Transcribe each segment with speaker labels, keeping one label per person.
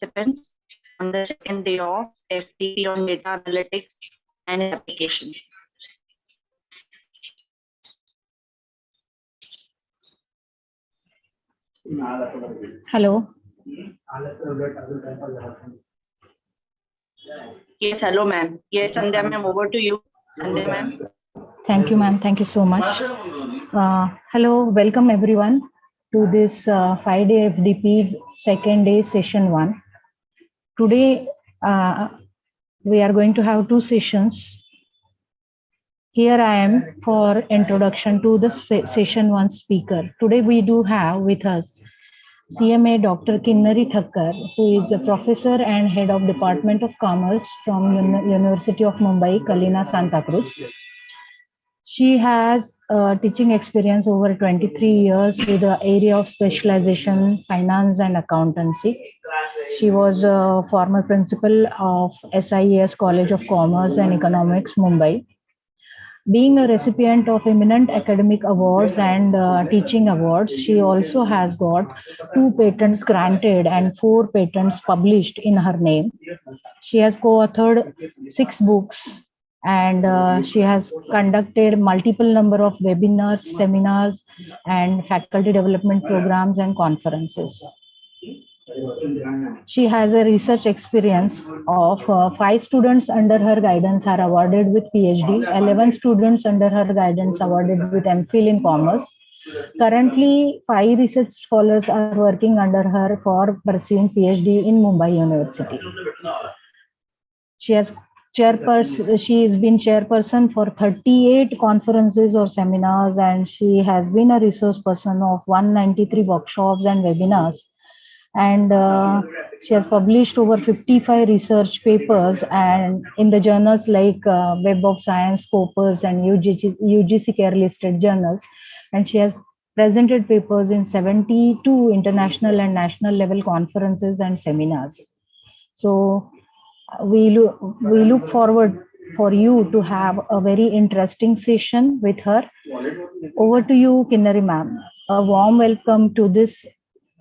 Speaker 1: participants on the second day of FDP on data analytics and applications.
Speaker 2: Hello.
Speaker 1: Yes, hello, ma'am. Yes, Sandhya, ma'am, over to you. Sandhya, ma'am.
Speaker 2: Thank you, ma'am. Thank you so much. Hello, welcome everyone to this 5-day FDP's second day session 1. Today, we are going to have 2 sessions. Here I am for introduction to the session 1 speaker. Today we do have with us CMA Dr. Kinnari Thakkar, who is a professor and head of Department of Commerce from University of Mumbai, Kalina, Santa Cruz. She has teaching experience over 23 years with the area of specialization, finance and accountancy. She was a former principal of SIES College of Commerce and Economics, Mumbai. Being a recipient of eminent academic awards and teaching awards, she also has got 2 patents granted and 4 patents published in her name. She has co-authored 6 books and she has conducted multiple number of webinars, seminars, and faculty development programs and conferences. She has a research experience of 5 students under her guidance are awarded with PhD, 11 students under her guidance awarded with MPhil in Commerce. Currently, 5 research scholars are working under her for pursuing PhD in Mumbai University. She has been chairperson for 38 conferences or seminars, and she has been a resource person of 193 workshops and webinars. And she has published over 55 research papers and in the journals like Web of Science, Scopus, and UGC care listed journals. And she has presented papers in 72 international and national level conferences and seminars. So we look forward for you to have a very interesting session with her. Over to you, Kinnari ma'am. A warm welcome to this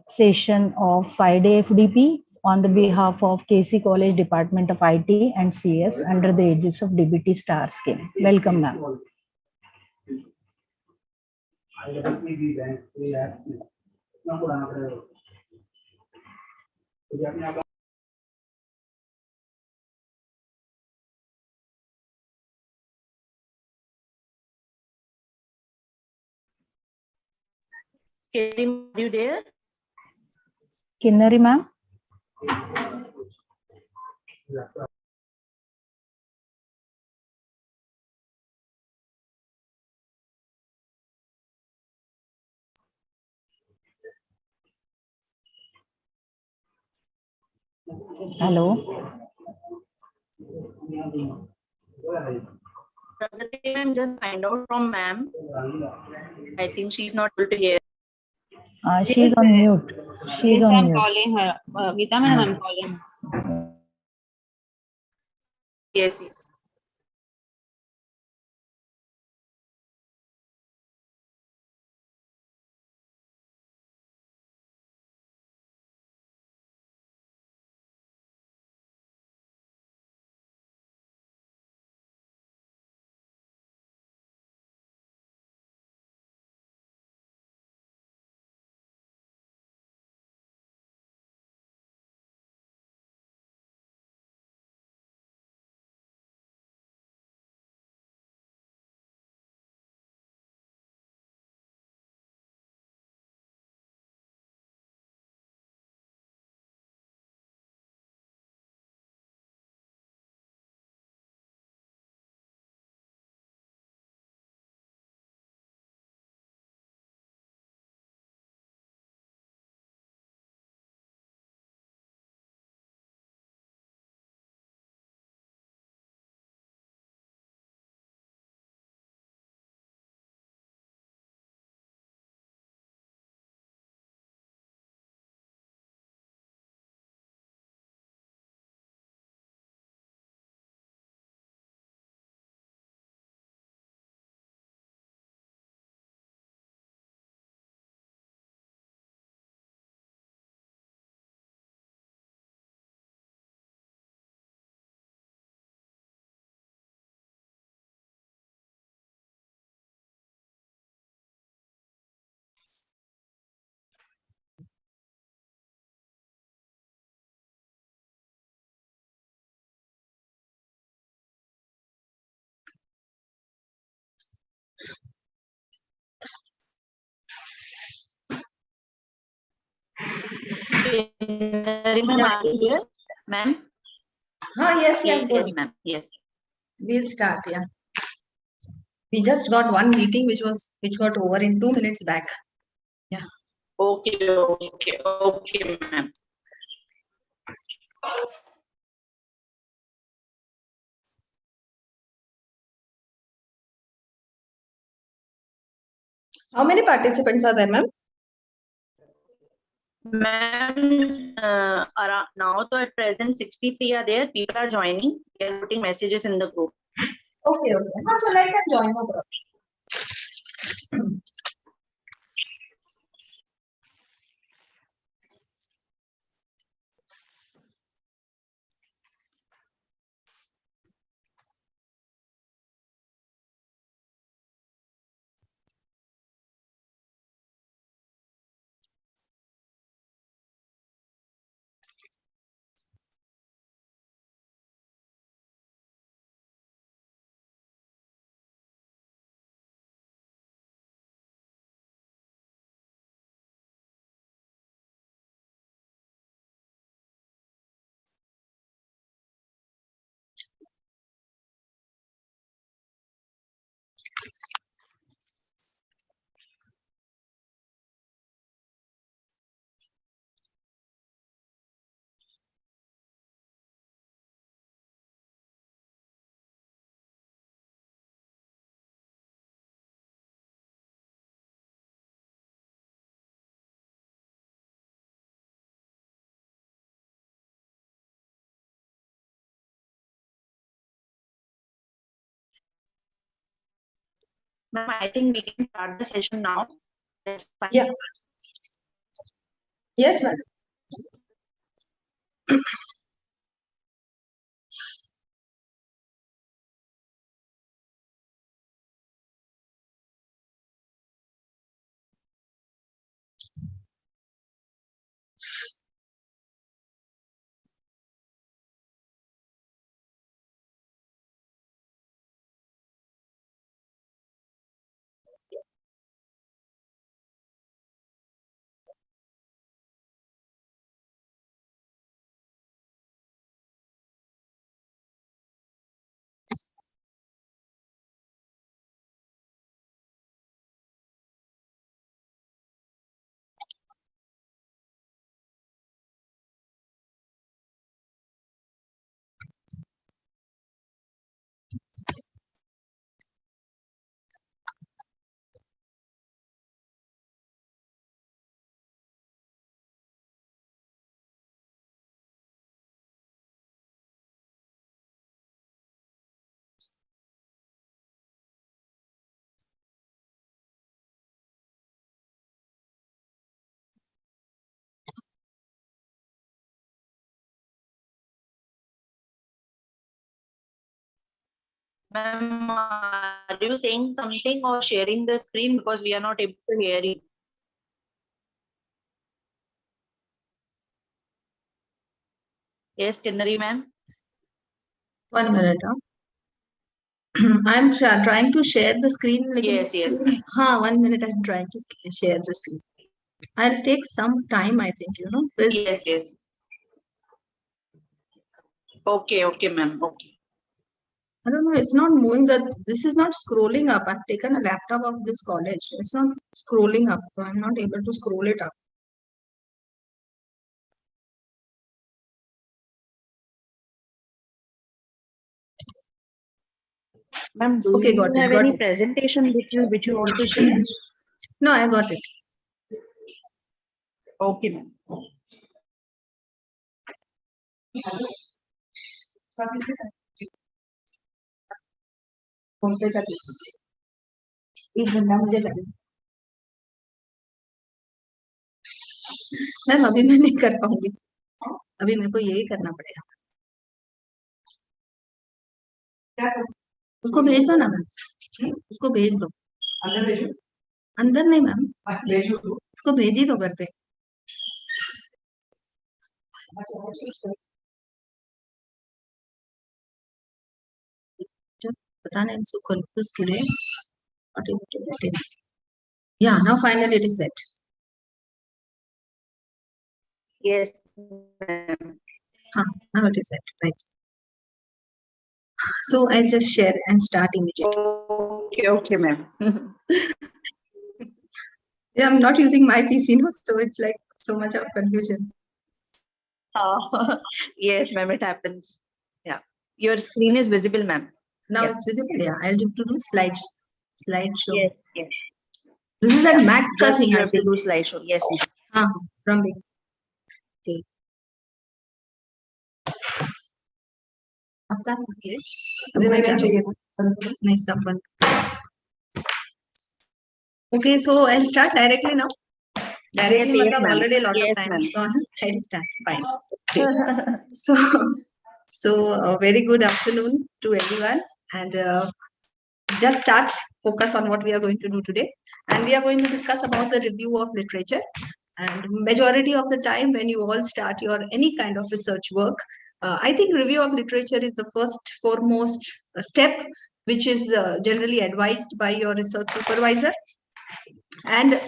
Speaker 2: session of 5-day FDP on the behalf of KC College Department of IT and CS under the aegis of DBT Star Scheme. Welcome, ma'am.
Speaker 1: Karim, are you there?
Speaker 2: Kinnari ma'am. Hello.
Speaker 1: Pragati ma'am, just find out from ma'am. I think she's not able to hear.
Speaker 2: She's on mute. She's on mute.
Speaker 3: I'm calling her. Geeta madam, I'm calling her.
Speaker 1: Yes, yes. Kinnari ma'am, are you here? Ma'am?
Speaker 4: Yes,
Speaker 1: Yes,
Speaker 4: go
Speaker 1: yes,
Speaker 4: ahead.
Speaker 1: ma'am. Yes.
Speaker 4: We'll start. Yeah. We just got one meeting which got over in 2 minutes back. Yeah.
Speaker 1: Okay, okay, ma'am.
Speaker 4: How many participants are there, ma'am?
Speaker 1: Ma'am, around now, so at present 63 are there. People are joining. They are putting messages in the group.
Speaker 4: Okay. So let them join. No problem.
Speaker 1: Ma'am, I think we can start the session now. That's fine.
Speaker 4: Yeah. Yes, ma'am.
Speaker 1: Ma'am, are you saying something or sharing the screen because we are not able to hear you? Yes, Kinnari ma'am.
Speaker 4: 1 minute. I'm trying to share the screen.
Speaker 1: Yes, yes.
Speaker 4: Screen. 1 minute. I'm trying to share the screen. I'll take some time. I think this.
Speaker 1: Yes, yes. Okay, ma'am. Okay.
Speaker 4: I don't know. It's not moving. This is not scrolling up. I've taken a laptop of this college. It's not scrolling up, so I'm not able to scroll it up.
Speaker 1: Ma'am, do
Speaker 4: Okay,
Speaker 1: you
Speaker 4: got it.
Speaker 1: have
Speaker 4: Got
Speaker 1: any
Speaker 4: it.
Speaker 1: presentation which you want to share?
Speaker 4: No, I got it.
Speaker 1: Okay, ma'am.
Speaker 4: Phone पे कर दीजिए। एक घंटा मुझे लगेगा। Ma'am अभी मैं नहीं कर पाऊंगी। अभी मेरे को यही करना पड़ेगा। उसको भेज दो ना मैम। उसको भेज दो। अंदर भेजो। अंदर नहीं मैम। भेजो उसको भेज ही दो करते। पता नहीं so confused today. Not able to get it. Yeah, now finally it is set.
Speaker 1: Yes, ma'am.
Speaker 4: Now it is set, right? So I'll just share and start immediately.
Speaker 1: Okay, ma'am.
Speaker 4: Yeah, I'm not using my PC, no, so it's like so much of confusion.
Speaker 1: Yes, ma'am, it happens. Yeah. Your screen is visible, ma'am.
Speaker 4: Now
Speaker 1: Yeah.
Speaker 4: it's visible. Yeah, I'll have to do slideshow.
Speaker 1: Yes, yes.
Speaker 4: This is that Mac ka
Speaker 1: Just
Speaker 4: thing,
Speaker 1: you
Speaker 4: I
Speaker 1: have to
Speaker 4: think.
Speaker 1: do slideshow. Yes, ma'am.
Speaker 4: From the okay. आपका नहीं सब बंद. Okay, so I'll start directly now. Directly,
Speaker 1: Yes,
Speaker 4: matlab
Speaker 1: ma'am.
Speaker 4: already a lot
Speaker 1: Yes,
Speaker 4: of time
Speaker 1: ma'am.
Speaker 4: is gone. I'll start. Fine. Okay. So very good afternoon to everyone, and just start focus on what we are going to do today, and we are going to discuss about the review of literature. And majority of the time, when you all start your any kind of research work, I think review of literature is the first foremost step, which is generally advised by your research supervisor. And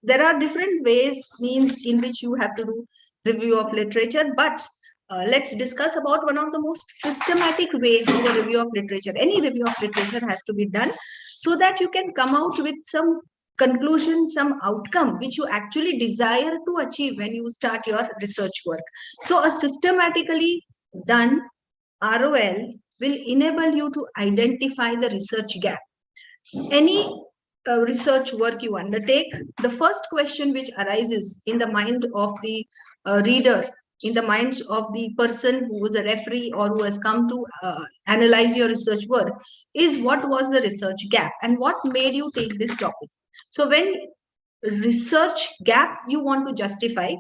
Speaker 4: there are different means in which you have to do review of literature, but let's discuss about one of the most systematic way to a review of literature. Any review of literature has to be done so that you can come out with some conclusion, some outcome which you actually desire to achieve when you start your research work. So a systematically done ROL will enable you to identify the research gap. Any research work you undertake, the first question which arises in the mind of the reader, in the minds of the person who is a referee or who has come to analyze your research work, is what was the research gap and what made you take this topic. So when research gap you want to justify,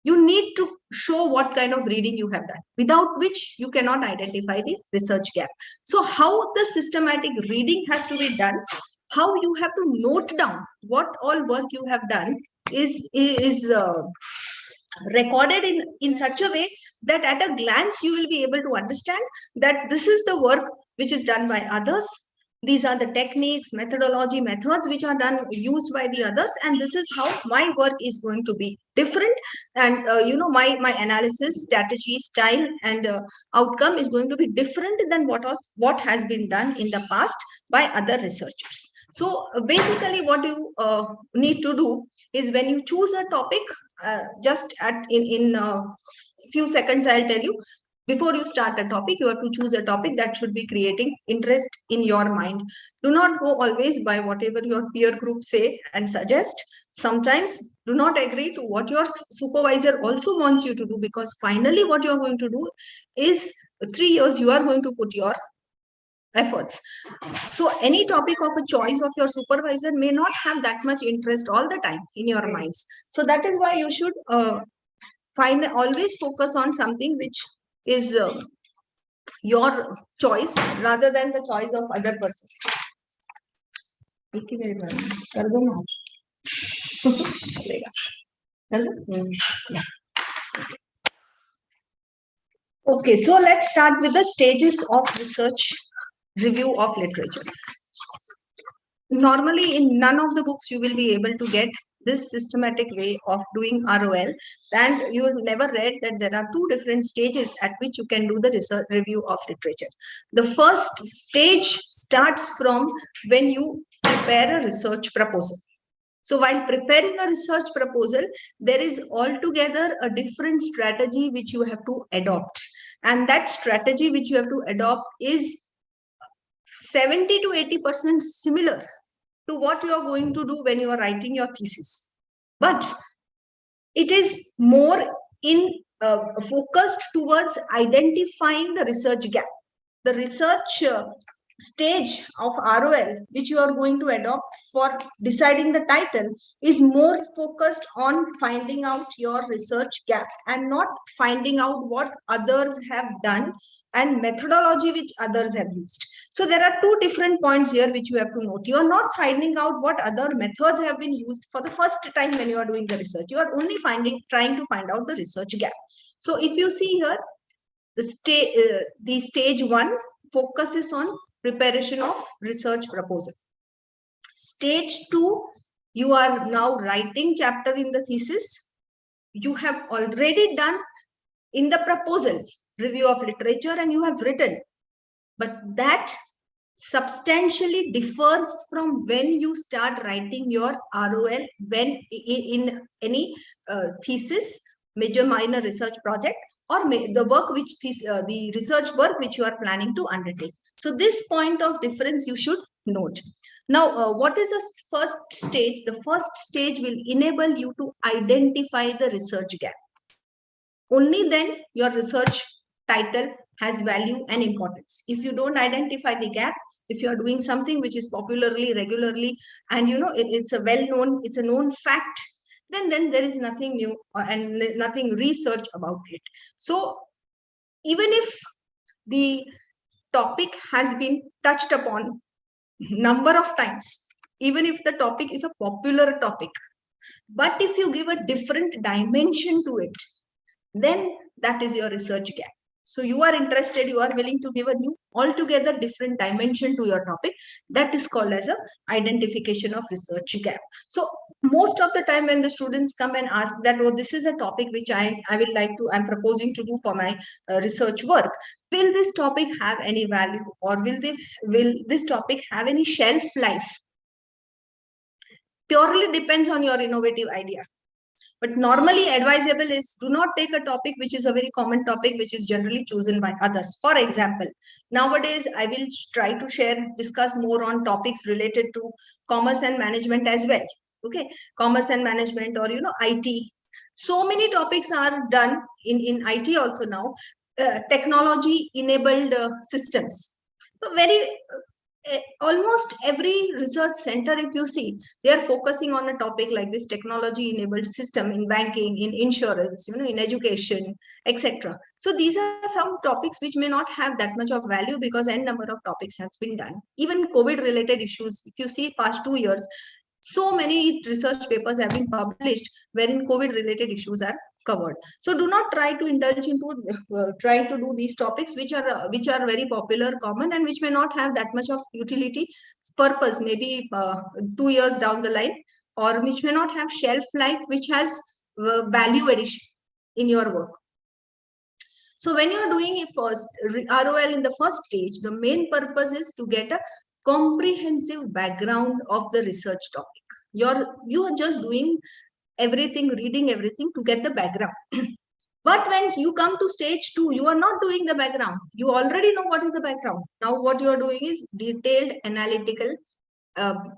Speaker 4: you need to show what kind of reading you have done, without which you cannot identify the research gap. So how the systematic reading has to be done, how you have to note down what all work you have done is recorded in such a way that at a glance you will be able to understand that this is the work which is done by others. These are the techniques, methodology, methods which are done used by the others, and this is how my work is going to be different. And my analysis, strategy, style, and outcome is going to be different than what has been done in the past by other researchers. So basically, what you need to do is when you choose a topic, just in few seconds I'll tell you. Before you start a topic, you have to choose a topic that should be creating interest in your mind. Do not go always by whatever your peer group say and suggest. Sometimes do not agree to what your supervisor also wants you to do, because finally what you are going to do is 3 years you are going to put your efforts. So any topic of a choice of your supervisor may not have that much interest all the time in your minds. So that is why you should always focus on something which is your choice rather than the choice of other person. Okay, so let's start with the stages of research review of literature. Normally in none of the books you will be able to get this systematic way of doing ROL, and you will never read that there are two different stages at which you can do the research review of literature. The first stage starts from when you prepare a research proposal. So while preparing a research proposal, there is altogether a different strategy which you have to adopt, and that strategy which you have to adopt is 70 to 80% similar to what you are going to do when you are writing your thesis, but it is more focused towards identifying the research gap. The research stage of ROL which you are going to adopt for deciding the title is more focused on finding out your research gap and not finding out what others have done and methodology which others have used. So there are two different points here which you have to note. You are not finding out what other methods have been used for the first time when you are doing the research. You are only trying to find out the research gap. So if you see here, the stage 1 focuses on preparation of research proposal. Stage 2, you are now writing chapter in the thesis. you have already done in the proposal, review of literature, and you have written. But that substantially differs from when you start writing your ROL, when in any thesis, major minor research project, or the work which the research work which you are planning to undertake. So this point of difference you should note. Now, what is the first stage? The first stage will enable you to identify the research gap. Only then your research title has value and importance. If you don't identify the gap, if you are doing something which is popularly, regularly, and it's a well-known, it's a known fact, then there is nothing new and nothing research about it. So even if the topic has been touched upon number of times, even if the topic is a popular topic, but if you give a different dimension to it, then that is your research gap. So you are interested, you are willing to give a new, altogether different dimension to your topic. That is called as a identification of research gap. So most of the time when the students come and ask that, oh, this is a topic which I'm proposing to do for my research work. Will this topic have any value, or will this topic have any shelf life? Purely depends on your innovative idea. But normally advisable is, do not take a topic which is a very common topic which is generally chosen by others. For example, nowadays I will try to discuss more on topics related to commerce and management as well. Okay, commerce and management, or IT. So many topics are done in IT also now. Technology enabled systems. So almost every research center, if you see, they are focusing on a topic like this technology enabled system in banking, in insurance, in education, etc. So these are some topics which may not have that much of value because n number of topics has been done. Even COVID related issues, if you see past 2 years, so many research papers have been published wherein COVID related issues are covered. So do not try to indulge into trying to do these topics which are very popular, common, and which may not have that much of utility purpose, maybe 2 years down the line, or which may not have shelf life, which has value addition in your work. So when you are doing a first ROL in the first stage, the main purpose is to get a comprehensive background of the research topic. You are just doing everything, reading everything to get the background. But when you come to stage 2, you are not doing the background. You already know what is the background. Now what you are doing is detailed analytical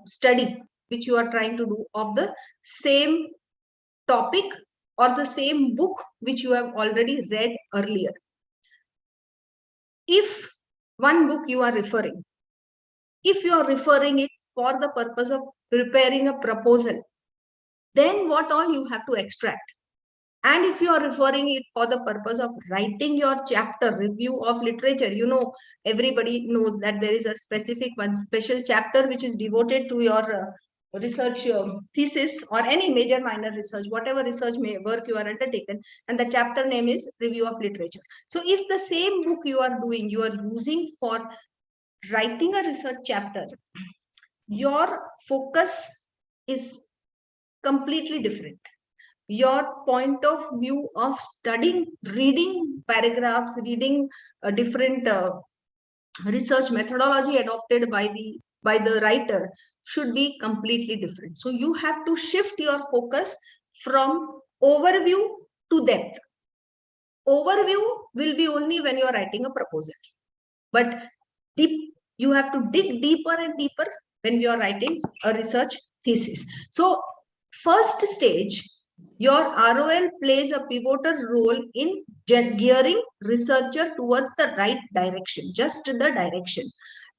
Speaker 4: study, which you are trying to do of the same topic or the same book which you have already read earlier. If one book you are referring, if you are referring it for the purpose of preparing a proposal, then what all you have to extract. And if you are referring it for the purpose of writing your chapter review of literature, everybody knows that there is a specific one special chapter which is devoted to your research thesis or any major minor research, whatever research work you are undertaken, and the chapter name is review of literature. So if the same book you are using for writing a research chapter, your focus is completely different. Your point of view of studying, reading paragraphs, reading a different research methodology adopted by the writer should be completely different. So you have to shift your focus from overview to depth. Overview will be only when you are writing a proposal, but you have to dig deeper and deeper when you are writing a research thesis. So first stage, your ROL plays a pivotal role in gearing researcher towards the right direction, just the direction.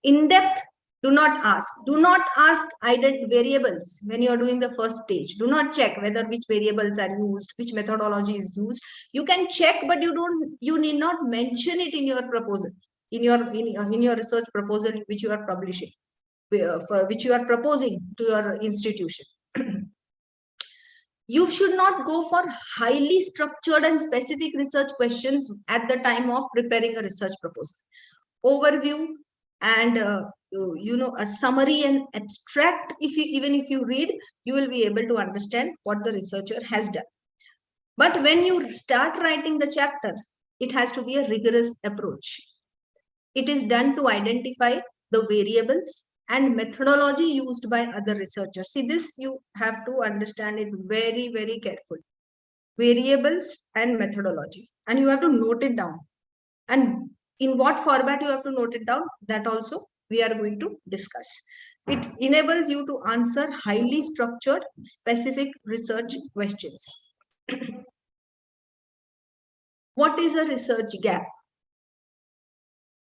Speaker 4: In depth, do not ask. Do not ask idle variables when you are doing the first stage. Do not check whether which variables are used, which methodology is used. You can check, but you need not mention it in your proposal, in your research proposal which you are publishing, for which you are proposing to your institution. You should not go for highly structured and specific research questions at the time of preparing a research proposal. Overview and a summary and abstract, even if you read, you will be able to understand what the researcher has done. But when you start writing the chapter, it has to be a rigorous approach. It is done to identify the variables and methodology used by other researchers. See, this you have to understand it very, very carefully. Variables and methodology. And you have to note it down. And in what format you have to note it down, that also we are going to discuss. It enables you to answer highly structured, specific research questions. What is a research gap?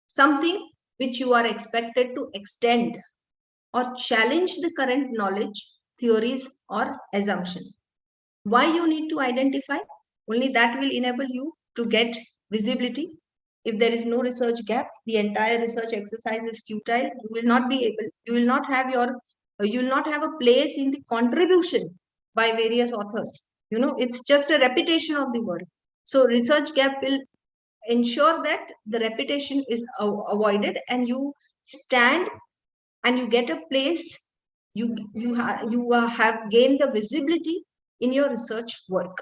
Speaker 4: Something which you are expected to extend or challenge the current knowledge, theories, or assumption. Why you need to identify? Only that will enable you to get visibility. If there is no research gap, the entire research exercise is futile. You will not be able, you will not have a place in the contribution by various authors. It's just a repetition of the work. So research gap will ensure that the repetition is avoided and you stand and you get a place, you have gained the visibility in your research work.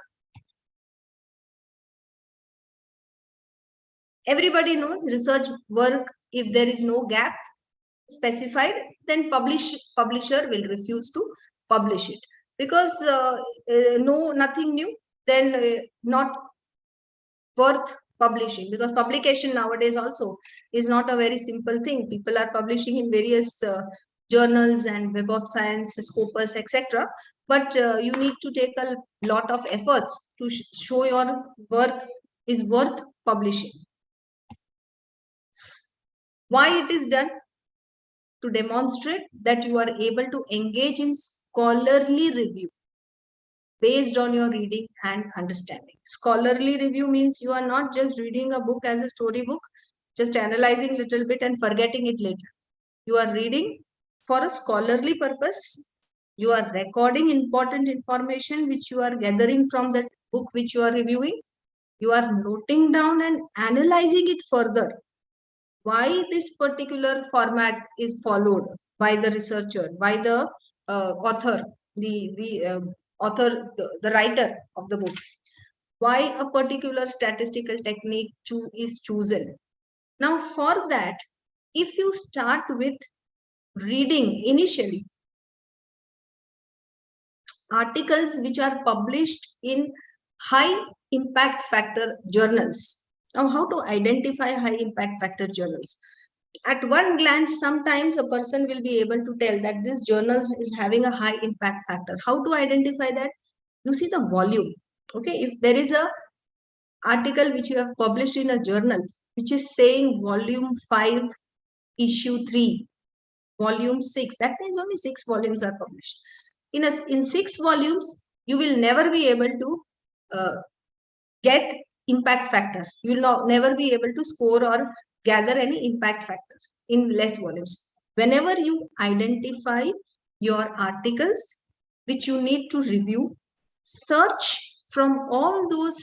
Speaker 4: Everybody knows research work, if there is no gap specified, then publisher will refuse to publish it, because nothing new, then not worth publishing, because publication nowadays also is not a very simple thing. People are publishing in various journals and Web of Science, Scopus, etc. But you need to take a lot of efforts to show your work is worth publishing. Why it is done? To demonstrate that you are able to engage in scholarly review based on your reading and understanding. Scholarly review means you are not just reading a book as a storybook, just analyzing a little bit and forgetting it later. You are reading for a scholarly purpose. You are recording important information which you are gathering from that book which you are reviewing. You are noting down and analyzing it further. Why this particular format is followed by the researcher, by the author, the author, the writer of the book. Why a particular statistical technique is chosen. Now, for that, if you start with reading initially articles which are published in high impact factor journals. Now, how to identify high impact factor journals? At one glance, sometimes a person will be able to tell that this journal is having a high impact factor. How to identify that? You see the volume. Okay, if there is a article which you have published in a journal which is saying volume 5, issue 3, volume 6, that means only 6 volumes are published. In 6 volumes, you will never be able to get impact factor. You will never be able to score or gather any impact factor in less volumes. Whenever you identify your articles which you need to review, search from all those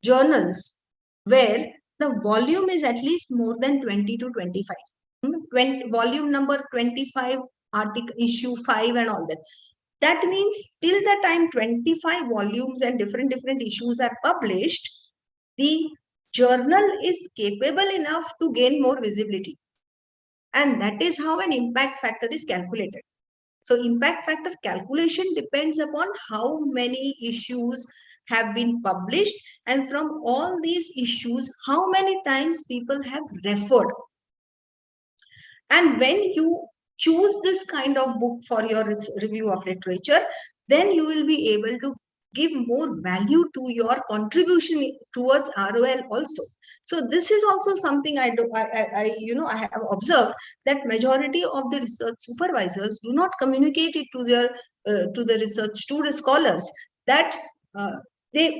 Speaker 4: journals where the volume is at least more than 20 to 25. Volume number 25, article issue 5 and all that. That means till the time 25 volumes and different issues are published, the journal is capable enough to gain more visibility. And that is how an impact factor is calculated. So impact factor calculation depends upon how many issues have been published, and from all these issues, how many times people have referred. And when you choose this kind of book for your review of literature, then you will be able to give more value to your contribution towards ROL also. So this is also something I have observed, that majority of the research supervisors do not communicate it to their to the scholars, that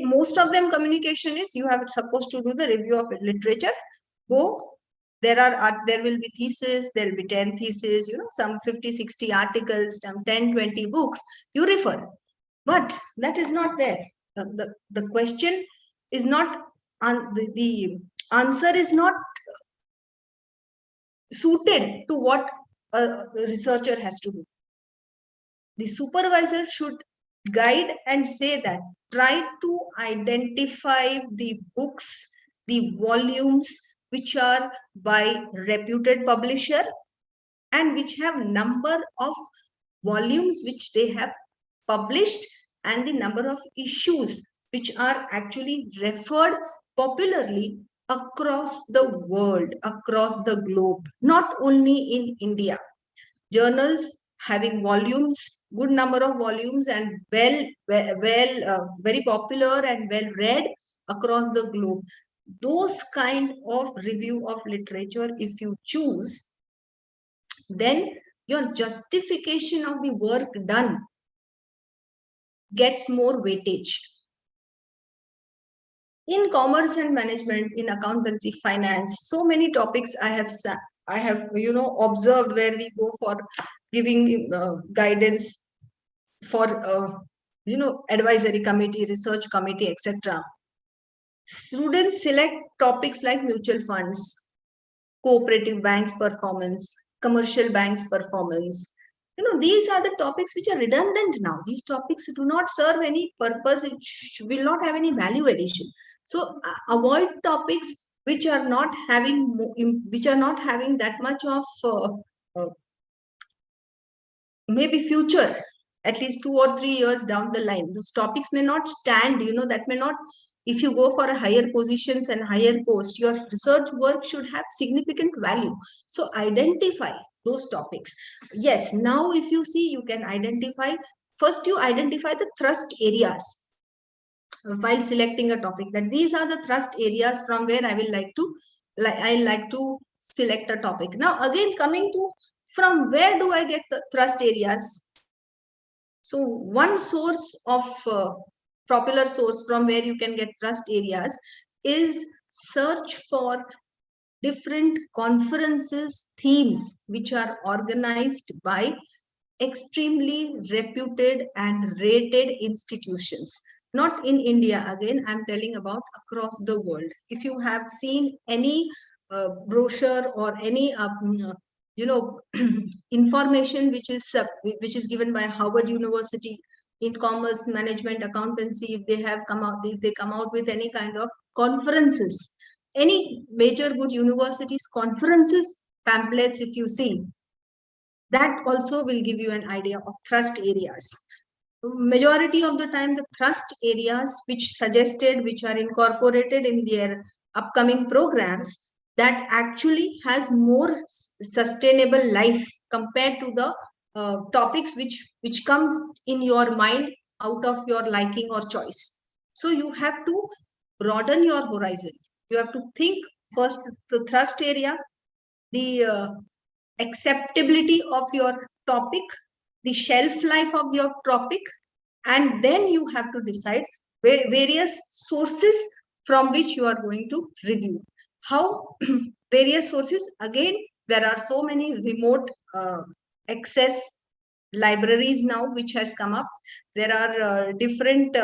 Speaker 4: most of them communication is, you have supposed to do the review of literature, go. There will be thesis, there will be 10 theses, some 50-60 articles, some 10-20 books you refer. But that is not there. The question is not, the answer is not suited to what a researcher has to do. The supervisor should guide and say that try to identify the books, the volumes which are by reputed publisher and which have number of volumes which they have published and the number of issues which are actually referred popularly across the world, across the globe, not only in India. Journals having volumes, good number of volumes, and very popular and well read across the globe. Those kind of review of literature, if you choose, then your justification of the work done gets more weightage. In commerce and management, in accountancy, finance, so many topics I have observed where we go for giving guidance for advisory committee, research committee, etc. Students select topics like mutual funds, cooperative banks performance, commercial banks performance. These are the topics which are redundant now. These topics do not serve any purpose. It will not have any value addition. So avoid topics which are not having that much of maybe future, at least 2 or 3 years down the line. Those topics may not stand, that may not, if you go for a higher positions and higher post, your research work should have significant value. So identify those topics. Yes, now if you see, you can identify, first you identify the thrust areas while selecting a topic, that these are the thrust areas from where I like to select a topic. Now again, coming to from where do I get the thrust areas? So one source of popular source from where you can get thrust areas is search for different conferences, themes which are organized by extremely reputed and rated institutions. Not in India, again, I'm telling about across the world. If you have seen any brochure or any information which is given by Harvard University in commerce, management, accountancy, if they come out with any kind of conferences, any major good universities conferences pamphlets, if you see, that also will give you an idea of thrust areas. Majority of the time, the thrust areas which are incorporated in their upcoming programs, that actually has more sustainable life compared to the topics which comes in your mind out of your liking or choice. So you have to broaden your horizon. You have to think first the thrust area, the acceptability of your topic, the shelf life of your topic, and then you have to decide various sources from which you are going to review. How various sources? Again, there are so many remote access libraries now which has come up. There are different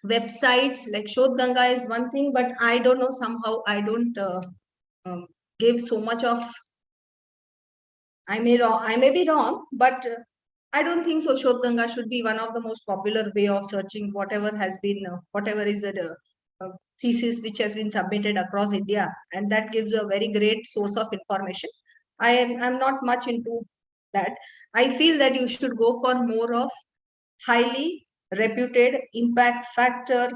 Speaker 4: websites like Shodhganga is one thing, but I don't know, somehow I don't give so much of, I may be wrong, but I don't think so. Shodhganga should be one of the most popular way of searching whatever is a thesis which has been submitted across India, and that gives a very great source of information. I'm not much into that. I feel that you should go for more of highly reputed impact factor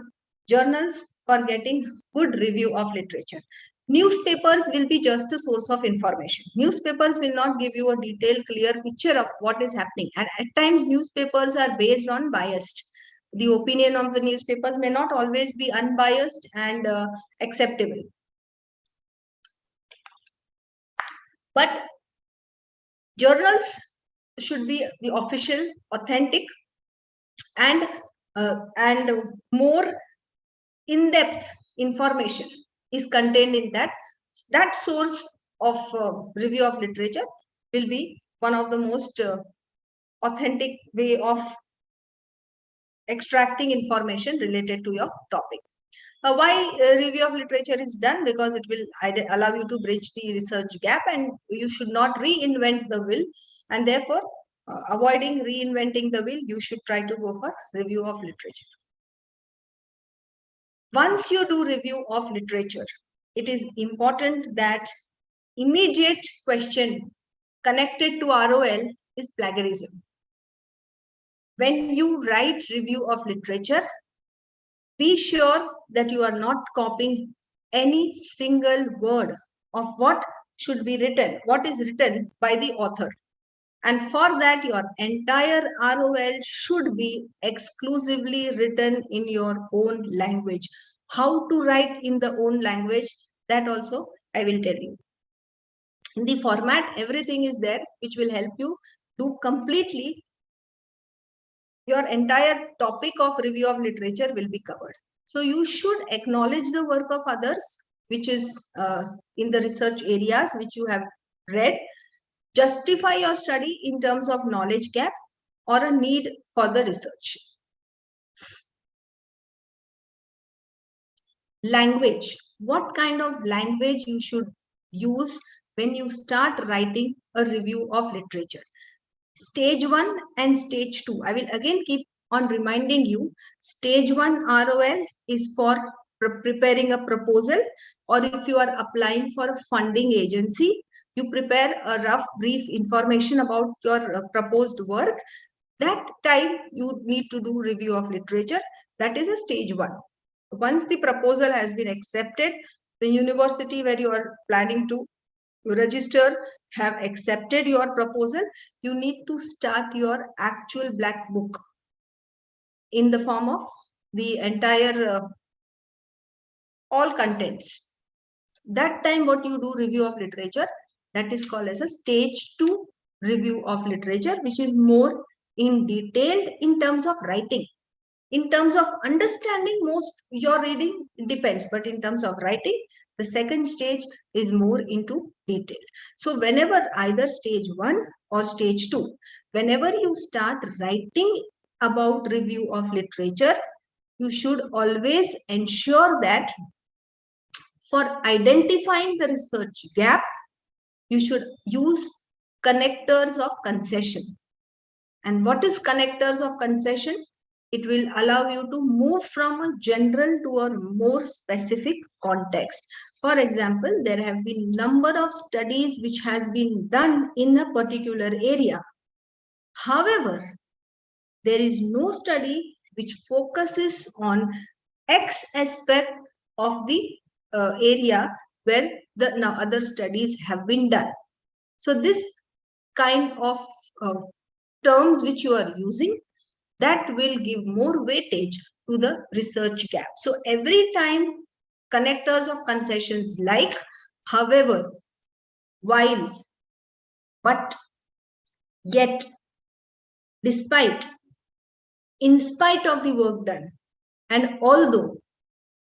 Speaker 4: journals for getting good review of literature. Newspapers will be just a source of information. Newspapers will not give you a detailed, clear picture of what is happening. And at times, newspapers are based on biased. The opinion of the newspapers may not always be unbiased and acceptable. But journals should be the official, authentic, and more in-depth information is contained in that source of review of literature will be one of the most authentic way of extracting information related to your topic. Why review of literature is done? Because it will allow you to bridge the research gap, and you should not reinvent the wheel, and therefore avoiding reinventing the wheel, you should try to go for review of literature. Once you do review of literature, it is important that immediate question connected to ROL is plagiarism. When you write review of literature, be sure that you are not copying any single word of what should be written, what is written by the author. And for that, your entire ROL should be exclusively written in your own language. How to write in the own language, that also I will tell you. In the format, everything is there, which will help you do completely. Your entire topic of review of literature will be covered. So you should acknowledge the work of others, which is in the research areas which you have read. Justify your study in terms of knowledge gap or a need for the research. Language. What kind of language you should use when you start writing a review of literature? Stage 1 and stage 2. I will again keep on reminding you. Stage 1 ROL is for preparing a proposal, or if you are applying for a funding agency, you prepare a rough brief information about your proposed work. That time you need to do review of literature. That is a stage 1. Once the proposal has been accepted, the university where you are planning to register have accepted your proposal, you need to start your actual black book in the form of the entire all contents. That time what you do review of literature, that is called as a stage 2 review of literature, which is more in detailed in terms of writing. In terms of understanding, most your reading depends, but in terms of writing, the second stage is more into detail. So whenever either stage 1 or stage 2, whenever you start writing about review of literature, you should always ensure that for identifying the research gap, you should use connectors of concession. And what is connectors of concession? It will allow you to move from a general to a more specific context. For example, there have been number of studies which has been done in a particular area. However, there is no study which focuses on X aspect of the area where the other studies have been done. So this kind of terms which you are using, that will give more weightage to the research gap. So every time connectors of concessions like, however, while, but, yet, despite, in spite of the work done, and although,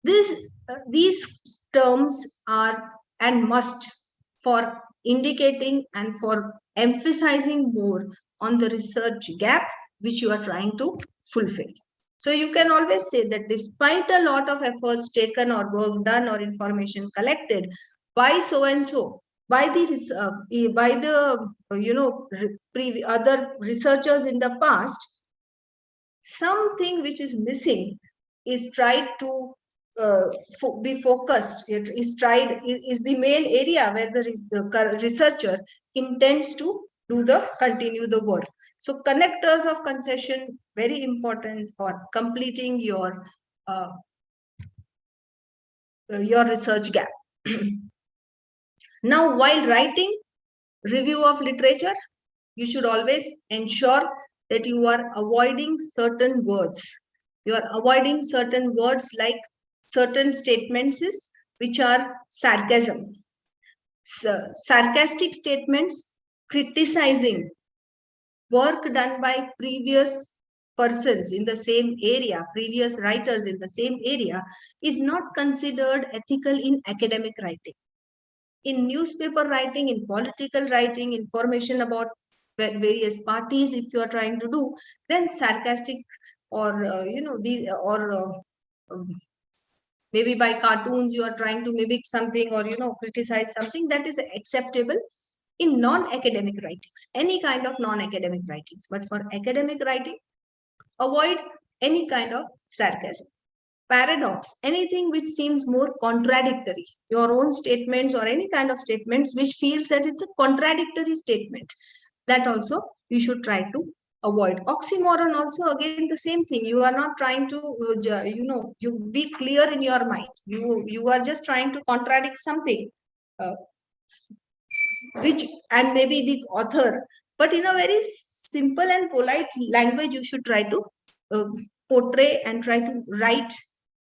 Speaker 4: these terms are and must for indicating and for emphasizing more on the research gap which you are trying to fulfill. So you can always say that despite a lot of efforts taken or work done or information collected by so and so, by the other researchers in the past, something which is missing is tried to be focused. It is tried is the main area where the researcher intends to continue the work. So connectors of concession, very important for completing your research gap. Now, while writing review of literature, you should always ensure that you are avoiding certain words. You are avoiding certain words like certain statements which are sarcasm. Sarcastic statements criticizing work done by previous persons in the same area, previous writers in the same area, is not considered ethical in academic writing. In newspaper writing, in political writing, information about various parties, if you are trying to do, then sarcastic or maybe by cartoons you are trying to mimic something or criticize something, that is acceptable. in non-academic writings, any kind of non-academic writings. But for academic writing, avoid any kind of sarcasm. Paradox, anything which seems more contradictory, your own statements or any kind of statements which feels that it's a contradictory statement, that also you should try to avoid. Oxymoron also, again, the same thing. You are not trying to, you be clear in your mind. You are just trying to contradict something, which, and maybe the author, but in a very simple and polite language, you should try to portray and try to write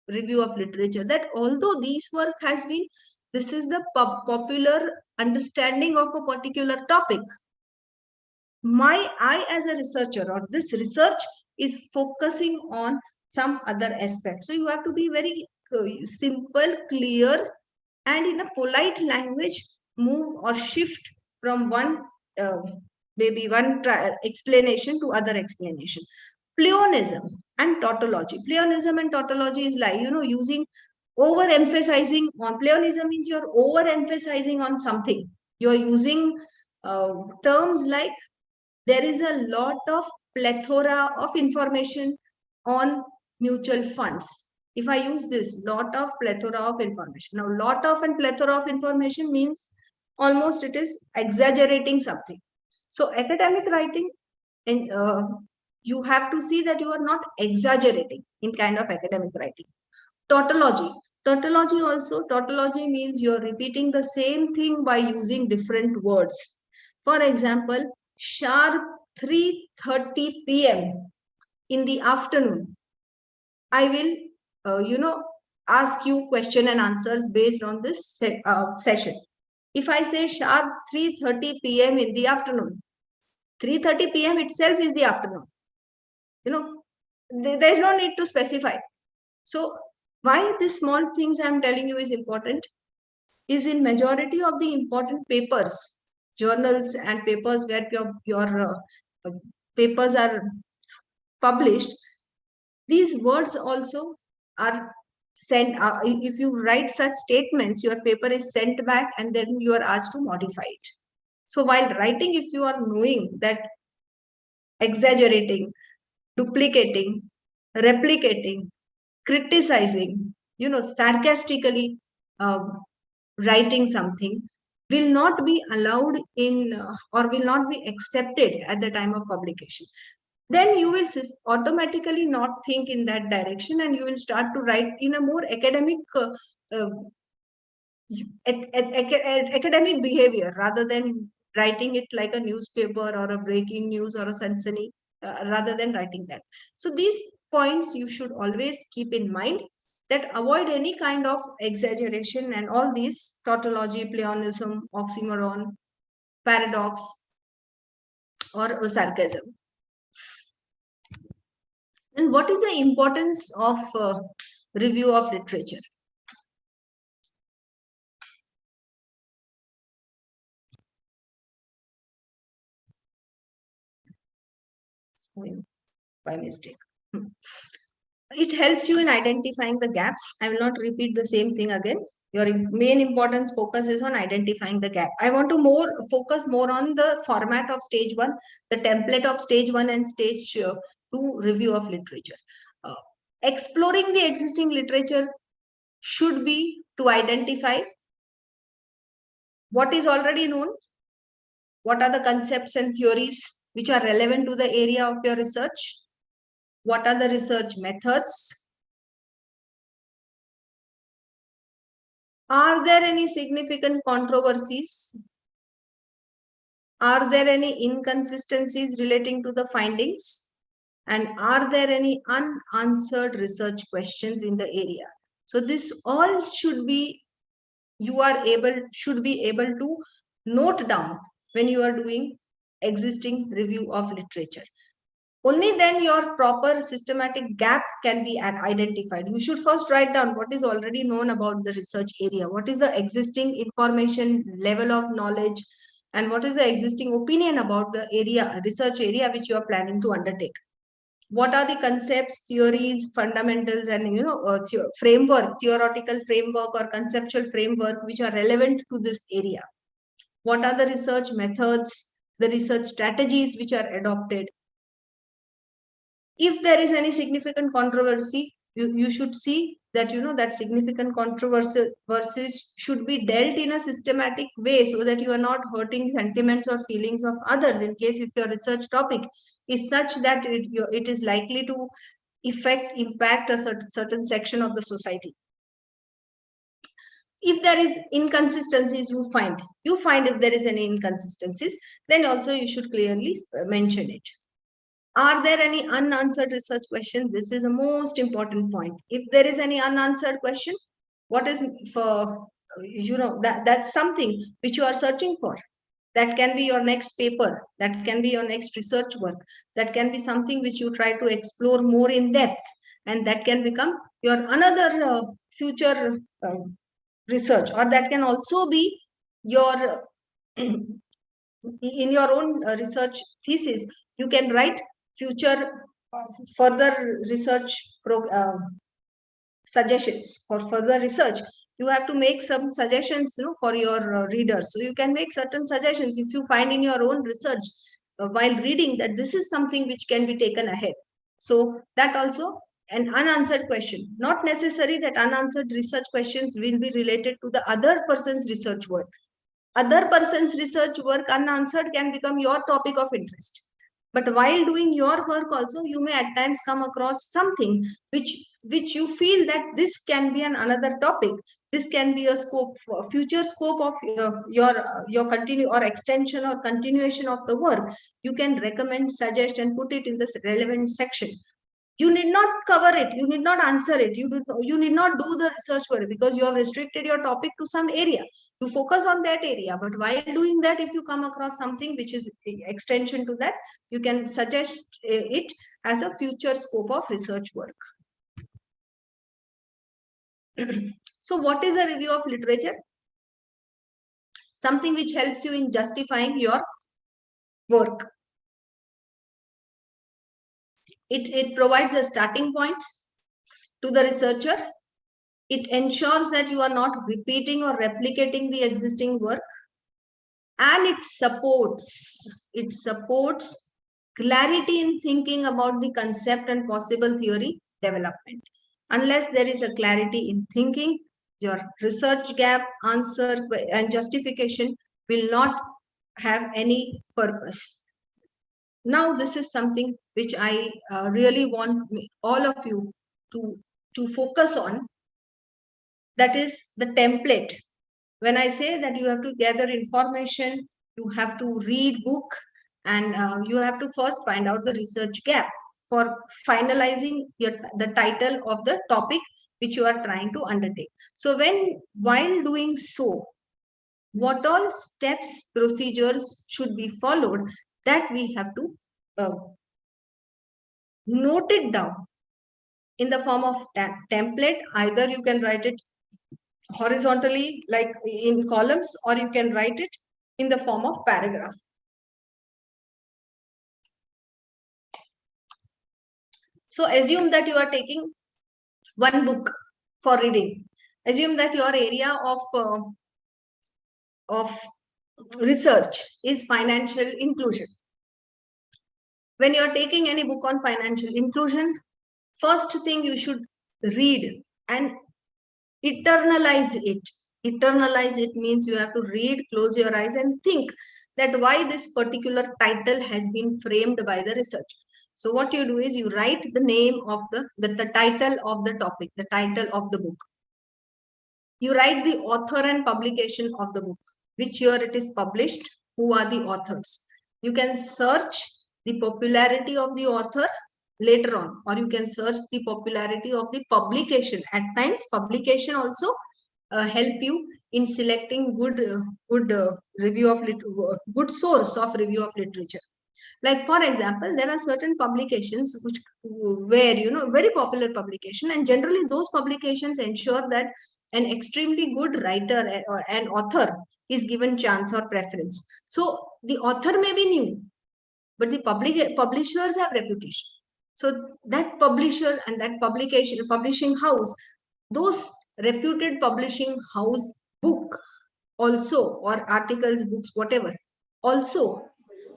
Speaker 4: review of literature, that although this work has been, this is the popular understanding of a particular topic, I as a researcher, or this research is focusing on some other aspect. So you have to be very simple, clear, and in a polite language move or shift from one maybe one explanation to other explanation. Pleonasm and tautology. Pleonasm and tautology is like, using, overemphasizing on. Pleonasm means you're overemphasizing on something. You're using terms like, there is a lot of plethora of information on mutual funds. If I use this, lot of plethora of information. Now, lot of and plethora of information means almost it is exaggerating something. So academic writing, and you have to see that you are not exaggerating in kind of academic writing. Tautology. Tautology means you're repeating the same thing by using different words. For example, sharp 3:30 p.m. in the afternoon, I will, ask you question and answers based on this session. If I say sharp 3:30 p.m. in the afternoon, 3:30 p.m. itself is the afternoon. There's no need to specify. So why these small things I'm telling you is important is, in majority of the important papers, journals and papers where your papers are published, these words also are sent. If you write such statements, your paper is sent back and then you are asked to modify it. So while writing, if you are knowing that exaggerating, duplicating, replicating, criticizing, sarcastically writing something will not be allowed in or will not be accepted at the time of publication, then you will automatically not think in that direction, and you will start to write in a more academic academic behavior, rather than writing it like a newspaper or a breaking news or a sensation, rather than writing that. So these points you should always keep in mind, that avoid any kind of exaggeration and all these tautology, pleonasm, oxymoron, paradox, or sarcasm. And what is the importance of review of literature? By mistake. It helps you in identifying the gaps. I will not repeat the same thing again. Your main importance focus is on identifying the gap. I want to focus more on the format of stage 1, the template of stage 1 and stage 2 review of literature. Exploring the existing literature should be to identify what is already known, what are the concepts and theories which are relevant to the area of your research, what are the research methods, are there any significant controversies, are there any inconsistencies relating to the findings, and are there any unanswered research questions in the area. So this all should be, should be able to note down when you are doing existing review of literature. Only then your proper systematic gap can be identified. You should first write down what is already known about the research area, what is the existing information, level of knowledge, and what is the existing opinion about the area, research area which you are planning to undertake. What are the concepts, theories, fundamentals, and framework, theoretical framework or conceptual framework which are relevant to this area. what are the research methods, the research strategies which are adopted. If there is any significant controversy, you should see that that significant controversies should be dealt in a systematic way, so that you are not hurting sentiments or feelings of others, in case if your research topic is such that it is likely to impact a certain section of the society. If there is inconsistencies, you find if there is any inconsistencies, then also you should clearly mention it. Are there any unanswered research questions? This is the most important point. If there is any unanswered question, what is for, that's something which you are searching for. That can be your next paper, that can be your next research work, that can be something which you try to explore more in depth, and that can become your another future research, or that can also be your in your own research thesis. You can write future further research suggestions for further research. You have to make some suggestions for your readers. So you can make certain suggestions if you find in your own research while reading that this is something which can be taken ahead. So that also an unanswered question. Not necessary that unanswered research questions will be related to the other person's research work. Other person's research work unanswered can become your topic of interest. But while doing your work also, you may at times come across something which you feel that this can be another topic. This can be a future scope of your continue or extension or continuation of the work. You can recommend, suggest, and put it in the relevant section. You need not cover it. You need not answer it. You need not do the research work, because you have restricted your topic to some area. You focus on that area. But while doing that, if you come across something which is extension to that, you can suggest it as a future scope of research work. So what is a review of literature? Something which helps you in justifying your work. It provides a starting point to the researcher. It ensures that you are not repeating or replicating the existing work. And it supports clarity in thinking about the concept and possible theory development. Unless there is a clarity in thinking, your research gap, answer, and justification will not have any purpose. Now, this is something which I really want all of you to focus on. That is the template. When I say that you have to gather information, you have to read book, and you have to first find out the research gap for finalizing the title of the topic which you are trying to undertake. So while doing so, what all steps, procedures should be followed, that we have to note it down in the form of template. Either you can write it horizontally like in columns, or you can write it in the form of paragraph. So assume that you are taking one book for reading. Assume that your area of research is financial inclusion. When you are taking any book on financial inclusion, first thing you should read and internalize it. Internalize it means you have to read, close your eyes, and think that why this particular title has been framed by the research. So what you do is you write the name of the title of the topic, the title of the book. You write the author and publication of the book, which year it is published, who are the authors. You can search the popularity of the author later on, or you can search the popularity of the publication. At times, publication also help you in selecting good review of good source of review of literature. Like for example, there are certain publications where very popular publication, and generally those publications ensure that an extremely good writer or an author is given chance or preference. So the author may be new, but the publishers have reputation. So that publisher and that publishing house, those reputed publishing house book also, or articles, books, whatever, also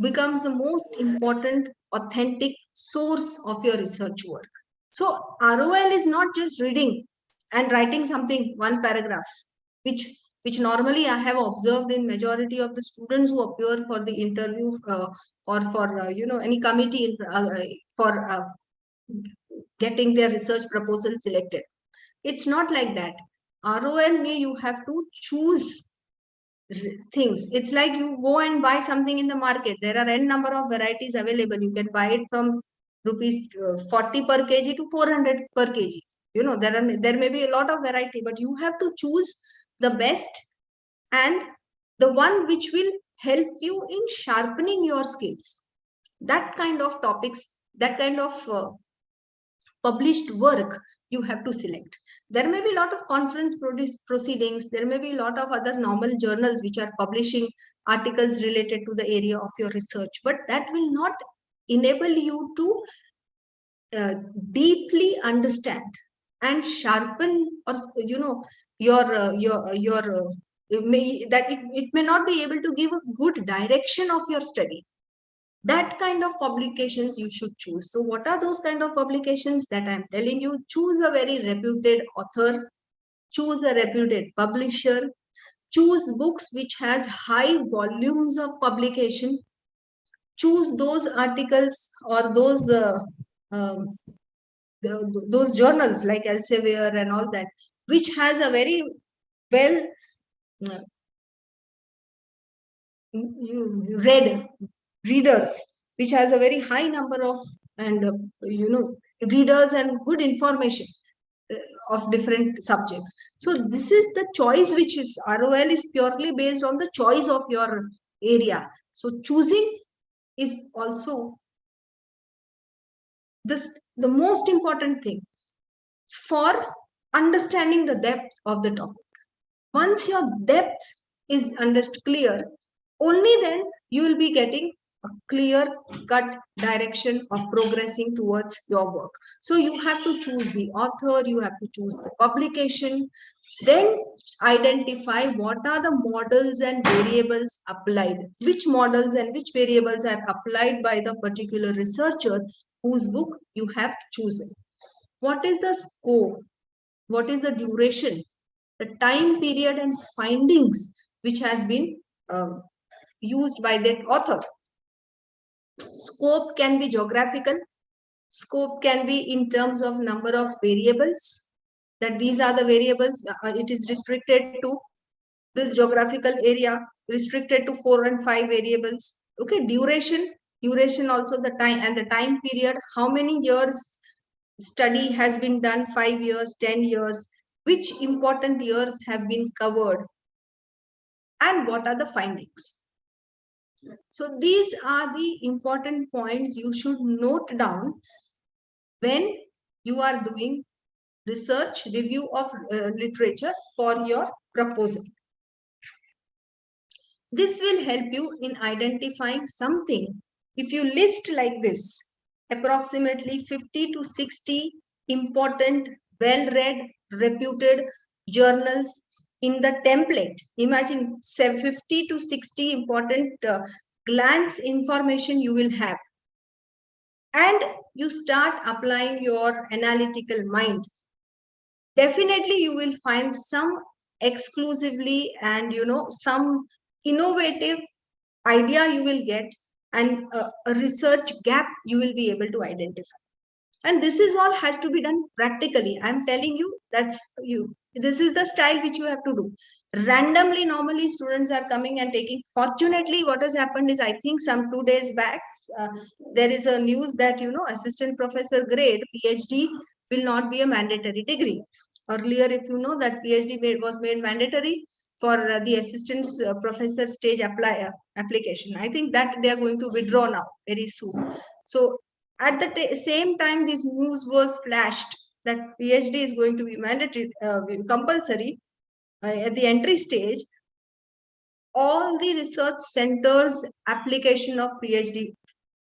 Speaker 4: becomes the most important authentic source of your research work. So ROL is not just reading and writing something, one paragraph, which normally I have observed in majority of the students who appear for the interview or for any committee for getting their research proposal selected. It's not like that. ROL may you have to choose things. It's like you go and buy something in the market. There are n number of varieties available. You can buy it from rupees 40 per kg to 400 per kg. There may be a lot of variety, but you have to choose the best and the one which will help you in sharpening your skills. That kind of topics, that kind of published work you have to select. There may be a lot of conference proceedings. There may be a lot of other normal journals which are publishing articles related to the area of your research, but that will not enable you to deeply understand and sharpen, or it may not be able to give a good direction of your study. That kind of publications you should choose. So what are those kind of publications that I'm telling you? Choose a very reputed author, choose a reputed publisher, choose books which has high volumes of publication, choose those articles or those journals like Elsevier and all that, which has a very well read readers, which has a very high number of readers and good information of different subjects. So this is the choice, which is ROL is purely based on the choice of your area. So choosing is also the most important thing for understanding the depth of the topic. Once your depth is clear, only then you will be getting a clear cut direction of progressing towards your work. So you have to choose the author, you have to choose the publication, then identify what are the models and variables applied, which models and which variables are applied by the particular researcher whose book you have chosen. What is the scope? What is the duration? The time period and findings which has been used by that author. Scope can be geographical. Scope can be in terms of number of variables, that these are the variables. It is restricted to this geographical area, restricted to 4 and 5 variables. Okay, duration also the time, and the time period, how many years study has been done, 5 years, 10 years, which important years have been covered, and what are the findings. So these are the important points you should note down when you are doing research review of literature for your proposal. This will help you in identifying something. If you list like this, approximately 50 to 60 important, well-read, reputed journals in the template. Imagine 50 to 60 important glance information you will have. And you start applying your analytical mind. Definitely you will find some exclusively and some innovative idea you will get, and a research gap you will be able to identify. And this is all has to be done practically. I'm telling you, this is the style which you have to do. Randomly, normally students are coming and taking. Fortunately, what has happened is, I think some 2 days back, there is a news that assistant professor grade PhD will not be a mandatory degree. Earlier, if you know that PhD was made mandatory for the assistant professor stage application. I think that they are going to withdraw now very soon. So at the same time, this news was flashed that PhD is going to be mandatory, compulsory at the entry stage. All the research centers application of PhD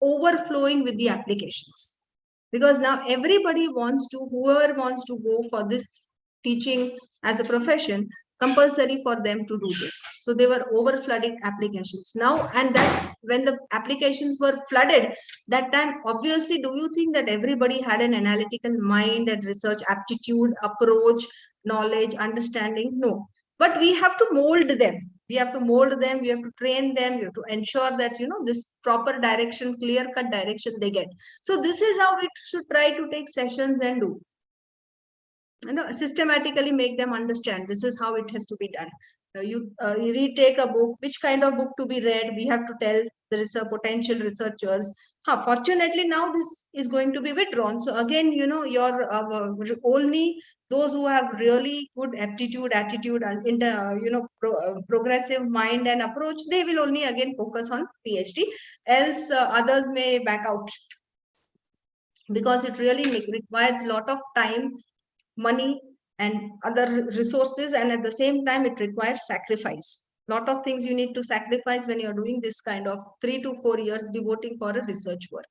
Speaker 4: overflowing with the applications, because now everybody wants to, whoever wants to go for this teaching as a profession, compulsory for them to do this. So they were over flooding applications now, and that's when the applications were flooded. That time, obviously, do you think that everybody had an analytical mind and research aptitude, approach, knowledge, understanding? No. But we have to mold them. We have to mold them. We have to train them. We have to ensure that, you know, this proper direction, clear-cut direction they get. So this is how we should try to take sessions and do. You know, systematically make them understand this is how it has to be done. You retake a book, which kind of book to be read, we have to tell the potential researchers. Fortunately now this is going to be withdrawn, so again, you know, your only those who have really good aptitude, attitude, and progressive mind and approach, they will only again focus on PhD, else others may back out, because it really requires a lot of time, money, and other resources, and at the same time it requires sacrifice. Lot of things you need to sacrifice when you're doing this kind of 3 to 4 years devoting for a research work.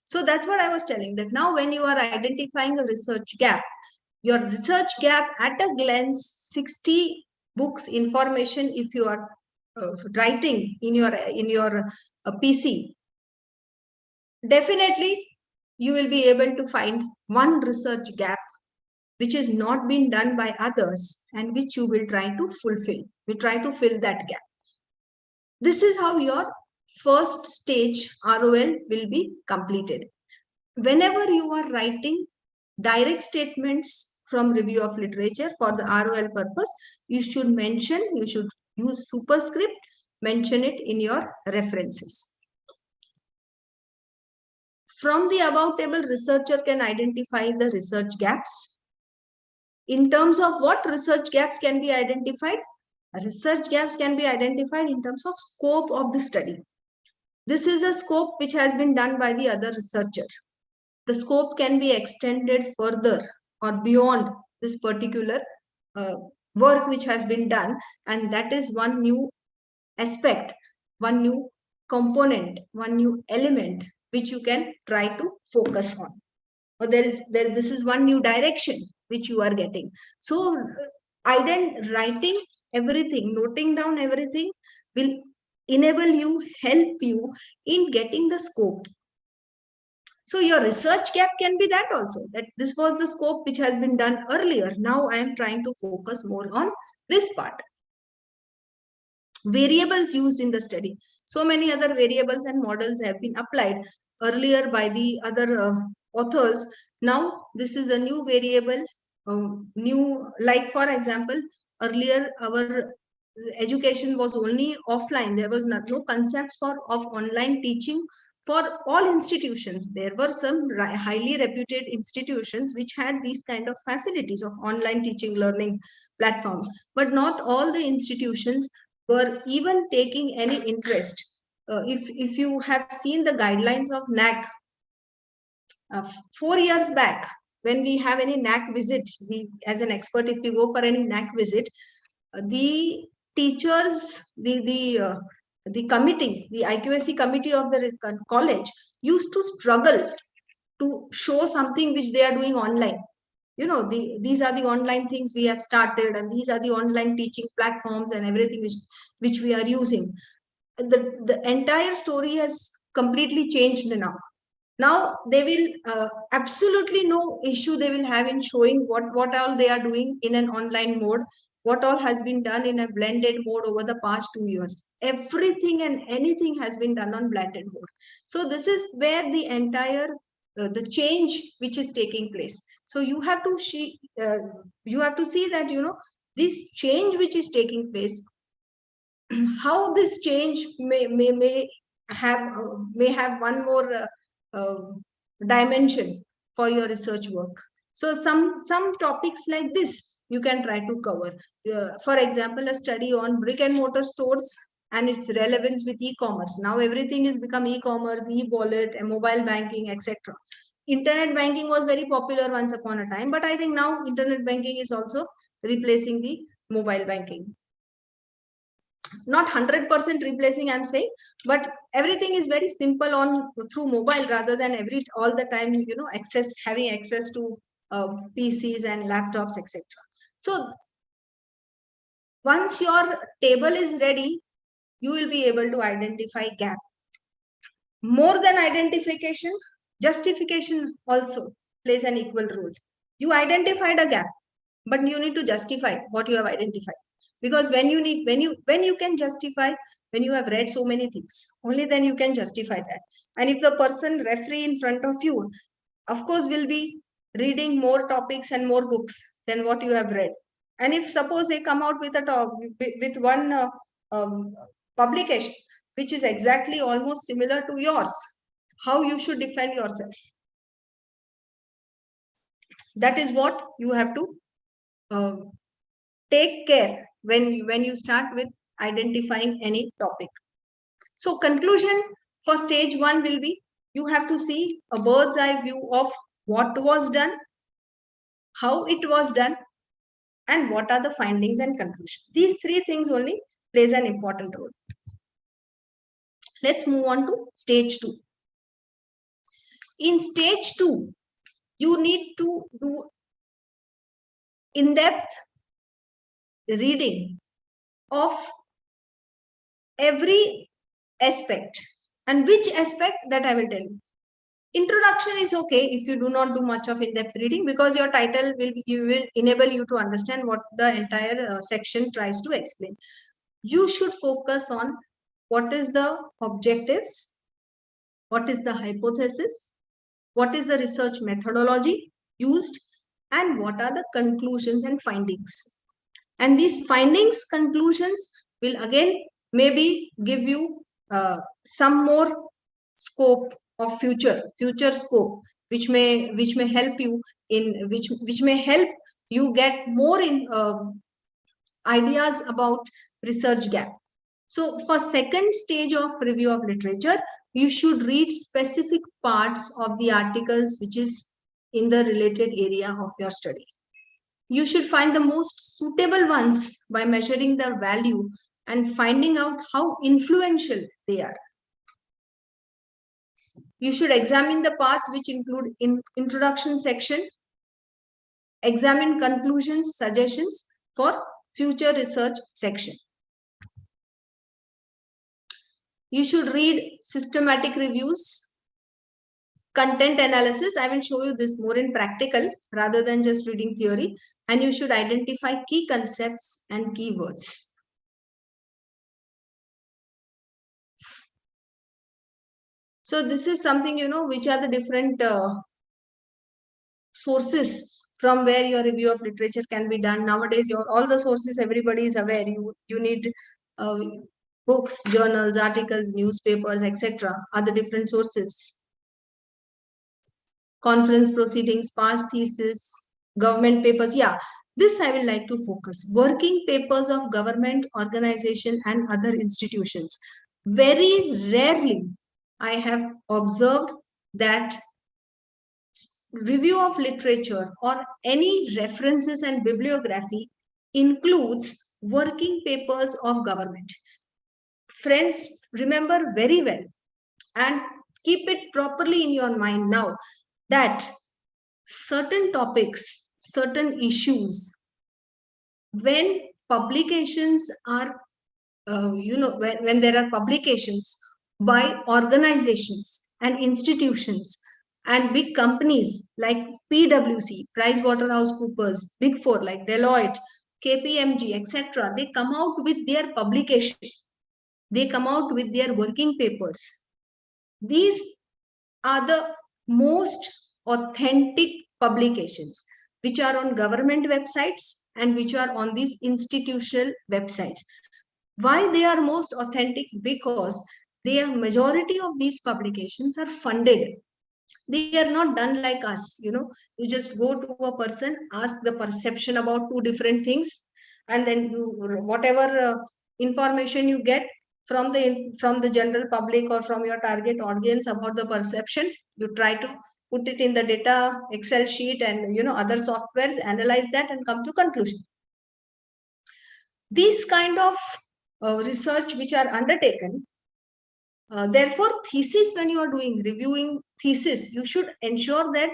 Speaker 4: So that's what I was telling, that now when you are identifying a research gap, your research gap at a glance, 60 books information, if you are writing in your PC, definitely you will be able to find one research gap which is not been done by others and which you will try to fulfill. We try to fill that gap. This is how your first stage ROL will be completed. Whenever you are writing direct statements from review of literature for the ROL purpose, you should use superscript, mention it in your references. From the above table, researcher can identify the research gaps. In terms of what research gaps can be identified? Research gaps can be identified in terms of scope of the study. This is a scope which has been done by the other researcher. The scope can be extended further or beyond this particular work which has been done, and that is one new aspect, one new component, one new element which you can try to focus on. Or this is one new direction which you are getting. So writing everything, noting down everything will enable you, help you in getting the scope. So your research gap can be that also, that this was the scope which has been done earlier. Now I am trying to focus more on this part. Variables used in the study. So many other variables and models have been applied earlier by the other authors. Now this is a new variable, like for example, earlier our education was only offline. There was no concepts of online teaching for all institutions. There were some highly reputed institutions which had these kind of facilities of online teaching learning platforms, but not all the institutions were even taking any interest. If you have seen the guidelines of NAC 4 years back, when we have any NAC visit, as an expert, if you go for any NAC visit, the teachers, the committee, the IQAC committee of the college used to struggle to show something which they are doing online. You know, these are the online things we have started, and these are the online teaching platforms and everything which we are using. The entire story has completely changed now. Now they will absolutely no issue they will have in showing what all they are doing in an online mode, what all has been done in a blended mode over the past 2 years. Everything and anything has been done on blended mode. So this is where the entire the change which is taking place. So you have to see that, you know, this change which is taking place, how this change may have one more dimension for your research work. So some topics like this you can try to cover. For example, a study on brick and mortar stores and its relevance with e-commerce. Now everything is become e-commerce, e-wallet, and mobile banking, etc. Internet banking was very popular once upon a time, but I think now internet banking is also replacing the mobile banking. Not 100% replacing, I'm saying, but everything is very simple on through mobile rather than all the time, you know, having access to PCs and laptops, etc. So Once your table is ready, you will be able to identify gap. More than identification, justification also plays an equal role. You identified a gap, but you need to justify what you have identified. Because when you can justify, when you have read so many things, only then you can justify that. And if the person referee in front of you, of course, will be reading more topics and more books than what you have read. And if suppose they come out with with one publication which is exactly almost similar to yours, how you should defend yourself? That is what you have to take care when you start with identifying any topic. So conclusion for stage 1 will be, you have to see a bird's eye view of what was done, how it was done, and what are the findings and conclusions. These 3 things only plays an important role. Let's move on to stage 2. In stage 2, you need to do in-depth reading of every aspect. And which aspect, that I will tell you. Introduction is okay if you do not do much of in-depth reading, because your title will enable you to understand what the entire section tries to explain. You should focus on what is the objectives, what is the hypothesis, what is the research methodology used, and what are the conclusions and findings. And these findings, conclusions will again maybe give you some more scope of future scope, which may help you in which may help you get more in ideas about research gap. So for second stage of review of literature, you should read specific parts of the articles which is in the related area of your study. You should find the most suitable ones by measuring their value and finding out how influential they are. You should examine the parts which include introduction section, examine conclusions, suggestions for future research section. You should read systematic reviews, content analysis. I will show you this more in practical rather than just reading theory. And you should identify key concepts and keywords. So this is something, which are the different sources from where your review of literature can be done. Nowadays, all the sources, everybody is aware. You need books, journals, articles, newspapers, etc. are the different sources. Conference proceedings, past thesis, government papers. Yeah, this I will like to focus. Working papers of government, organization, and other institutions. Very rarely I have observed that review of literature or any references and bibliography includes working papers of government. Friends, remember very well and keep it properly in your mind now that certain topics, certain issues, when publications are, when there are publications by organizations and institutions and big companies like PwC, PricewaterhouseCoopers, Big Four like Deloitte, KPMG, etc., they come out with their publication. They come out with their working papers. These are the most authentic publications which are on government websites and which are on these institutional websites. Why they are most authentic? Because the majority of these publications are funded. They are not done like us. You just go to a person, ask the perception about two different things, and then whatever information you get from the general public or from your target audience about the perception, you try to put it in the data Excel sheet and other softwares, analyze that and come to conclusion. These kind of research which are undertaken, therefore thesis, when you are reviewing thesis, you should ensure that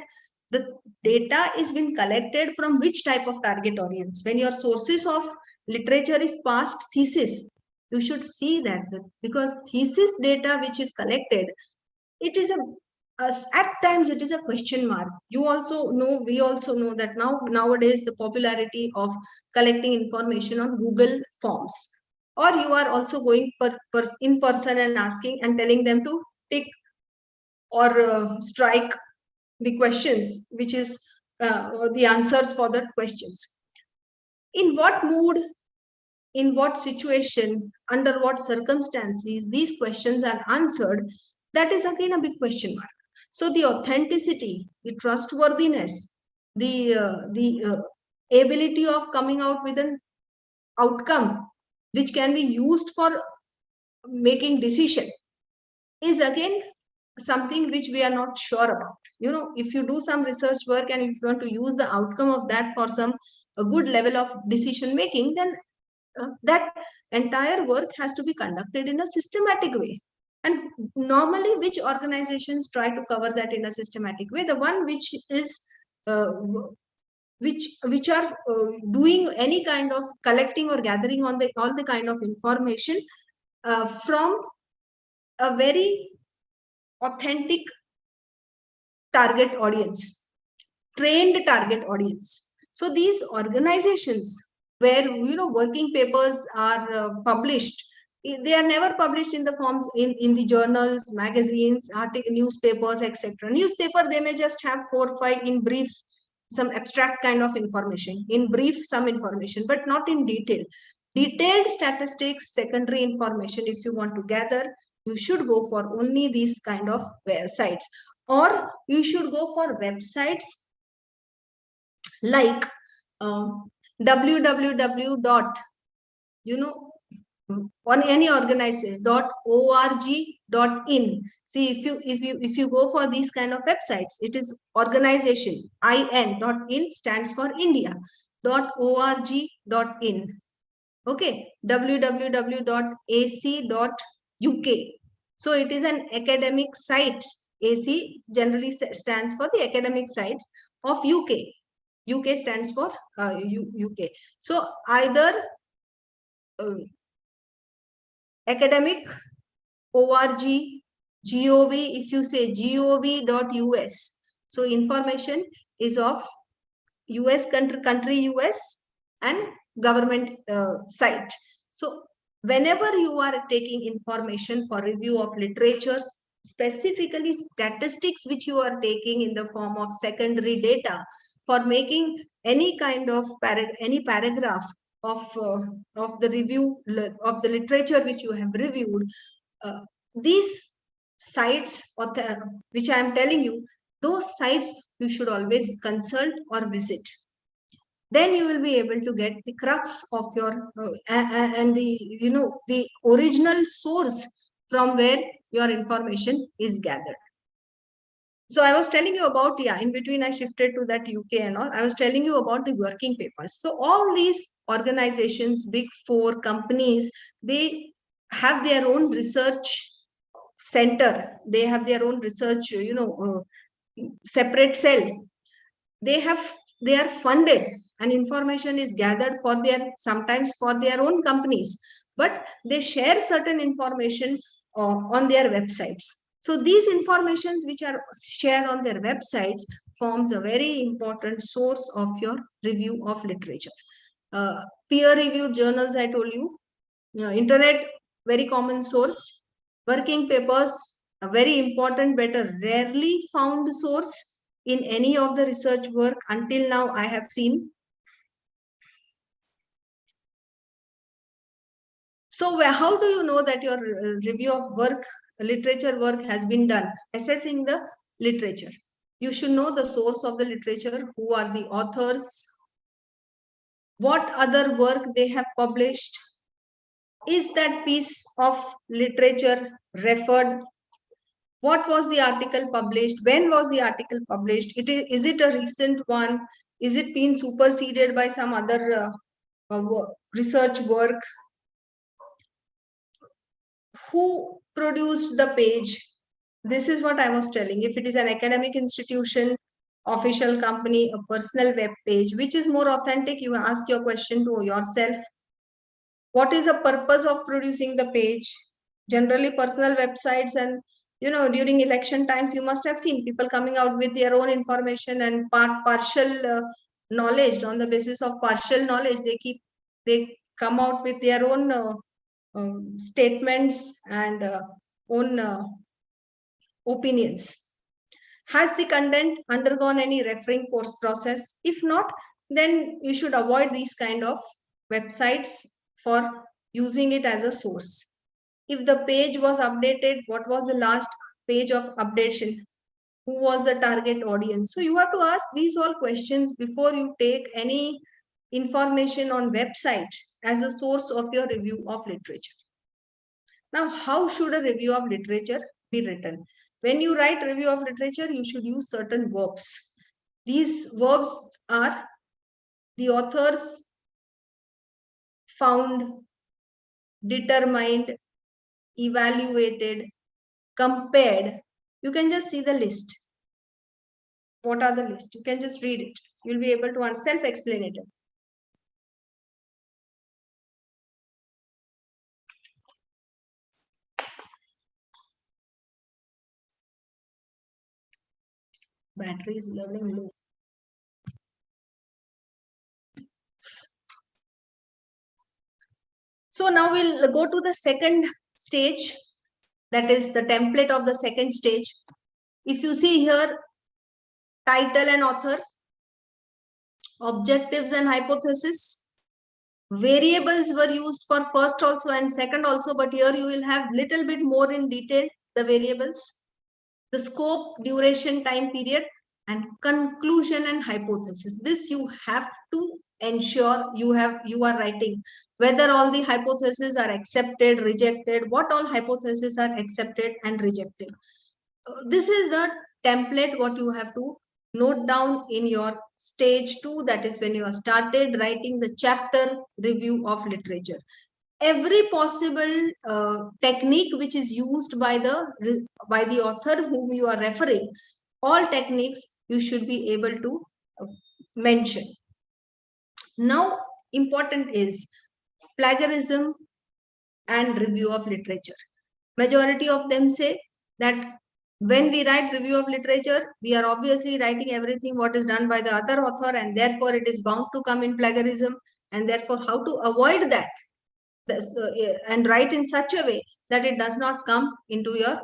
Speaker 4: the data is being collected from which type of target audience. When your sources of literature is past thesis. You should see that, because thesis data which is collected, it is at times it is a question mark. You also know, we also know that nowadays the popularity of collecting information on Google Forms, or you are also going in person and asking and telling them to tick or strike the questions, which is the answers for the questions. In what mood, in what situation, under what circumstances these questions are answered, that is again a big question mark. So the authenticity, the trustworthiness, the ability of coming out with an outcome which can be used for making decision is again something which we are not sure about. If you do some research work and if you want to use the outcome of that for a good level of decision making, then that entire work has to be conducted in a systematic way. And normally, which organizations try to cover that in a systematic way? The one which is which are doing any kind of collecting or gathering on all the kind of information from a very authentic target audience, trained target audience. So these organizations where working papers are published, they are never published in the forms in the journals, magazines, newspapers, etc. Newspaper, they may just have 4 or 5 in brief, some abstract kind of information, in brief some information, but not in detail. Detailed statistics, secondary information, if you want to gather, you should go for only these kind of websites, or you should go for websites like www. On any organization .org.in. See, if you go for these kind of websites, it is organization in stands for India, .org.in. Okay, www.ac.uk. So it is an academic site. AC generally stands for the academic sites of UK. UK stands for UK. So either academic, org, gov, if you say gov.us. So information is of US country US and government site. So whenever you are taking information for review of literatures, specifically statistics which you are taking in the form of secondary data for making any kind of any paragraph of the review of the literature which you have reviewed, these sites which I am telling you, those sites you should always consult or visit. Then you will be able to get the crux of your and the original source from where your information is gathered. So I was telling you about, in between I shifted to that UK and all. I was telling you about the working papers. So all these organizations, big 4 companies, they have their own research center. They have their own research, separate cell. They are funded, and information is gathered for sometimes for their own companies, but they share certain information on their websites. So these informations which are shared on their websites forms a very important source of your review of literature. Peer-reviewed journals, I told you. Internet, very common source. Working papers, a very important but a rarely found source in any of the research work until now I have seen. So how do you know that your review of literature work has been done? Assessing the literature. You should know the source of the literature, who are the authors, what other work they have published, is that piece of literature referred, what was the article published, when was the article published, is it a recent one, is it been superseded by some other research work, who produced the page. This is what I was telling. If it is an academic institution, official company, a personal web page, which is more authentic, you ask your question to yourself. What is the purpose of producing the page? Generally, personal websites, and during election times, you must have seen people coming out with their own information and partial knowledge. On the basis of partial knowledge, they come out with their own statements and own opinions. Has the content undergone any referring post process? If not, then you should avoid these kind of websites for using it as a source. If the page was updated, what was the last page of updation? Who was the target audience? So you have to ask these all questions before you take any information on website as a source of your review of literature. Now, how should a review of literature be written? When you write review of literature, you should use certain verbs. These verbs are: the authors found, determined, evaluated, compared. You can just see the list. What are the list? You can just read it. You'll be able to self-explain it. Battery is running low. So now we'll go to the second stage. That is the template of the second stage. If you see here, title and author, objectives and hypothesis, variables were used for first also and second also, but here you will have little bit more in detail the variables, the scope, duration, time period, and conclusion and hypothesis. This you have to ensure you are writing whether all the hypotheses are accepted, rejected, what all hypotheses are accepted and rejected. This is the template what you have to note down in your stage 2, that is when you have started writing the chapter review of literature. Every possible technique which is used by the author whom you are referring, all techniques you should be able to mention. Now, important is plagiarism and review of literature. Majority of them say that when we write review of literature, we are obviously writing everything what is done by the other author, and therefore it is bound to come in plagiarism, and therefore how to avoid that and write in such a way that it does not come into your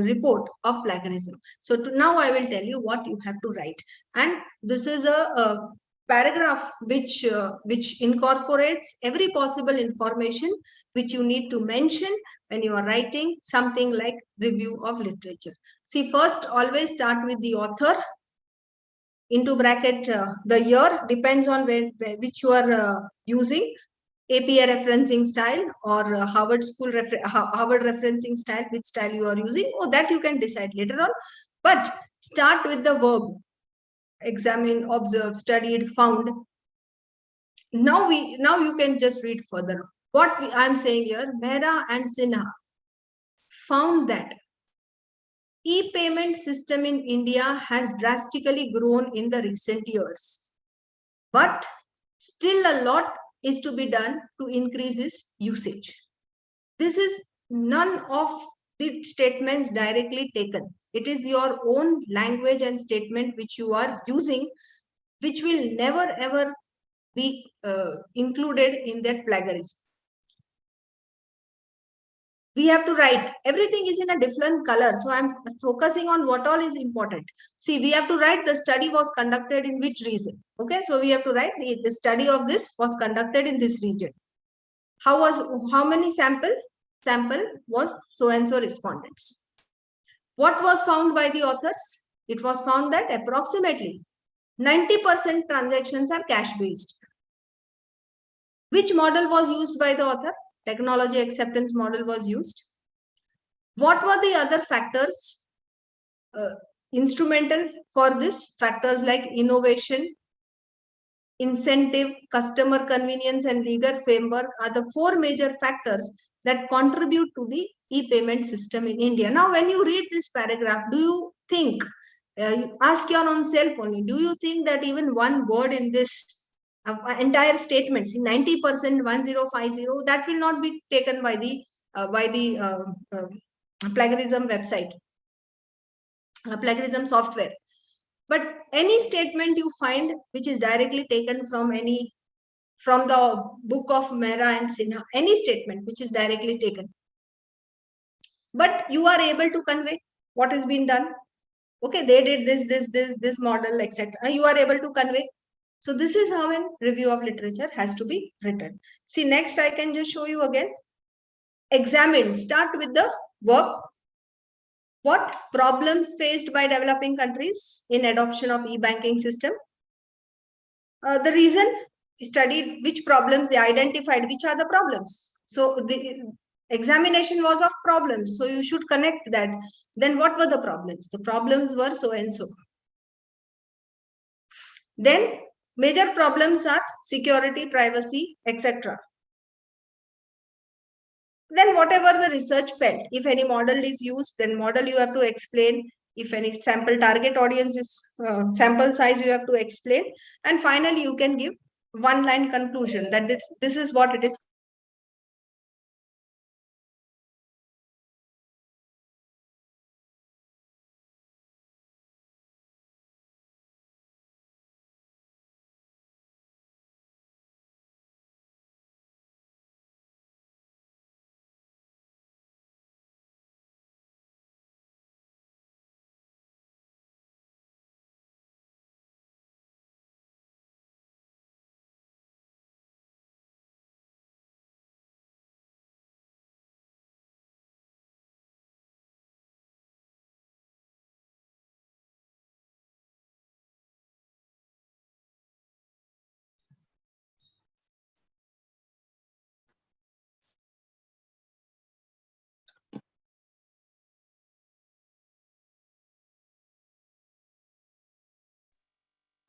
Speaker 4: report of plagiarism. So now I will tell you what you have to write, and this is a paragraph which incorporates every possible information which you need to mention when you are writing something like review of literature. See, first always start with the author, into bracket the year, depends on which you are using, APA referencing style or Harvard referencing style, which style you are using, or that you can decide later on. But start with the verb: examine, observe, studied, found. Now you can just read further. What I'm saying here, Mehra and Sinha found that e-payment system in India has drastically grown in the recent years, but still a lot is to be done to increase its usage. This is none of the statements directly taken. It is your own language and statement which you are using, which will never ever be included in that plagiarism. We have to write, everything is in a different color, so I'm focusing on what all is important. See, we have to write the study was conducted in which region. Okay, so we have to write the study of this was conducted in this region. How many sample was so and so respondents. What was found by the authors? It was found that approximately 90% transactions are cash based. Which model was used by the author? Technology acceptance model was used. What were the other factors instrumental for this? Factors like innovation, incentive, customer convenience, and legal framework are the 4 major factors that contribute to the e-payment system in India. Now, when you read this paragraph, do you think, ask your own self only, do you think that even one word in this entire statements in 90%, 1050, that will not be taken by the plagiarism website, plagiarism software. But any statement you find which is directly taken from the book of Mehra and Sinha, any statement which is directly taken, but you are able to convey what has been done. Okay, they did this model, etc. You are able to convey. So this is how a review of literature has to be written. See, next I can just show you again. Examine. Start with the work. What problems faced by developing countries in adoption of e-banking system? The reason, studied which problems they identified, which are the problems. So the examination was of problems. So you should connect that. Then what were the problems? The problems were so and so. Then major problems are security, privacy, etc. Then whatever the research felt, if any model is used, then model you have to explain. If any sample target audience is sample size, you have to explain. And finally, you can give one-line conclusion that this is what it is.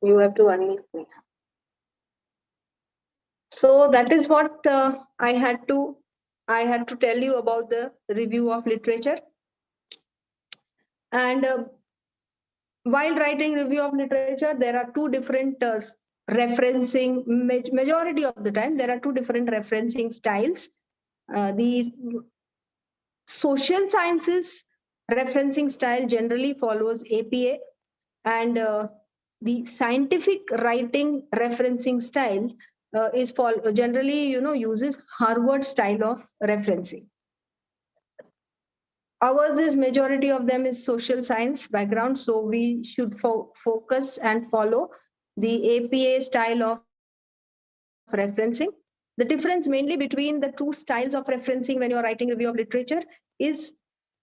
Speaker 4: You have to unmute me. So that is what I had to tell you about the review of literature. And while writing review of literature, there are two different referencing, majority of the time, there are two different referencing styles. The social sciences referencing style generally follows APA, and the scientific writing referencing style is generally, uses Harvard style of referencing. Ours is, majority of them is social science background, so we should focus and follow the APA style of referencing. The difference mainly between the two styles of referencing when you're writing review of literature is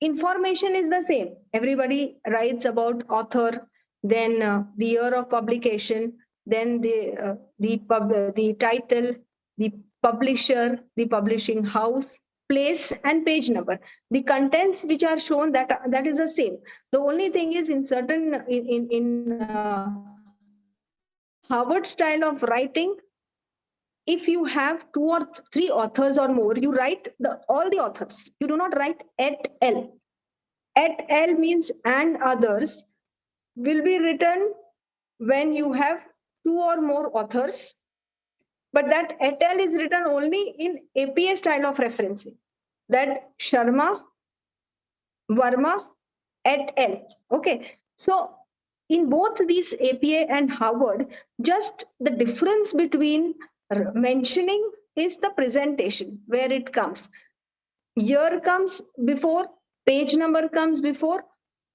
Speaker 4: information is the same. Everybody writes about author, then the year of publication, then the title, the publisher, the publishing house, place, and page number. The contents which are shown, that is the same. The only thing is, in certain Harvard style of writing, if you have 2 or 3 authors or more, you write all the authors. You do not write et al. Et al means and others will be written when you have 2 or more authors, but that et al is written only in APA style of referencing. That Sharma, Verma, et al. Okay, so in both these APA and Harvard, just the difference between mentioning is the presentation, where it comes. Year comes before, page number comes before,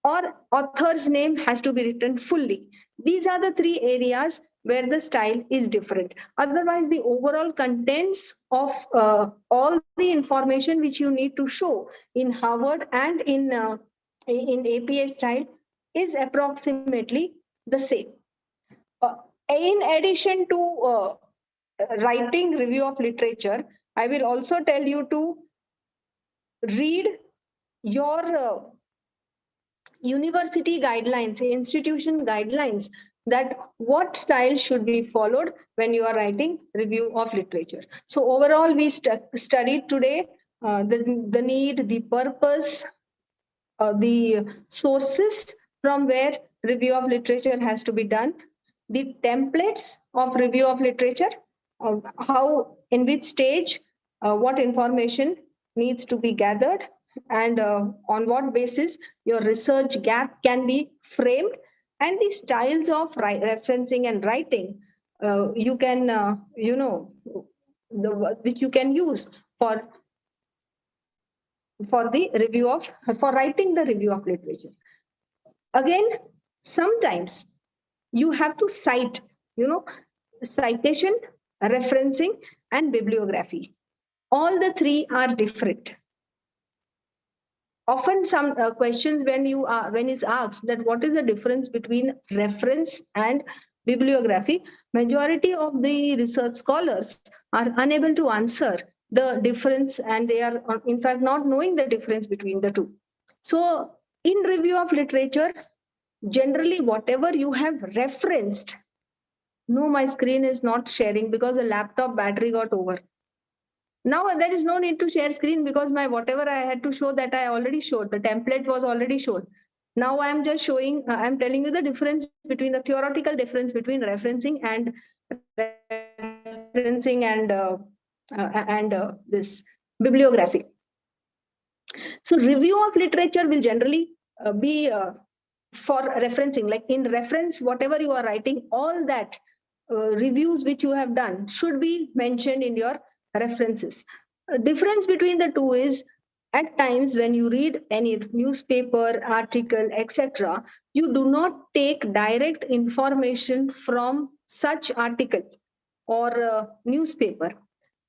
Speaker 4: or author's name has to be written fully. These are the 3 areas where the style is different. Otherwise, the overall contents of all the information which you need to show in Harvard and in APA style is approximately the same. In addition to writing review of literature, I will also tell you to read your university guidelines, institution guidelines, that what style should be followed when you are writing review of literature. So overall, we studied today the need, the purpose, the sources from where review of literature has to be done, the templates of review of literature, how, in which stage, what information needs to be gathered, and on what basis your research gap can be framed, and the styles of referencing and writing you can, which you can use for for writing the review of literature. Again, sometimes you have to cite, citation, referencing, and bibliography. All the three are different. Often some questions when is asked that what is the difference between reference and bibliography, majority of the research scholars are unable to answer the difference, and they are in fact not knowing the difference between the two. So in review of literature, generally whatever you have referenced, no, my screen is not sharing because the laptop battery got over. Now there is no need to share screen because my whatever I had to show, that I already showed. The template was already shown. Now I am just showing, I'm telling you the difference between the theoretical difference between referencing and this bibliography. So review of literature will generally be for referencing, like in reference, whatever you are writing, all that reviews which you have done should be mentioned in your references. A difference between the two is, at times when you read any newspaper, article, etc., you do not take direct information from such article or newspaper,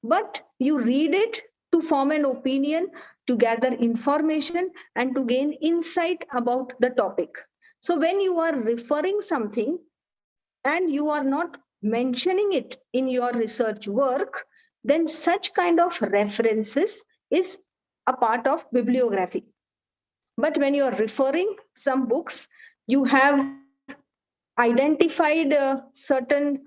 Speaker 4: but you read it to form an opinion, to gather information, and to gain insight about the topic. So when you are referring something and you are not mentioning it in your research work, then such kind of references is a part of bibliography. But when you are referring some books, you have identified certain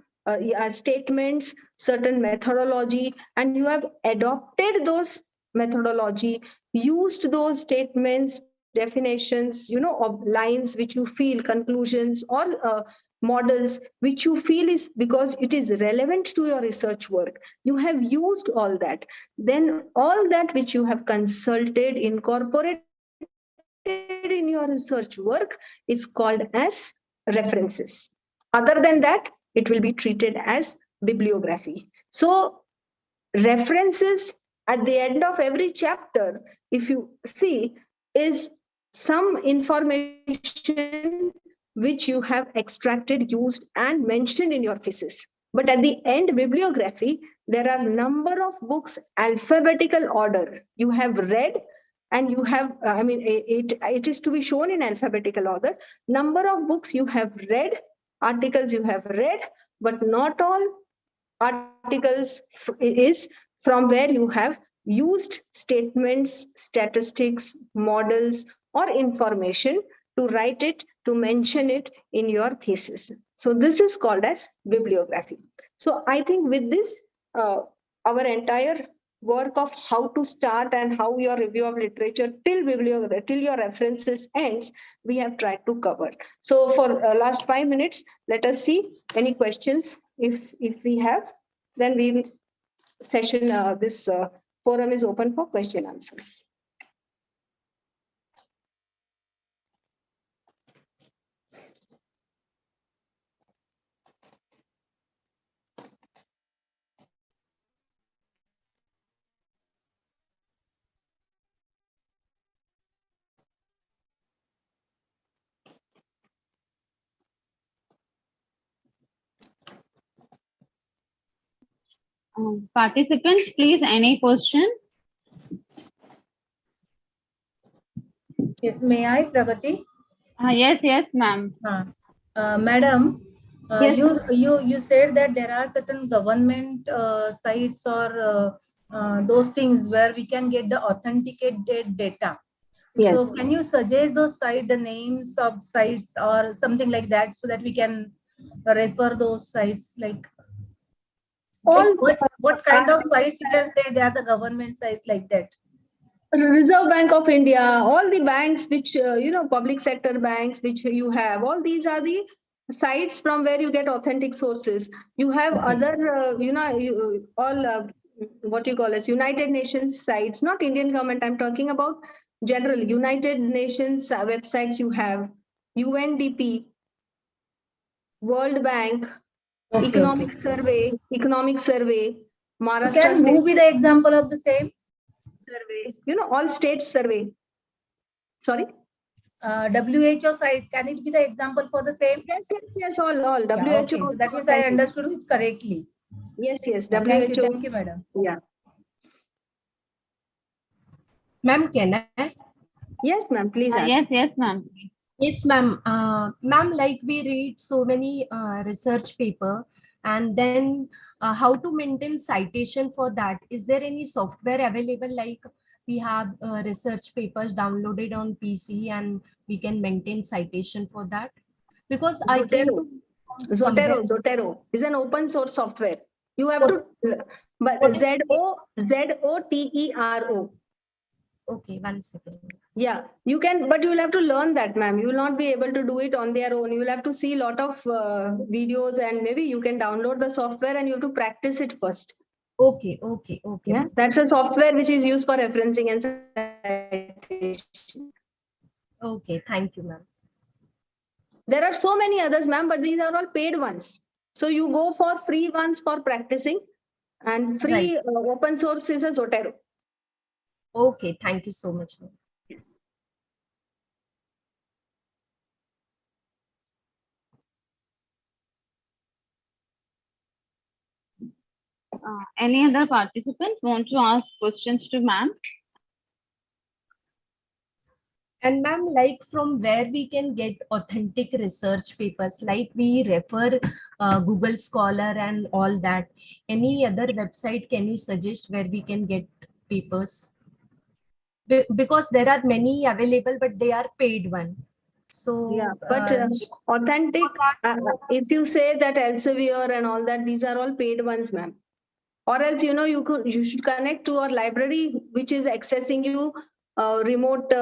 Speaker 4: statements, certain methodology, and you have adopted those methodology, used those statements, definitions, of lines which you feel, conclusions, or models which you feel is because it is relevant to your research work. You have used all that. Then all that which you have consulted, incorporated in your research work is called as references. Other than that, it will be treated as bibliography. So references at the end of every chapter, if you see, is some information which you have extracted, used, and mentioned in your thesis. But at the end, bibliography, there are number of books, alphabetical order. You have read, and you have, it is to be shown in alphabetical order. Number of books you have read, articles you have read, but not all articles is from where you have used statements, statistics, models, or information to write it, to mention it in your thesis. So this is called as bibliography. So I think with this, our entire work of how to start and how your review of literature till your references ends, we have tried to cover. So for last 5 minutes, let us see any questions. If we have, then we'll session, this forum is open for question answers.
Speaker 3: Participants, please, any question?
Speaker 2: Yes, may I, Pragati?
Speaker 3: Yes, ma'am.
Speaker 2: Madam,
Speaker 3: Yes.
Speaker 2: you said that there are certain government sites or those things where we can get the authenticated data.
Speaker 4: Yes.
Speaker 2: So can you suggest those sites, the names of sites or something like that, so that we can refer those sites? Like what kind of sites you can say they are the government sites like that?
Speaker 4: Reserve Bank of India, all the banks which, public sector banks which you have, all these are the sites from where you get authentic sources. You have other, what you call as United Nations sites, not Indian government. I'm talking about general United Nations websites. You have UNDP, World Bank, Economic Survey, Maharashtra
Speaker 5: Can
Speaker 4: State
Speaker 5: who be the example of the same?
Speaker 4: Survey, all states survey. Sorry.
Speaker 5: WHO site, can it be the example for the same?
Speaker 4: Yes, all.
Speaker 5: Yeah,
Speaker 4: WHO.
Speaker 5: okay. So that means I understood it correctly.
Speaker 4: Yes,
Speaker 5: Yeah,
Speaker 4: WHO.
Speaker 5: Thank you, madam.
Speaker 4: Yeah.
Speaker 6: Ma'am, can I?
Speaker 4: Yes, ma'am, please ask.
Speaker 3: Yes, ma'am.
Speaker 6: Yes, ma'am. Ma'am, like we read so many research paper, and then how to maintain citation for that? Is there any software available? Like we have research papers downloaded on PC, and we can maintain citation for that? Because I came to
Speaker 4: Zotero is an open source software. You have to, but Zotero.
Speaker 6: Okay, 1 second.
Speaker 4: Yeah, you can, but you will have to learn that, ma'am. You will not be able to do it on their own. You will have to see a lot of videos, and maybe you can download the software and you have to practice it first.
Speaker 6: Okay.
Speaker 4: Yeah, that's a software which is used for referencing and citation.
Speaker 6: Okay, thank you, ma'am.
Speaker 4: There are so many others, ma'am, but these are all paid ones. So you go for free ones for practicing, and free open source is a Zotero.
Speaker 6: Okay, thank you so much, ma'am.
Speaker 3: Any other participants want to ask questions to ma'am?
Speaker 6: And ma'am, like from where we can get authentic research papers, like we refer Google Scholar and all that. Any other website can you suggest where we can get papers? Because there are many available, but they are paid one. So
Speaker 4: yeah, but authentic, if you say that Elsevier and all that, these are all paid ones, ma'am. Or else, you should connect to a library which is accessing you remote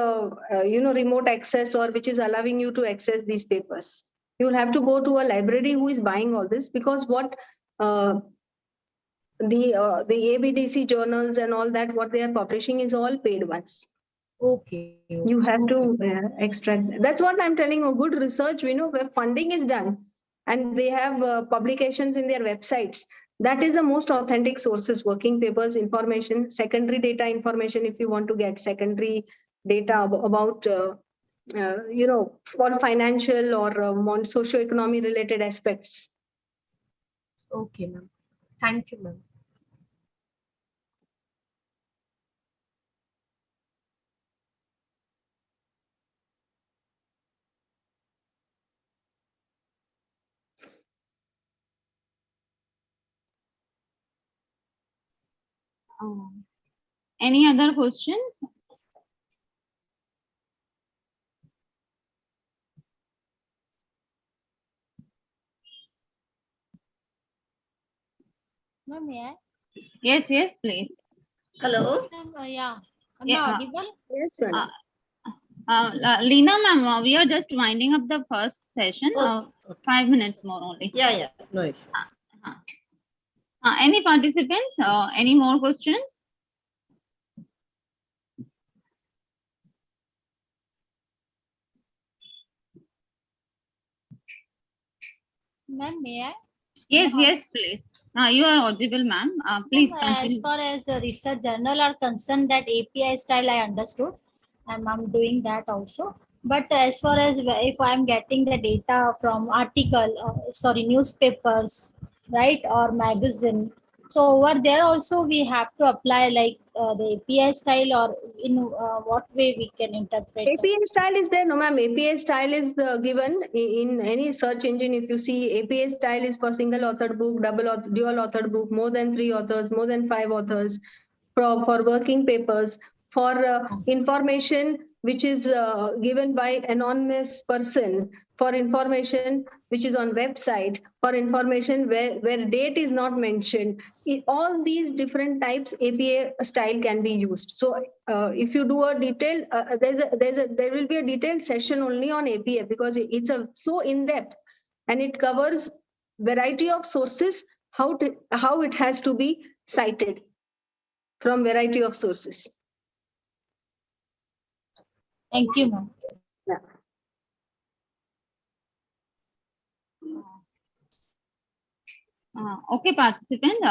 Speaker 4: access, or which is allowing you to access these papers. You will have to go to a library who is buying all this, because what the ABDC journals and all that, what they are publishing is all paid ones.
Speaker 6: Okay.
Speaker 4: You have to extract. That's what I'm telling you. Good research, where funding is done, and they have publications in their websites. That is the most authentic sources: working papers, information, secondary data information. If you want to get secondary data about, for financial or socio-economy related aspects.
Speaker 6: Okay, ma'am. Thank you, ma'am.
Speaker 3: Any other questions?
Speaker 7: Ma'am, may I?
Speaker 3: Yes, please.
Speaker 8: Hello.
Speaker 7: Yeah. Am
Speaker 3: Yeah,
Speaker 7: I audible?
Speaker 4: Yes, madam.
Speaker 3: Lena ma'am, we are just winding up the first session.
Speaker 8: Okay.
Speaker 3: 5 minutes more only.
Speaker 8: Yeah, no issues.
Speaker 3: Any participants? Any more questions?
Speaker 7: Ma'am, may I?
Speaker 3: Yes, please. You are audible, ma'am. Please
Speaker 7: As
Speaker 3: continue.
Speaker 7: far as research journal are concerned, that API style I understood, and I'm doing that also. But as far as if I'm getting the data from newspapers, right, or magazine, so over there also we have to apply like the API style, or in what way we can interpret it?
Speaker 4: API style is there, no ma'am. API style is given in any search engine. If you see, API style is for single authored book, dual authored book, more than 3 authors, more than 5 authors, for working papers, for information which is given by anonymous person, for information which is on website, for information where date is not mentioned. All these different types API style can be used. So if you do a detail, there will be a detailed session only on API, because it's so in depth.
Speaker 9: and it covers variety of sources, how it has to be cited from variety of sources.
Speaker 7: Thank you, ma'am.
Speaker 9: Yeah.
Speaker 3: Okay, participant.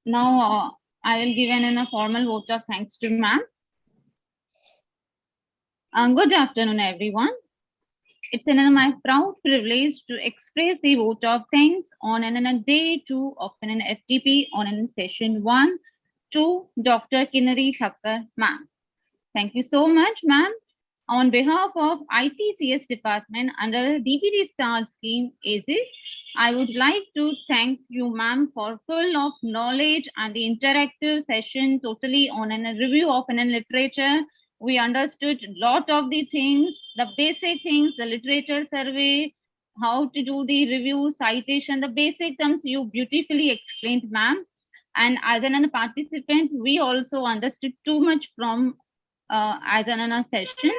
Speaker 3: Now I will give a formal vote of thanks to ma'am. Good afternoon, everyone. It's my proud privilege to express a vote of thanks on day 2 of an FDP on session 1 to Dr. Kinnari Thakkar, ma'am. Thank you so much, ma'am. On behalf of ITCS department under the DPD Star scheme, ASIS, I would like to thank you, ma'am, for full of knowledge and the interactive session totally on a review of an literature. We understood a lot of the things, the basic things, the literature survey, how to do the review, citation, the basic terms you beautifully explained, ma'am. And as a participant, we also understood too much from as an session.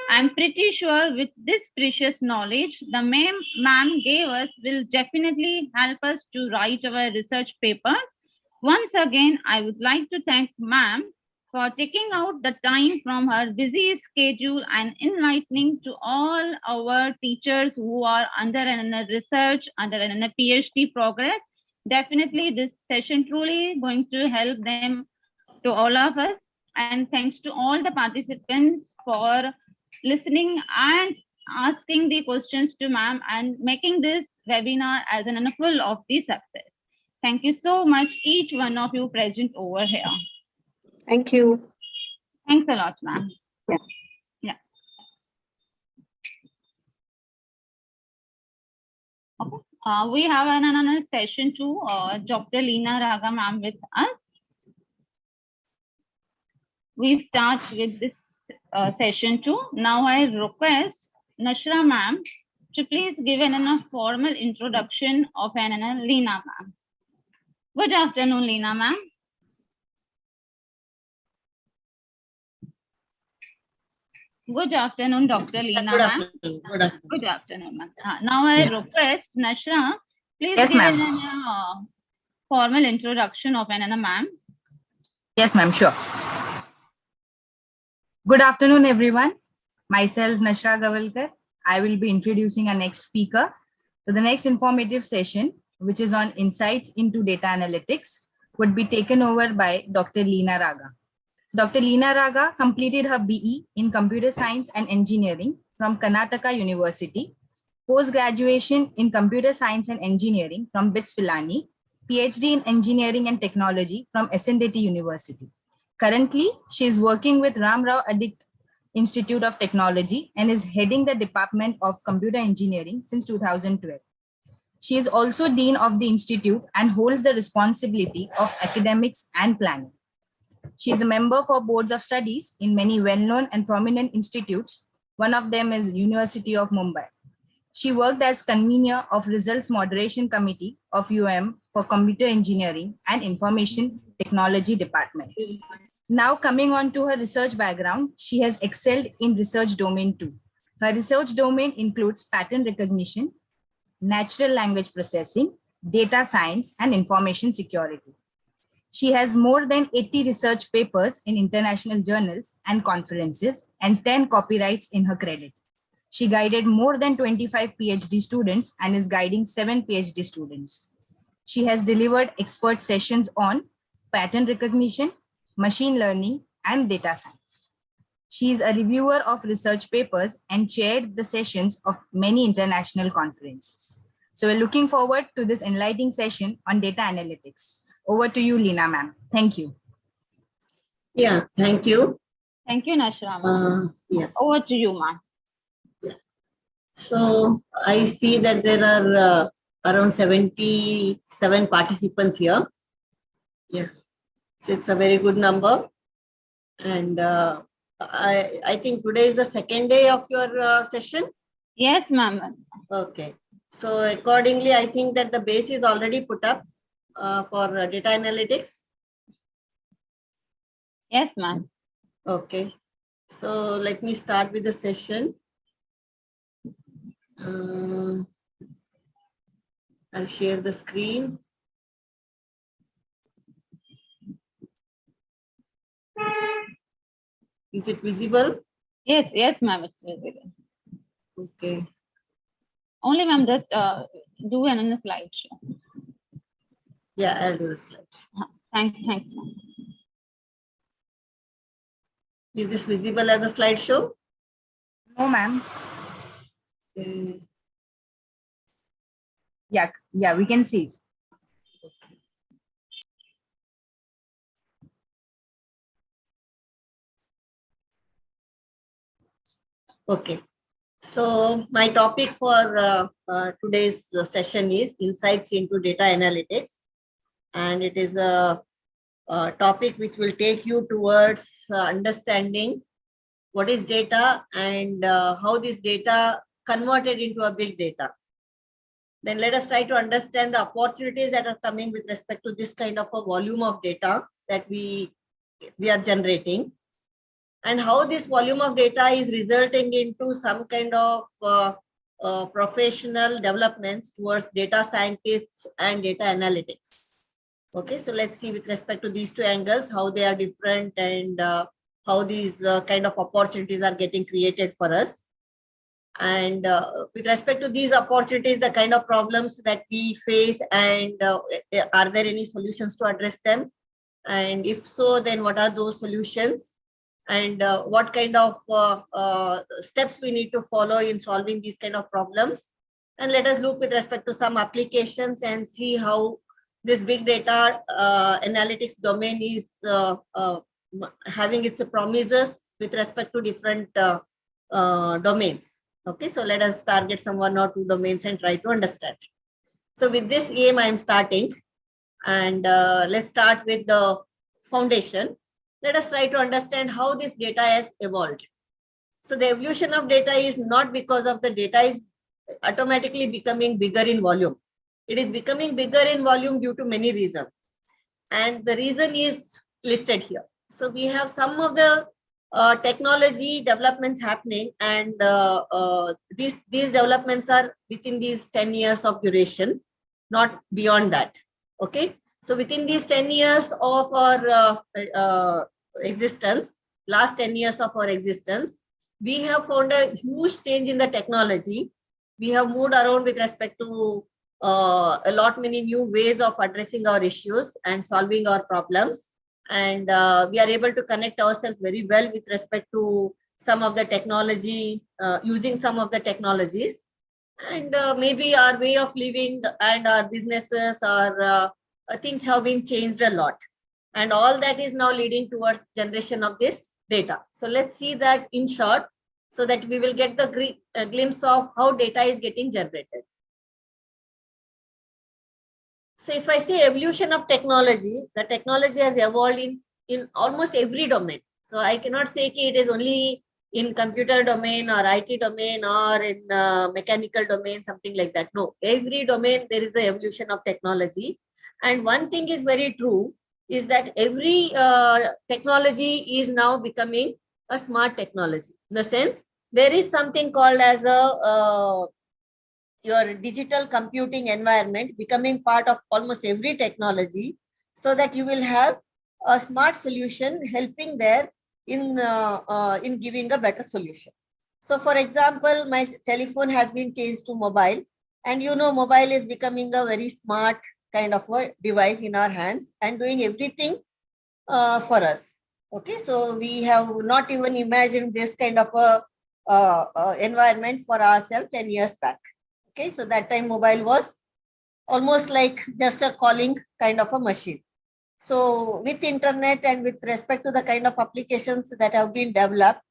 Speaker 3: I'm pretty sure with this precious knowledge, the ma'am gave us will definitely help us to write our research papers. Once again, I would like to thank ma'am for taking out the time from her busy schedule and enlightening to all our teachers who are under a research, under a PhD progress. Definitely this session truly going to help them, to all of us. And thanks to all the participants for listening and asking the questions to ma'am and making this webinar as an full of the success. Thank you so much, each one of you present over here.
Speaker 9: Thank you.
Speaker 3: Thanks a lot, ma'am.
Speaker 9: Yeah.
Speaker 3: Yeah. Okay. We have another session too. Dr. Leena Raga ma'am with us. We start with this session 2. Now I request Nashra ma'am to please give a formal introduction of Leena ma'am. Good afternoon, Leena ma'am. Good afternoon, Dr. Leena ma'am. Good afternoon, ma'am. Now I request Nashra, please
Speaker 10: Yes,
Speaker 3: give
Speaker 10: ma'am.
Speaker 3: Formal introduction of ma'am.
Speaker 10: Yes, ma'am, sure. Good afternoon, everyone. Myself, Nashra Gavalkar. I will be introducing our next speaker to the next informative session, which is on insights into data analytics, would be taken over by Dr. Leena Raga. Dr. Leena Raga completed her BE in Computer Science and Engineering from Karnataka University, post-graduation in Computer Science and Engineering from BITS Pilani, PhD in Engineering and Technology from SNDT University. Currently, she is working with Ram Rao Adikt Institute of Technology and is heading the Department of Computer Engineering since 2012. She is also Dean of the Institute and holds the responsibility of academics and planning. She is a member for boards of studies in many well-known and prominent institutes. One of them is University of Mumbai. She worked as convener of Results Moderation Committee of UM for Computer Engineering and Information Technology Department. Now coming on to her research background, she has excelled in research domain too. Her research domain includes pattern recognition, natural language processing, data science, and information security. She has more than 80 research papers in international journals and conferences and 10 copyrights in her credit. She guided more than 25 PhD students and is guiding 7 PhD students. She has delivered expert sessions on pattern recognition, machine learning, and data science. She is a reviewer of research papers and chaired the sessions of many international conferences. So we're looking forward to this enlightening session on data analytics. Over to you, Leena ma'am. Thank you.
Speaker 8: Yeah, thank you.
Speaker 3: Thank you, Nashra ma'am.
Speaker 8: Yeah.
Speaker 3: Over to you, ma'am.
Speaker 8: Yeah. So I see that there are around 77 participants here. Yeah, so it's a very good number. And I think today is the second day of your session.
Speaker 3: Yes, ma'am.
Speaker 8: Okay. So accordingly, I think that the base is already put up for data analytics.
Speaker 3: Yes, ma'am.
Speaker 8: Okay. So let me start with the session. I'll share the screen. Is it visible?
Speaker 3: Yes, yes, ma'am, it's visible.
Speaker 8: Okay.
Speaker 3: Only, ma'am, just do an in a slideshow.
Speaker 8: Yeah, I'll do the slide.
Speaker 3: Thanks, ma'am.
Speaker 8: Is this visible as a slideshow?
Speaker 10: No, ma'am.
Speaker 8: Okay.
Speaker 10: Yeah, we can see.
Speaker 8: Okay. So my topic for today's session is insights into data analytics. And it is a topic which will take you towards understanding what is data and how this data converted into a big data. Then let us try to understand the opportunities that are coming with respect to this kind of a volume of data that we are generating, and how this volume of data is resulting into some kind of professional developments towards data scientists and data analytics. Okay, so let's see with respect to these two angles, how they are different and how these kind of opportunities are getting created for us. And with respect to these opportunities, the kind of problems that we face, and are there any solutions to address them? And if so, then what are those solutions? And what kind of steps we need to follow in solving these kind of problems? And let us look with respect to some applications and see how this big data analytics domain is having its promises with respect to different domains. Okay, so let us target some 1 or 2 domains and try to understand. So with this aim, I am starting, and let's start with the foundation. Let us try to understand how this data has evolved. So the evolution of data is not because of the data is automatically becoming bigger in volume. It is becoming bigger in volume due to many reasons. And the reason is listed here. So we have some of the technology developments happening, and these developments are within these 10 years of duration, not beyond that. Okay. So within these 10 years of our existence, last 10 years of our existence, we have found a huge change in the technology. We have moved around with respect to a lot many new ways of addressing our issues and solving our problems. And we are able to connect ourselves very well with respect to some of the technology, using some of the technologies. And maybe our way of living and our businesses, our things have been changed a lot. And all that is now leading towards generation of this data. So let's see that in short, so that we will get the glimpse of how data is getting generated. So if I say evolution of technology, the technology has evolved in almost every domain. So I cannot say it is only in computer domain or IT domain or in mechanical domain, something like that. No, every domain there is the evolution of technology. And one thing is very true, is that every technology is now becoming a smart technology. In the sense, there is something called as a your digital computing environment becoming part of almost every technology, so that you will have a smart solution helping there in giving a better solution. So for example, my telephone has been changed to mobile, and you know, mobile is becoming a very smart kind of a device in our hands and doing everything for us. Okay, so we have not even imagined this kind of a environment for ourselves 10 years back. Okay, so that time mobile was almost like just a calling kind of a machine. So with internet and with respect to the kind of applications that have been developed,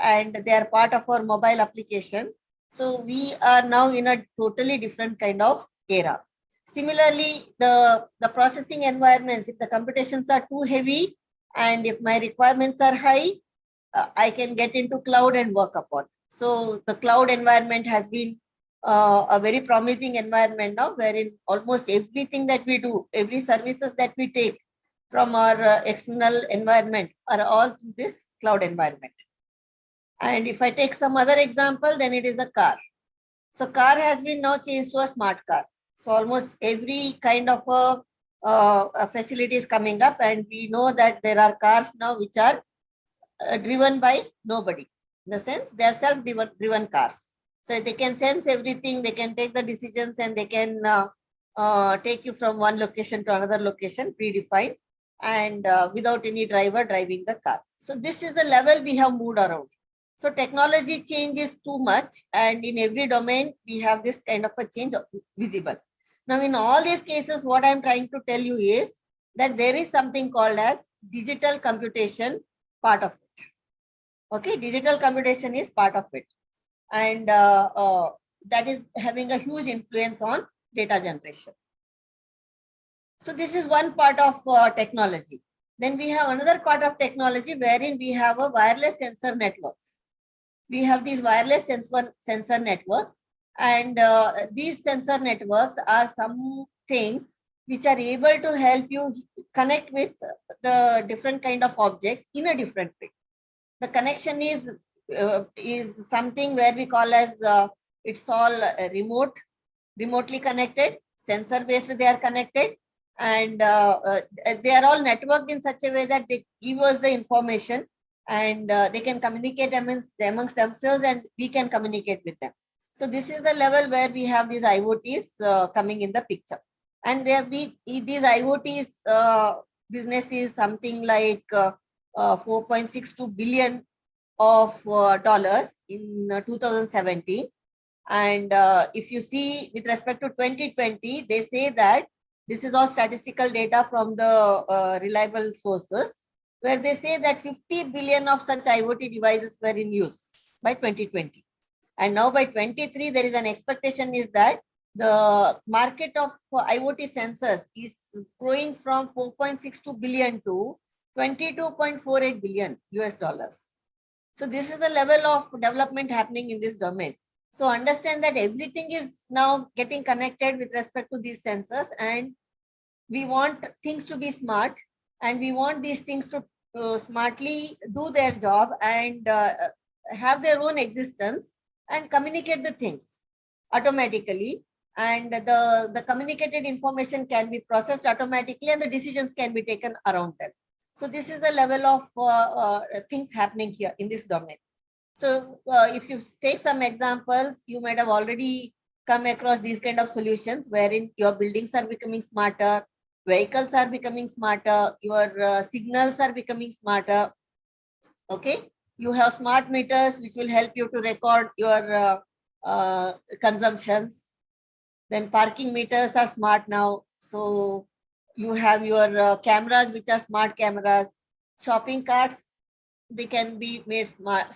Speaker 8: and they are part of our mobile application, so we are now in a totally different kind of era. Similarly, the processing environments, if the computations are too heavy and if my requirements are high, I can get into cloud and work upon. So the cloud environment has been a very promising environment now, wherein almost everything that we do, every services that we take from our external environment are all through this cloud environment. And if I take some other example, then it is a car. So car has been now changed to a smart car. So almost every kind of a facility is coming up, and we know that there are cars now which are driven by nobody. In the sense, they are self-driven cars. So they can sense everything, they can take the decisions, and they can take you from one location to another location, predefined, and without any driver driving the car. So this is the level we have moved around. So technology change is too much, and in every domain, we have this kind of a change visible. Now, in all these cases, what I'm trying to tell you is that there is something called as digital computation part of it. Okay, digital computation is part of it. And that is having a huge influence on data generation. So this is one part of technology. Then we have another part of technology wherein we have a wireless sensor networks. We have these wireless sensor networks, and these sensor networks are some things which are able to help you connect with the different kind of objects in a different way. The connection is something where we call as it's all remotely connected, sensor based they are connected, and they are all networked in such a way that they give us the information, and they can communicate amongst themselves, and we can communicate with them. So this is the level where we have these IoTs coming in the picture. And these IoTs business is something like 4.62 billion of dollars in 2017. And if you see with respect to 2020, they say that this is all statistical data from the reliable sources, where they say that 50 billion of such IoT devices were in use by 2020. And now by 23, there is an expectation is that the market of IoT sensors is growing from 4.62 billion to 22.48 billion US dollars. So this is the level of development happening in this domain. So understand that everything is now getting connected with respect to these sensors, and we want things to be smart, and we want these things to smartly do their job and have their own existence and communicate the things automatically. And the communicated information can be processed automatically, and the decisions can be taken around them. So this is the level of things happening here in this domain. So if you take some examples, you might have already come across these kind of solutions wherein your buildings are becoming smarter, vehicles are becoming smarter, your signals are becoming smarter. Okay, you have smart meters which will help you to record your consumptions. Then parking meters are smart now. So you have your cameras which are smart cameras. Shopping carts, they can be made smart.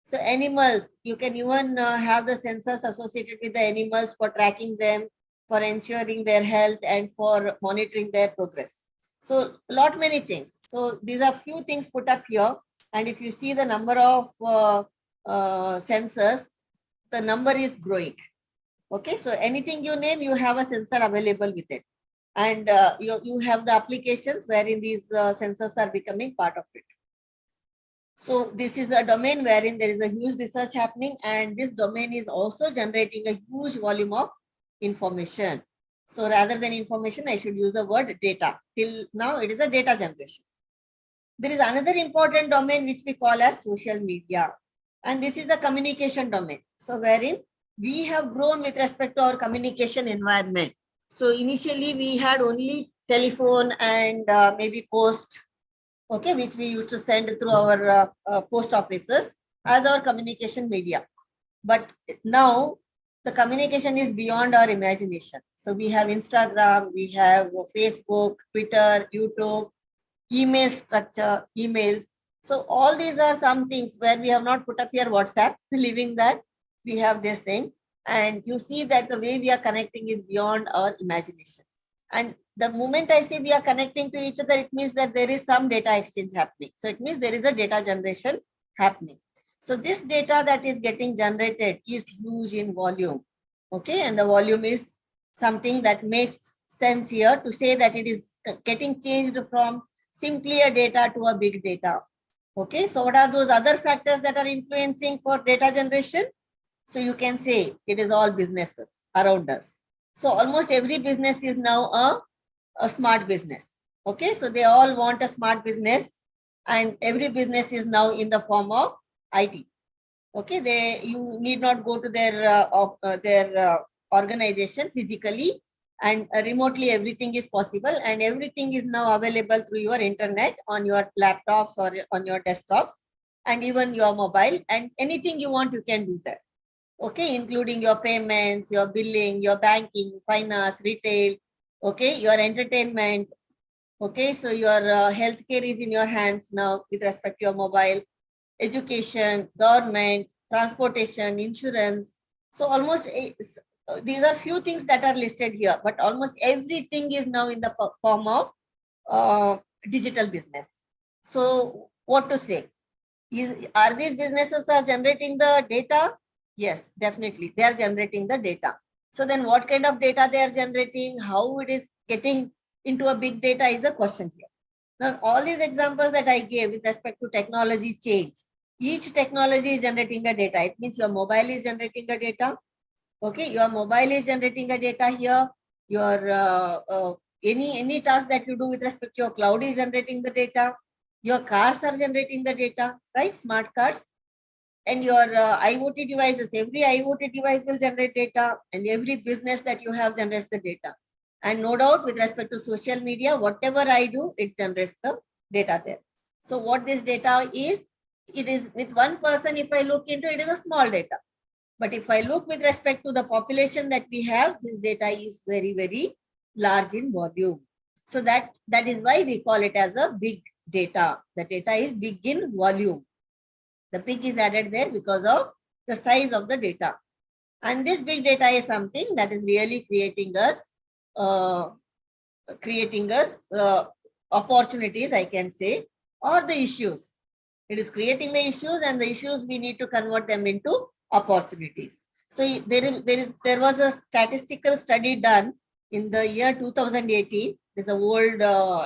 Speaker 8: So animals, you can even have the sensors associated with the animals for tracking them, for ensuring their health, and for monitoring their progress. So many things. So these are few things put up here. And if you see the number of sensors, the number is growing. Okay, so anything you name, you have a sensor available with it. And you have the applications wherein these sensors are becoming part of it. So this is a domain wherein there is a huge research happening, and this domain is also generating a huge volume of information. So rather than information, I should use the word data. Till now, it is a data generation. There is another important domain which we call as social media. And this is a communication domain. So wherein we have grown with respect to our communication environment. So initially we had only telephone and maybe post, okay, which we used to send through our post offices as our communication media. But now the communication is beyond our imagination. So we have Instagram, we have Facebook, Twitter, YouTube, email structure, emails. So all these are some things where we have not put up here WhatsApp, believing that we have this thing. And you see that the way we are connecting is beyond our imagination. And the moment I say we are connecting to each other, it means that there is some data exchange happening. So it means there is a data generation happening. So this data that is getting generated is huge in volume. Okay, and the volume is something that makes sense here to say that it is getting changed from simply a data to a big data. Okay, so what are those other factors that are influencing for data generation? So you can say it is all businesses around us. So almost every business is now a smart business. Okay, so they all want a smart business, and every business is now in the form of IT. Okay, you need not go to their organization physically, and remotely everything is possible, and everything is now available through your internet on your laptops or on your desktops, and even your mobile, and anything you want you can do that. Okay, including your payments, your billing, your banking, finance, retail, okay, your entertainment. Okay, so your healthcare is in your hands now with respect to your mobile, education, government, transportation, insurance. So almost these are few things that are listed here, but almost everything is now in the form of digital business. So what to say? Are these businesses are generating the data? Yes, definitely. They are generating the data. So then what kind of data they are generating, how it is getting into a big data is a question here. Now, all these examples that I gave with respect to technology change, each technology is generating a data. It means your mobile is generating a data. Okay, your mobile is generating a data here. Your any task that you do with respect to your cloud is generating the data. Your cars are generating the data, right? Smart cars. And your IoT devices, every IoT device will generate data, and every business that you have generates the data. And no doubt with respect to social media, whatever I do, it generates the data there. So what this data is, it is with one person, if I look into it, is a small data. But if I look with respect to the population that we have, this data is very, very large in volume. So that is why we call it as a big data. The data is big in volume. The big is added there because of the size of the data. And this big data is something that is really creating us opportunities, I can say, or the issues. It is creating the issues, and the issues we need to convert them into opportunities. So there was a statistical study done in the year 2018. This is a old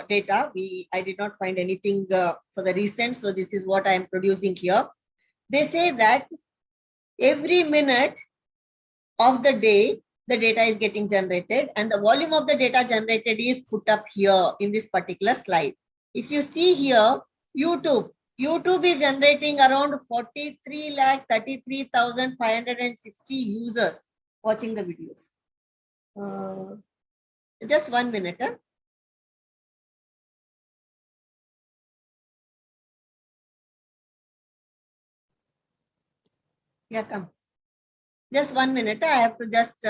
Speaker 8: data. I did not find anything for the recent, so this is what I am producing here. They say that every minute of the day, the data is getting generated, and the volume of the data generated is put up here in this particular slide. If you see here, YouTube is generating around 43,33,560 users watching the videos. Just 1 minute. Huh? Yeah, come. Just 1 minute. I have to just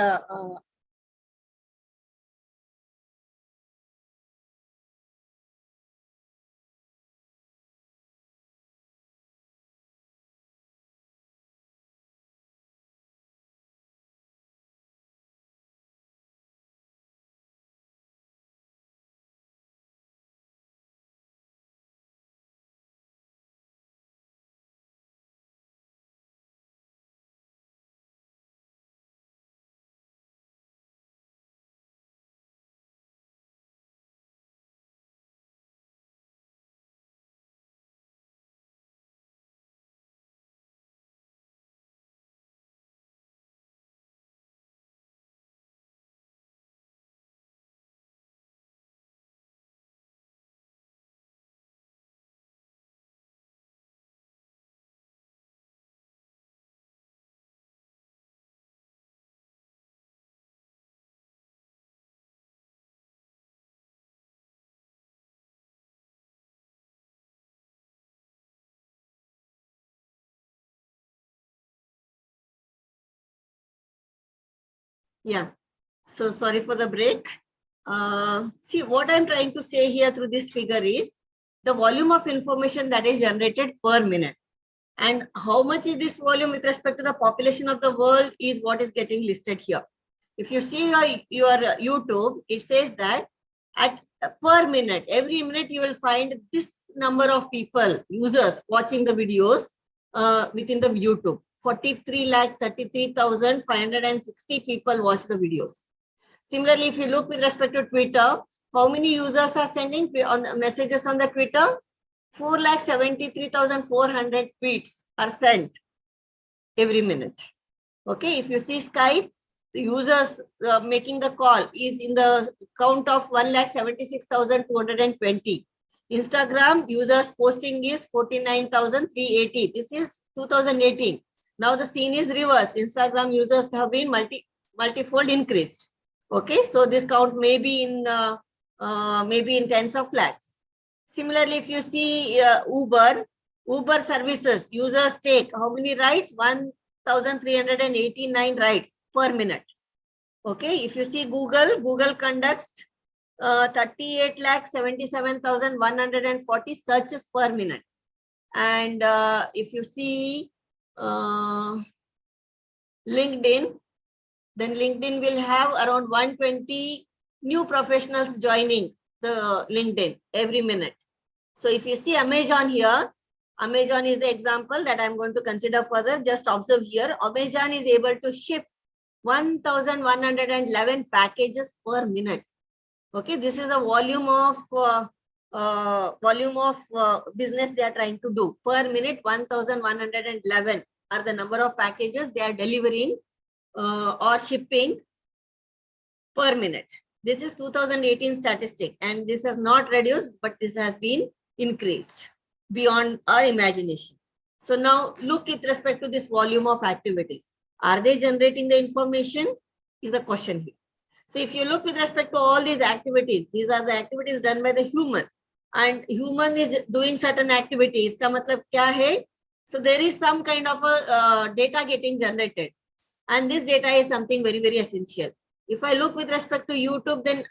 Speaker 8: yeah. So sorry for the break. See, what I'm trying to say here through this figure is the volume of information that is generated per minute. And how much is this volume with respect to the population of the world is what is getting listed here. If you see your YouTube, it says that at per minute, every minute you will find this number of people, users watching the videos within the YouTube. 43,33,560 people watch the videos. Similarly, if you look with respect to Twitter, how many users are sending messages on the Twitter? 4,73,400 tweets are sent every minute. Okay, if you see Skype, the users making the call is in the count of 1,76,220. Instagram users posting is 49,380. This is 2018. Now the scene is reversed. Instagram users have been multifold increased. Okay, so this count may be in tens of lakhs. Similarly, if you see Uber services, users take how many rides? 1,389 rides per minute. Okay, if you see Google conducts 38,77,140 searches per minute. And if you see LinkedIn, then LinkedIn will have around 120 new professionals joining the LinkedIn every minute. So if you see Amazon here, Amazon is the example that I'm going to consider further. Just observe here, Amazon is able to ship 1,111 packages per minute. Okay, this is the volume of business they are trying to do per minute. 1,111 are the number of packages they are delivering or shipping per minute. This is 2018 statistic, and this has not reduced, but this has been increased beyond our imagination. So now look with respect to this volume of activities. Are they generating the information? Is the question here. So if you look with respect to all these activities, these are the activities done by the human, and human is doing certain activities. Iska matlab kya hai? So there is some kind of a data getting generated, and this data is something very, very essential. If I look with respect to YouTube, then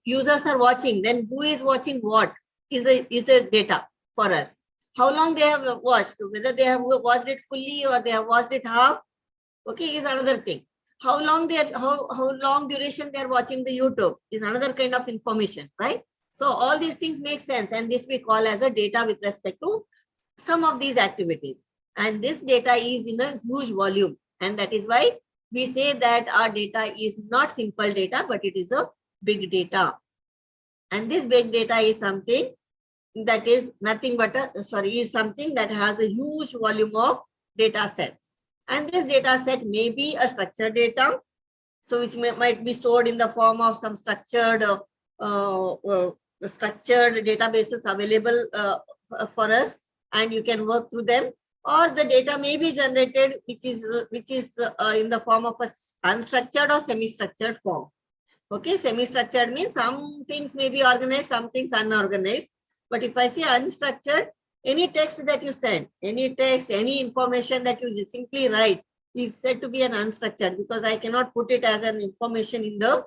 Speaker 8: users are watching. Then who is watching what is the data for us? How long they have watched, whether they have watched it fully or they have watched it half, okay, is another thing. How long how long duration they are watching the YouTube is another kind of information, right? So all these things make sense, and this we call as a data with respect to some of these activities. And this data is in a huge volume, and that is why we say that our data is not simple data, but it is a big data. And this big data is something that is nothing but is something that has a huge volume of data sets. And this data set may be a structured data, so which might be stored in the form of some structured databases available for us, and you can work through them. Or the data may be generated, which is in the form of a unstructured or semi-structured form. Okay, semi-structured means some things may be organized, some things unorganized. But if I say unstructured, any text that you send, any text, any information that you just simply write is said to be an unstructured, because I cannot put it as an information in the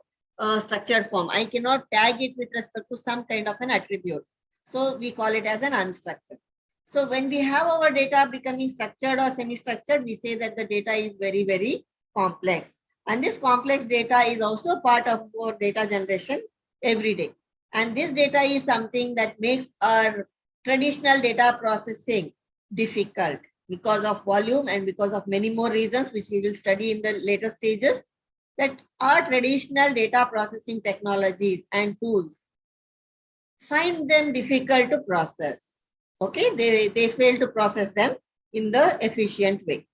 Speaker 8: structured form. I cannot tag it with respect to some kind of an attribute. So we call it as an unstructured. So when we have our data becoming structured or semi-structured, we say that the data is very, very complex. And this complex data is also part of our data generation every day. And this data is something that makes our traditional data processing difficult because of volume and because of many more reasons, which we will study in the later stages, that our traditional data processing technologies and tools find them difficult to process. Okay, they fail to process them in the efficient way.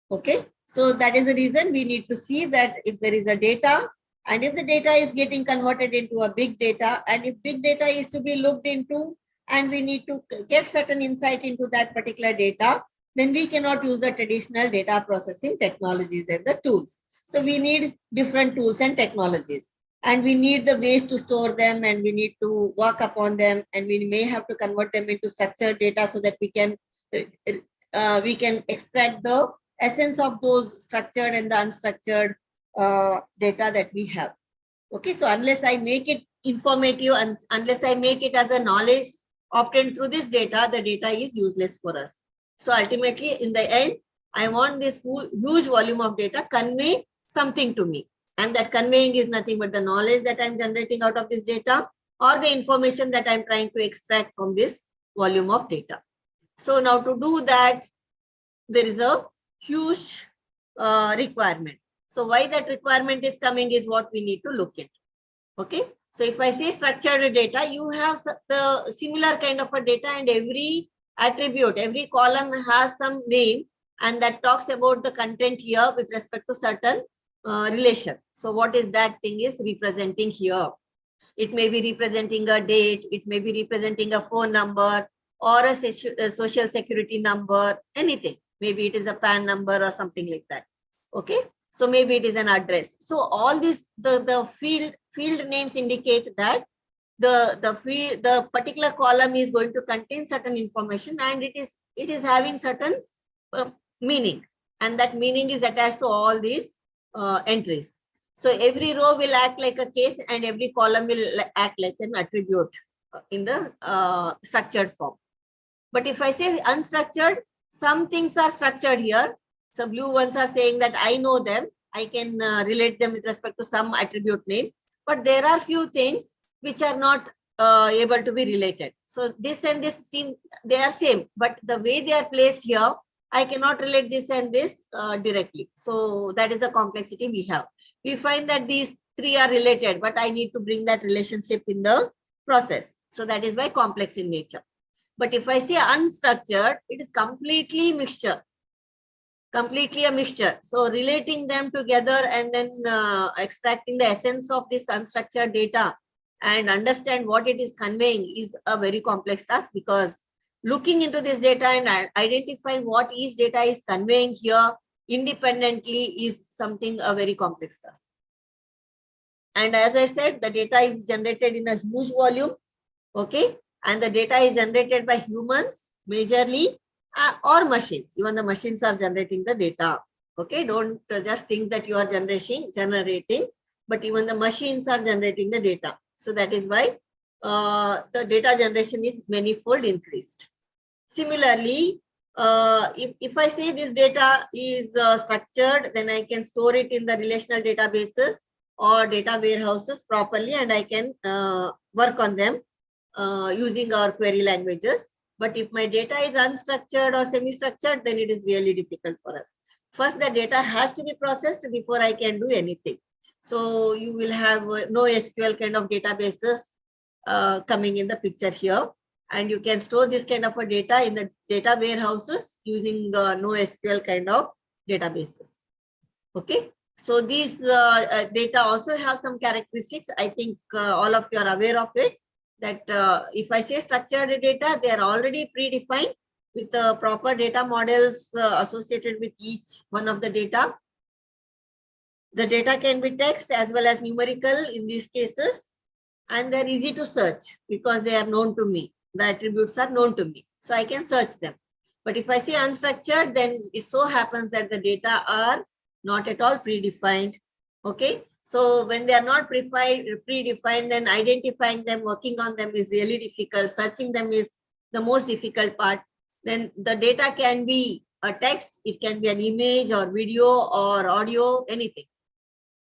Speaker 8: Okay, so that is the reason we need to see that if there is a data, and if the data is getting converted into a big data, and if big data is to be looked into, and we need to get certain insight into that particular data, then we cannot use the traditional data processing technologies and the tools. So we need different tools and technologies, and we need the ways to store them, and we need to work upon them, and we may have to convert them into structured data so that we can extract the essence of those structured and the unstructured data that we have. Okay, so unless I make it informative and unless I make it as a knowledge obtained through this data, the data is useless for us. So ultimately, in the end, I want this huge volume of data convey something to me. And that conveying is nothing but the knowledge that I'm generating out of this data, or the information that I'm trying to extract from this volume of data. So now to do that, there is a huge requirement. So why that requirement is coming is what we need to look at. Okay, so if I say structured data, you have the similar kind of a data, and every attribute, every column has some name, and that talks about the content here with respect to certain relation. So what is that thing is representing here? It may be representing a date, it may be representing a phone number or a social security number, anything. Maybe it is a PAN number or something like that. Okay. So maybe it is an address. So all this, the field names indicate that the particular column is going to contain certain information, and it is having certain meaning, and that meaning is attached to all these entries. So every row will act like a case and every column will act like an attribute in the structured form. But if I say unstructured, some things are structured here. So blue ones are saying that I know them. I can relate them with respect to some attribute name. But there are few things which are not able to be related. So this and this seem, they are same, but the way they are placed here, I cannot relate this and this directly. So that is the complexity we have. We find that these three are related, but I need to bring that relationship in the process. So that is why complex in nature. But if I say unstructured, it is completely mixture, completely a mixture. So relating them together and then extracting the essence of this unstructured data and understand what it is conveying is a very complex task, because looking into this data and identifying what each data is conveying here independently is something a very complex task. And as I said, the data is generated in a huge volume, okay? And the data is generated by humans majorly or machines. Even the machines are generating the data, okay? Don't just think that you are generating, but even the machines are generating the data. So that is why the data generation is manifold increased. Similarly, if I say this data is structured, then I can store it in the relational databases or data warehouses properly, and I can work on them using our query languages. But if my data is unstructured or semi-structured, then it is really difficult for us. First, the data has to be processed before I can do anything. So you will have no SQL kind of databases coming in the picture here. And you can store this kind of a data in the data warehouses using no SQL kind of databases. Okay. So these data also have some characteristics. I think all of you are aware of it, that if I say structured data, they are already predefined with the proper data models associated with each one of the data. The data can be text as well as numerical in these cases, and they're easy to search because they are known to me. The attributes are known to me, so I can search them. But if I say unstructured, then it so happens that the data are not at all predefined. Okay, so when they are not predefined, then identifying them, working on them is really difficult. Searching them is the most difficult part. Then the data can be a text, it can be an image or video or audio, anything.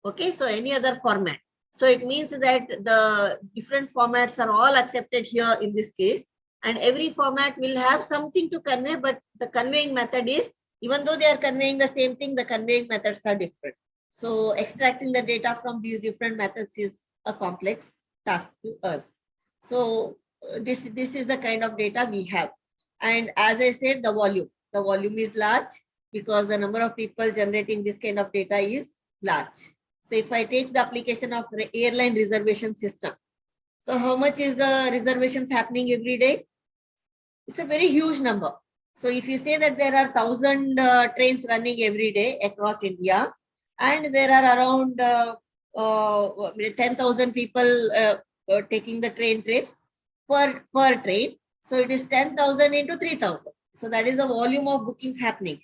Speaker 8: Okay, so any other format. So it means that the different formats are all accepted here in this case, and every format will have something to convey, but the conveying method is, even though they are conveying the same thing, the conveying methods are different. So extracting the data from these different methods is a complex task to us. So this is the kind of data we have. And as I said, the volume is large because the number of people generating this kind of data is large. So if I take the application of airline reservation system, so how much is the reservations happening every day? It's a very huge number. So if you say that there are 1,000 trains running every day across India, and there are around 10,000 people taking the train trips per train, so it is 10,000 into 3,000. So that is the volume of bookings happening.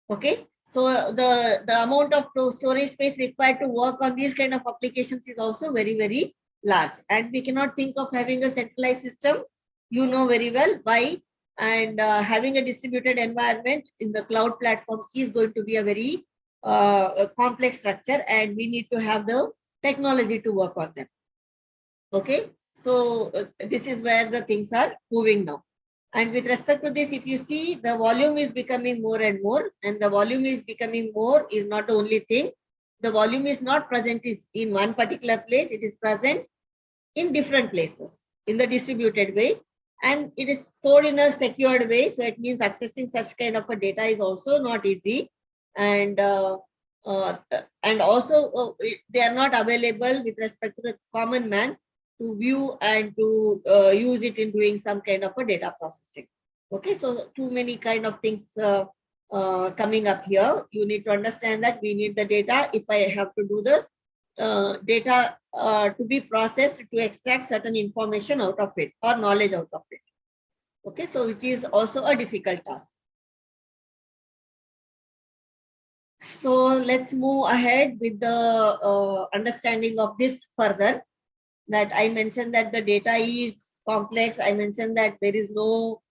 Speaker 8: Okay. So the amount of storage space required to work on these kind of applications is also very, very large. And we cannot think of having a centralized system, you know very well why. And having a distributed environment in the cloud platform is going to be a very complex structure, and we need to have the technology to work on them. Okay. So this is where the things are moving now. And with respect to this, if you see, the volume is becoming more and more, and the volume is becoming more is not the only thing. The volume is not present in one particular place. It is present in different places in the distributed way, and it is stored in a secured way. So it means accessing such kind of a data is also not easy. And and also they are not available with respect to the common man to view and to use it in doing some kind of a data processing. Okay, so too many kind of things coming up here. You need to understand that we need the data. If I have to do the data to be processed to extract certain information out of it or knowledge out of it. Okay, so which is also a difficult task. So let's move ahead with the understanding of this further. That I mentioned that the data is complex. I mentioned that there is no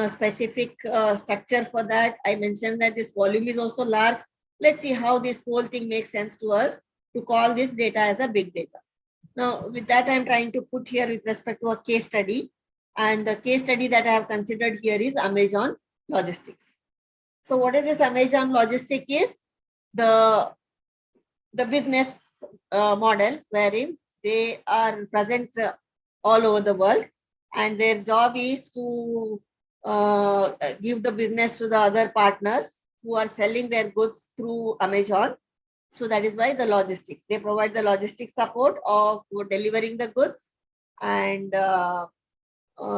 Speaker 8: specific structure for that. I mentioned that this volume is also large. Let's see how this whole thing makes sense to us to call this data as a big data. Now, with that, I'm trying to put here with respect to a case study. And the case study that I have considered here is Amazon Logistics. So what is this Amazon Logistics is? The business model wherein they are present all over the world, and their job is to give the business to the other partners who are selling their goods through Amazon. So that is why the logistics. They provide the logistics support of delivering the goods and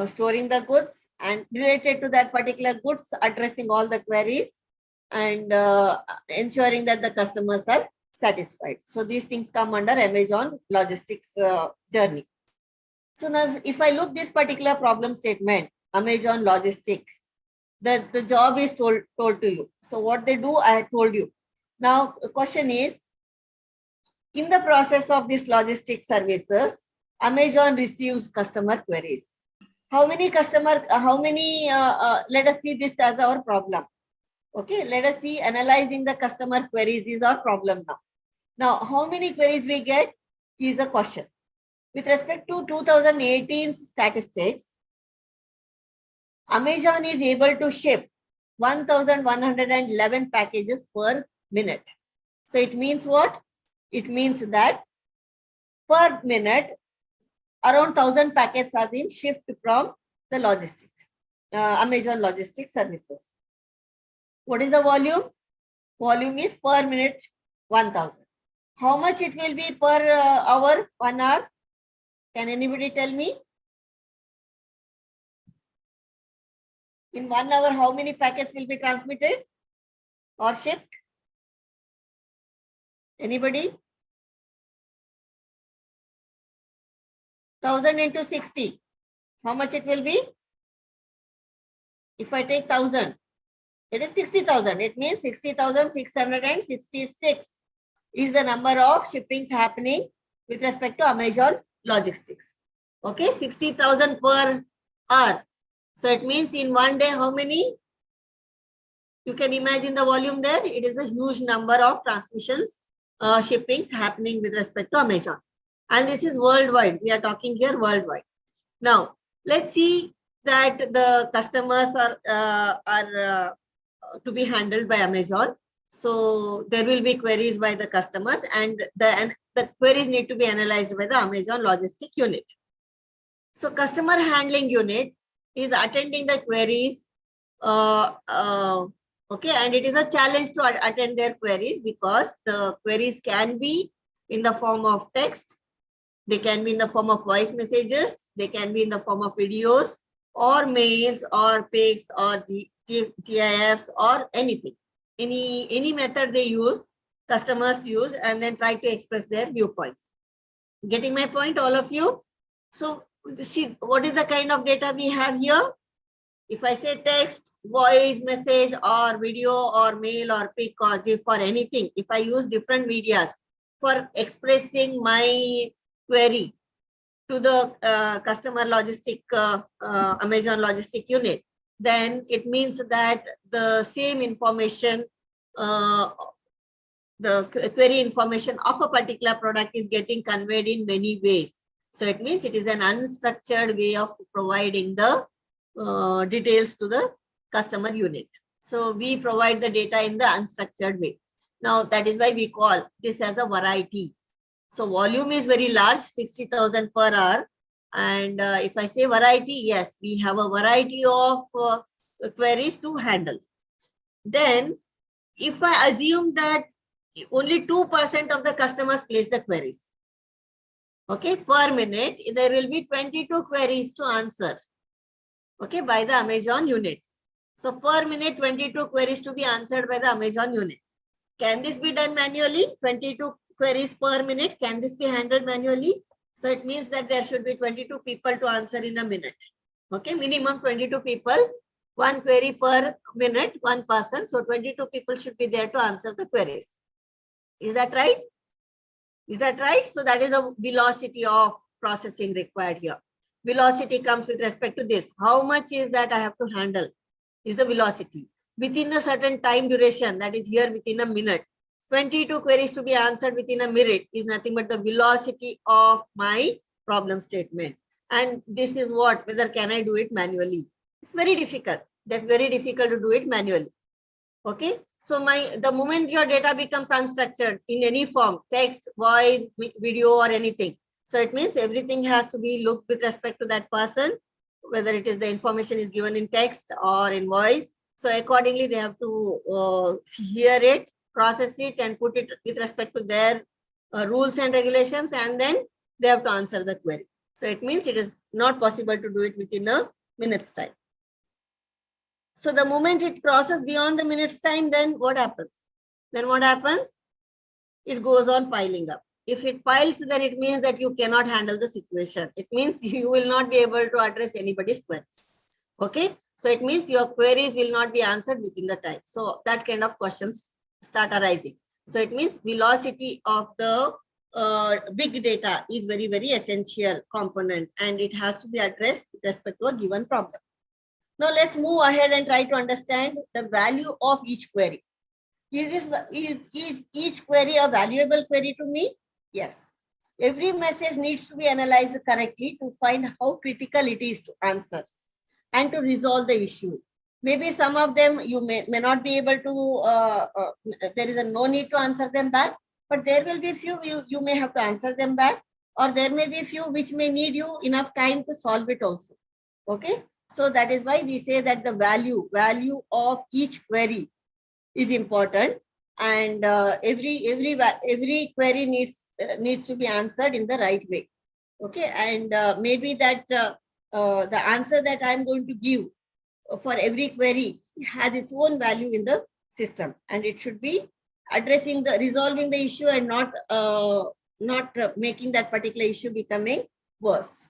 Speaker 8: storing the goods, and related to that particular goods, addressing all the queries and ensuring that the customers are satisfied. So these things come under Amazon Logistics journey. So now if I look this particular problem statement, Amazon Logistics, the job is told to you. So what they do, I told you. Now the question is, in the process of this logistics services, Amazon receives customer queries. How many customer, let us see this as our problem. Okay, let us see, analyzing the customer queries is our problem now. Now, how many queries we get is the question. With respect to 2018 statistics, Amazon is able to ship 1,111 packages per minute. So it means what? It means that per minute, around 1,000 packets are being shipped from the Amazon Logistics services. What is the volume? Volume is per minute 1,000. How much it will be per hour, 1 hour? Can anybody tell me? In 1 hour, how many packets will be transmitted or shipped? Anybody? 1,000 into 60. How much it will be? If I take 1,000, it is 60,000. It means 60,666 is the number of shippings happening with respect to Amazon Logistics. Okay, 60,000 per hour. So it means in one day, how many? You can imagine the volume there. It is a huge number of transmissions, shippings happening with respect to Amazon. And this is worldwide. We are talking here worldwide. Now, let's see that the customers are to be handled by Amazon. So there will be queries by the customers, and the queries need to be analyzed by the Amazon Logistic Unit. So customer handling unit is attending the queries. Okay, and it is a challenge to attend their queries because the queries can be in the form of text, they can be in the form of voice messages, they can be in the form of videos or mails or pics or GIFs or anything. Any method they use, customers use, and then try to express their viewpoints. Getting my point, all of you? So see, what is the kind of data we have here? If I say text, voice, message, or video, or mail, or pic, or GIF, or anything, if I use different medias for expressing my query to the customer logistic, Amazon Logistic Unit, then it means that the same information, the query information of a particular product is getting conveyed in many ways. So it means it is an unstructured way of providing the details to the customer unit. So we provide the data in the unstructured way. Now that is why we call this as a variety. So volume is very large, 60,000 per hour. And if I say variety, yes, we have a variety of queries to handle. Then if I assume that only 2% of the customers place the queries. Okay, per minute, there will be 22 queries to answer. Okay, by the Amazon unit. So per minute, 22 queries to be answered by the Amazon unit. Can this be done manually? 22 queries per minute. Can this be handled manually? So it means that there should be 22 people to answer in a minute. Okay, minimum 22 people, one query per minute, one person. So 22 people should be there to answer the queries. Is that right? Is that right? So that is the velocity of processing required here. Velocity comes with respect to this. How much is that I have to handle? Is the velocity. Within a certain time duration, that is here within a minute. 22 queries to be answered within a minute is nothing but the velocity of my problem statement. And this is what, whether can I do it manually? It's very difficult. That's very difficult to do it manually. Okay, so the moment your data becomes unstructured in any form, text, voice, video, or anything. So it means everything has to be looked with respect to that person, whether it is the information is given in text or in voice. So accordingly, they have to hear it, process it, and put it with respect to their rules and regulations, and then they have to answer the query. So it means it is not possible to do it within a minute's time. So the moment it crosses beyond the minute's time, then what happens? Then what happens? It goes on piling up. If it piles, then it means that you cannot handle the situation. It means you will not be able to address anybody's queries. Okay, so it means your queries will not be answered within the time. So that kind of questions start arising. So it means velocity of the big data is very, very essential component, and it has to be addressed with respect to a given problem. Now let's move ahead and try to understand the value of each query. Is each query a valuable query to me? Yes. Every message needs to be analyzed correctly to find how critical it is to answer and to resolve the issue. Maybe some of them you may not be able to, there is no need to answer them back, but there will be a few you may have to answer them back, or there may be a few which may need you enough time to solve it also. Okay. So that is why we say that the value of each query is important, and every query needs to be answered in the right way. Okay, and maybe that the answer that I'm going to give for every query has its own value in the system, and it should be resolving the issue and not making that particular issue becoming worse.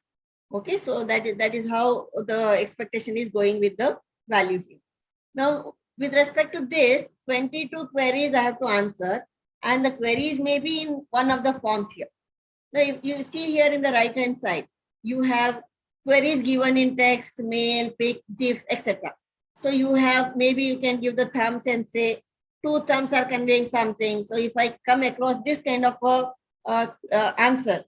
Speaker 8: Okay, so that is how the expectation is going with the value here. Now, with respect to this, 22 queries I have to answer, and the queries may be in one of the forms here. Now, if you see here in the right hand side, you have queries given in text, mail, pic, GIF, etc. So you have, maybe you can give the thumbs and say 2 thumbs are conveying something. So if I come across this kind of a answer,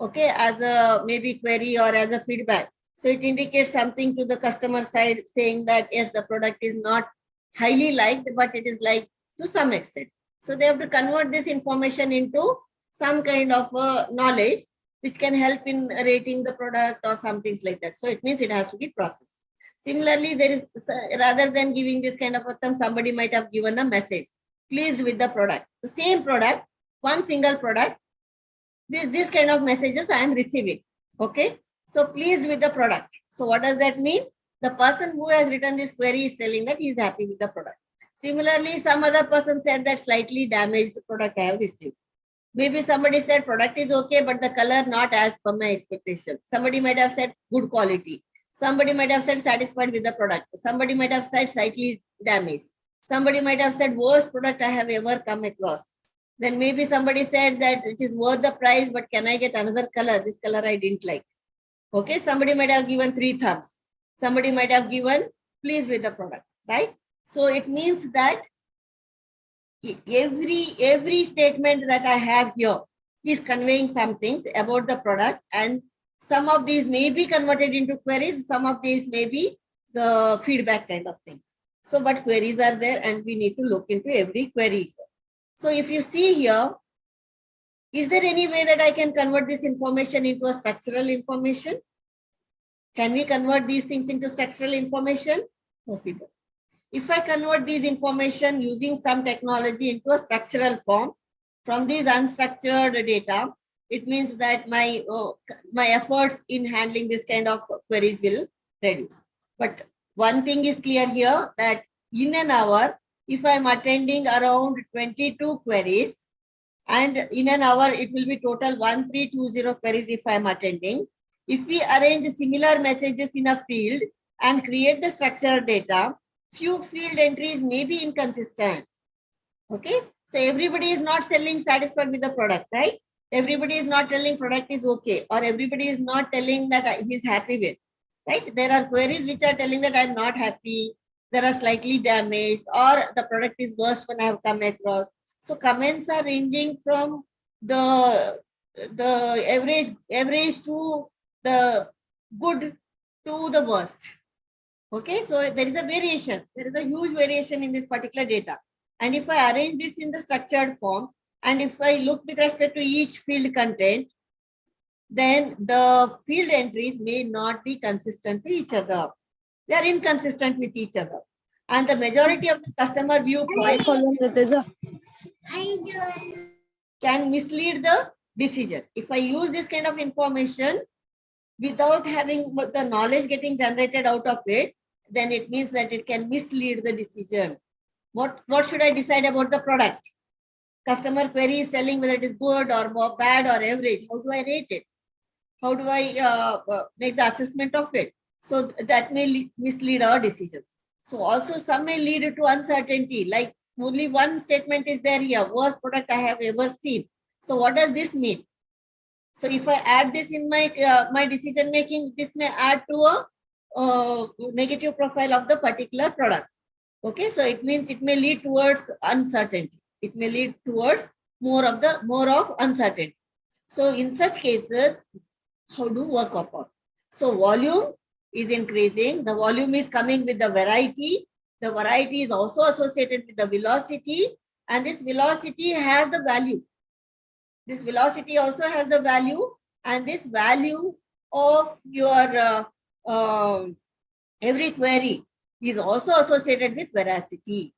Speaker 8: okay, as a maybe query or as a feedback, so it indicates something to the customer side saying that yes, the product is not highly liked, but it is liked to some extent. So they have to convert this information into some kind of knowledge which can help in rating the product or some things like that. So it means it has to be processed. Similarly, there is, rather than giving this kind of a thumb, somebody might have given a message, pleased with the product. The same product, one single product, this kind of messages I am receiving. Okay, so pleased with the product. So what does that mean? The person who has written this query is telling that he is happy with the product. Similarly, some other person said that slightly damaged product I have received. Maybe somebody said product is okay, but the color not as per my expectation. Somebody might have said good quality. Somebody might have said satisfied with the product. Somebody might have said slightly damaged. Somebody might have said worst product I have ever come across. Then maybe somebody said that it is worth the price, but can I get another color? This color I didn't like. Okay, somebody might have given 3 thumbs. Somebody might have given pleased with the product, right? So it means that every statement that I have here is conveying some things about the product, and some of these may be converted into queries, some of these may be the feedback kind of things. So, but queries are there, and we need to look into every query here. So if you see here, is there any way that I can convert this information into a structural information? Can we convert these things into structural information? Possible. If I convert these information using some technology into a structural form from these unstructured data, it means that my efforts in handling this kind of queries will reduce. But one thing is clear here, that in an hour, if I'm attending around 22 queries, and in an hour, it will be total 1320 queries if I'm attending. If we arrange similar messages in a field and create the structured data, few field entries may be inconsistent. Okay, so everybody is not selling satisfied with the product, right? Everybody is not telling product is okay, or everybody is not telling that he's happy with, right? There are queries which are telling that I'm not happy, there are slightly damaged, or the product is worse when I have come across. So comments are ranging from the average to the good to the worst. Okay, so there is a variation. There is a huge variation in this particular data. And if I arrange this in the structured form, and if I look with respect to each field content, then the field entries may not be consistent to each other. They are inconsistent with each other. And the majority of the customer viewpoints can mislead the decision. If I use this kind of information without having the knowledge getting generated out of it, then it means that it can mislead the decision. What should I decide about the product? Customer query is telling whether it is good or more bad or average. How do I rate it? How do I make the assessment of it? So that may mislead our decisions. So also some may lead to uncertainty, like only one statement is there here, worst product I have ever seen. So what does this mean? So if I add this in my my decision making, this may add to a negative profile of the particular product. Okay, so it means it may lead towards uncertainty. It may lead towards more of uncertainty. So in such cases, how do work upon? So volume is increasing. The volume is coming with the variety. The variety is also associated with the velocity, and this velocity has the value. This velocity also has the value, and this value of your every query is also associated with veracity.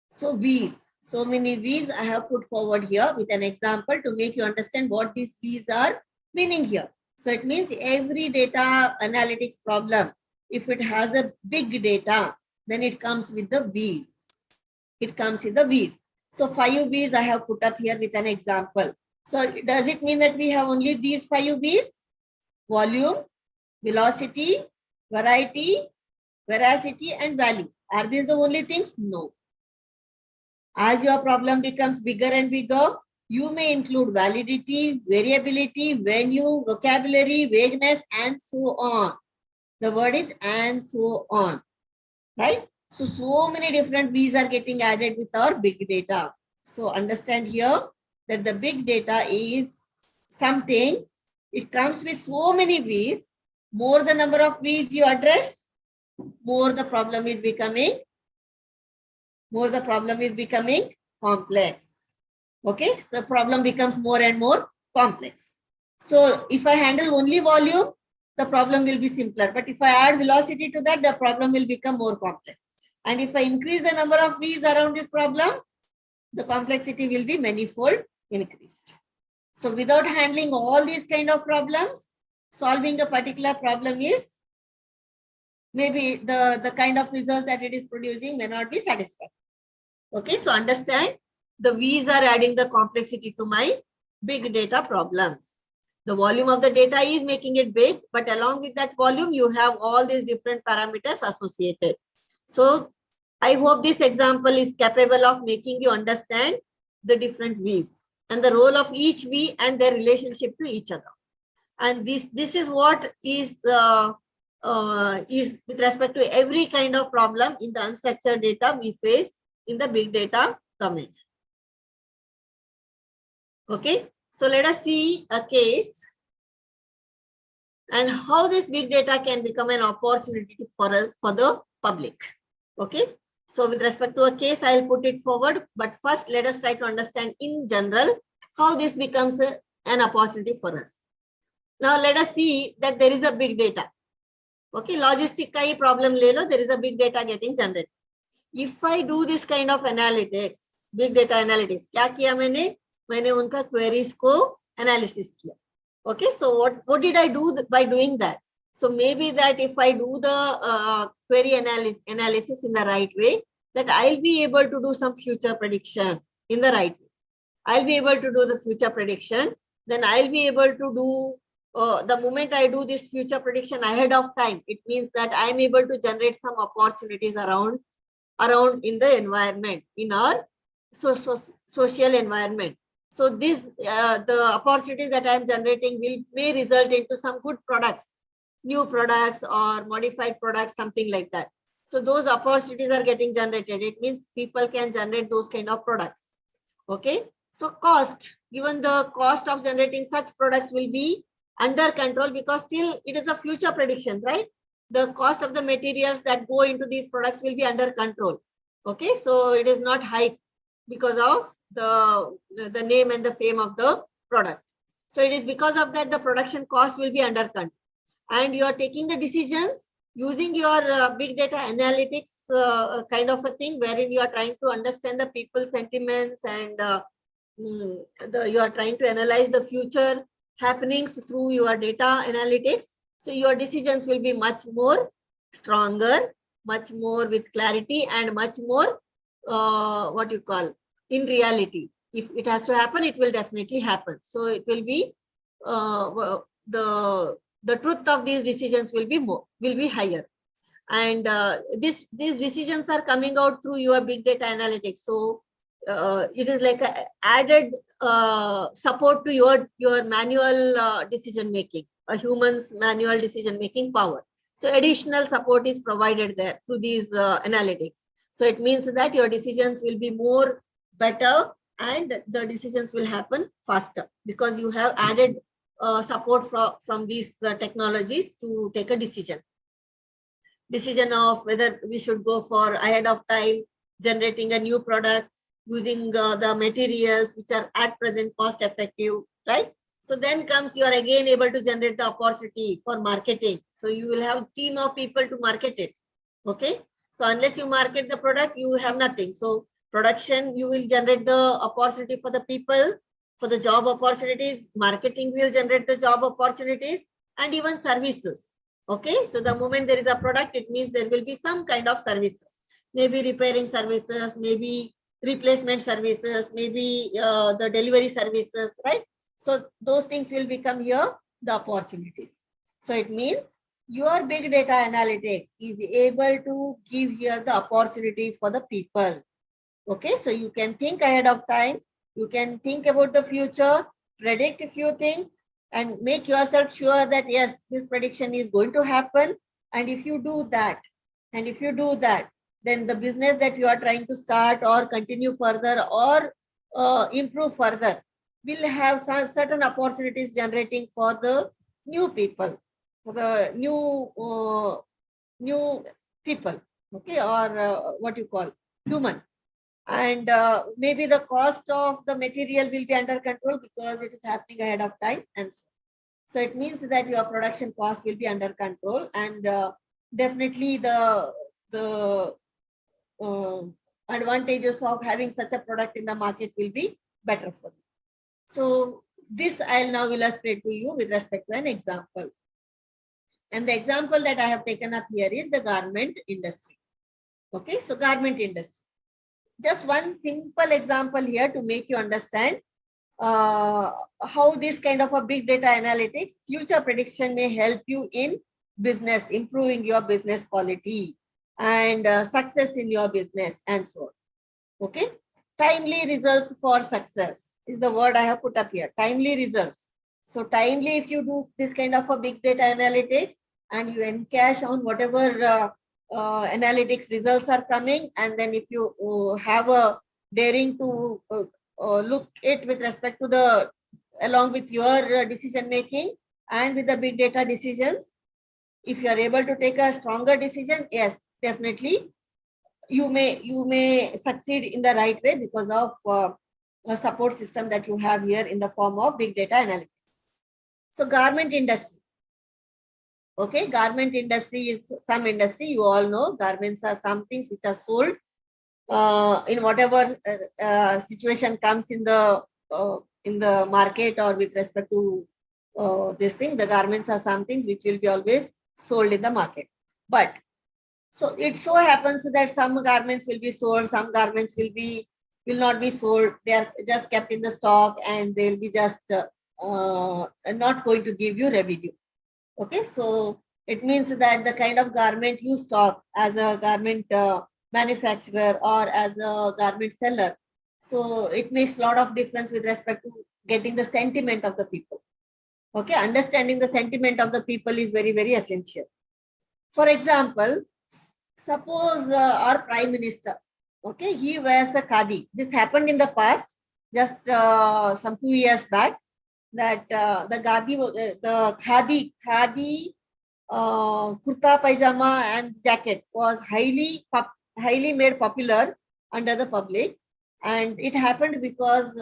Speaker 8: So V's, so many V's I have put forward here with an example to make you understand what these V's are meaning here. So it means every data analytics problem, if it has a big data, then it comes with the V's. It comes with the V's. So 5 V's I have put up here with an example. So does it mean that we have only these 5 V's? Volume, velocity, variety, veracity, and value. Are these the only things? No. As your problem becomes bigger and bigger, you may include validity, variability, venue, vocabulary, vagueness, and so on. The word is and so on, right? So many different V's are getting added with our big data. So understand here that the big data is something, it comes with so many V's. More the number of V's you address, more the problem is becoming complex. Okay, so problem becomes more and more complex. So if I handle only volume, the problem will be simpler. But if I add velocity to that, the problem will become more complex. And if I increase the number of V's around this problem, the complexity will be manifold increased. So without handling all these kind of problems, solving a particular problem is maybe the kind of results that it is producing may not be satisfactory. Okay, so understand the V's are adding the complexity to my big data problems. The volume of the data is making it big, but along with that volume, you have all these different parameters associated. So I hope this example is capable of making you understand the different V's and the role of each V and their relationship to each other. And this is what is with respect to every kind of problem in the unstructured data we face in the big data domain. Okay, so let us see a case and how this big data can become an opportunity for the public. Okay, so with respect to a case, I'll put it forward. But first, let us try to understand in general how this becomes an opportunity for us. Now, let us see that there is a big data. Okay, logistic ka hi problem le lo, there is a big data getting generated. if I do this kind of analytics, big data analytics, क्या किया मैंने उनका queries को analysis किया. Okay, so what did I do by doing that? So maybe that if I do the query analysis in the right way, that I'll be able to do some future prediction in the right way. I'll be able to do the future prediction. Then I'll be able to do, the moment I do this future prediction ahead of time, it means that I'm able to generate some opportunities around in the environment, in our social environment. So this, the opportunities that I'm generating may result into some good products, new products or modified products, something like that. So those opportunities are getting generated. It means people can generate those kind of products. Okay. So cost, given the cost of generating such products will be under control, because still it is a future prediction, right? The cost of the materials that go into these products will be under control. Okay. So it is not high because of the name and the fame of the product. So it is because of that the production cost will be under control. And you are taking the decisions using your big data analytics kind of a thing, wherein you are trying to understand the people's sentiments and you are trying to analyze the future happenings through your data analytics. So your decisions will be much more stronger, much more with clarity, and much more what you call in reality. If it has to happen, it will definitely happen. So it will be the truth of these decisions will be higher. And these decisions are coming out through your big data analytics. So it is like a added support to your manual decision making, a human's manual decision making power. So additional support is provided there through these analytics. So it means that your decisions will be more better and the decisions will happen faster because you have added support from these technologies to take a decision of whether we should go for ahead of time generating a new product using the materials which are at present cost effective, right? So then comes you are again able to generate the opportunity for marketing. So you will have a team of people to market it. Okay. So unless you market the product, you have nothing. So production, you will generate the opportunity for the people, for the job opportunities. Marketing will generate the job opportunities, and even services. Okay. So the moment there is a product, it means there will be some kind of services, maybe repairing services, maybe replacement services, maybe the delivery services, right? So those things will become here the opportunities. So it means your big data analytics is able to give here the opportunity for the people. Okay, so you can think ahead of time, you can think about the future, predict a few things, and make yourself sure that yes, this prediction is going to happen. And if you do that, then the business that you are trying to start or continue further or improve further will have some certain opportunities generating for the new people, for the new people, okay, or what you call human. And maybe the cost of the material will be under control because it is happening ahead of time, and so it means that your production cost will be under control, and definitely the advantages of having such a product in the market will be better for you. So this I'll now illustrate to you with respect to an example. And the example that I have taken up here is the garment industry. Okay, so garment industry. Just one simple example here to make you understand how this kind of a big data analytics, future prediction may help you in business, improving your business quality and success in your business and so on. Okay, timely results for success is the word I have put up here, timely results. So timely, if you do this kind of a big data analytics and you encash on whatever analytics results are coming, and then if you have a daring to look it with respect to the, along with your decision making and with the big data decisions, if you are able to take a stronger decision, yes, definitely you may succeed in the right way because of a support system that you have here in the form of big data analytics. So garment industry. Okay, garment industry is some industry, you all know garments are some things which are sold in whatever situation comes in the market or with respect to this thing, the garments are some things which will be always sold in the market. But so it so happens that some garments will be sold, some garments will not be sold. They are just kept in the stock and they'll be just not going to give you revenue. Okay, so it means that the kind of garment you stock as a garment manufacturer or as a garment seller, so it makes a lot of difference with respect to getting the sentiment of the people. Okay, understanding the sentiment of the people is very, very essential. For example, suppose our Prime Minister, okay, he wears a khadi. This happened in the past, just some 2 years back, that the khadi kurta pajama and jacket was highly made popular under the public, and it happened because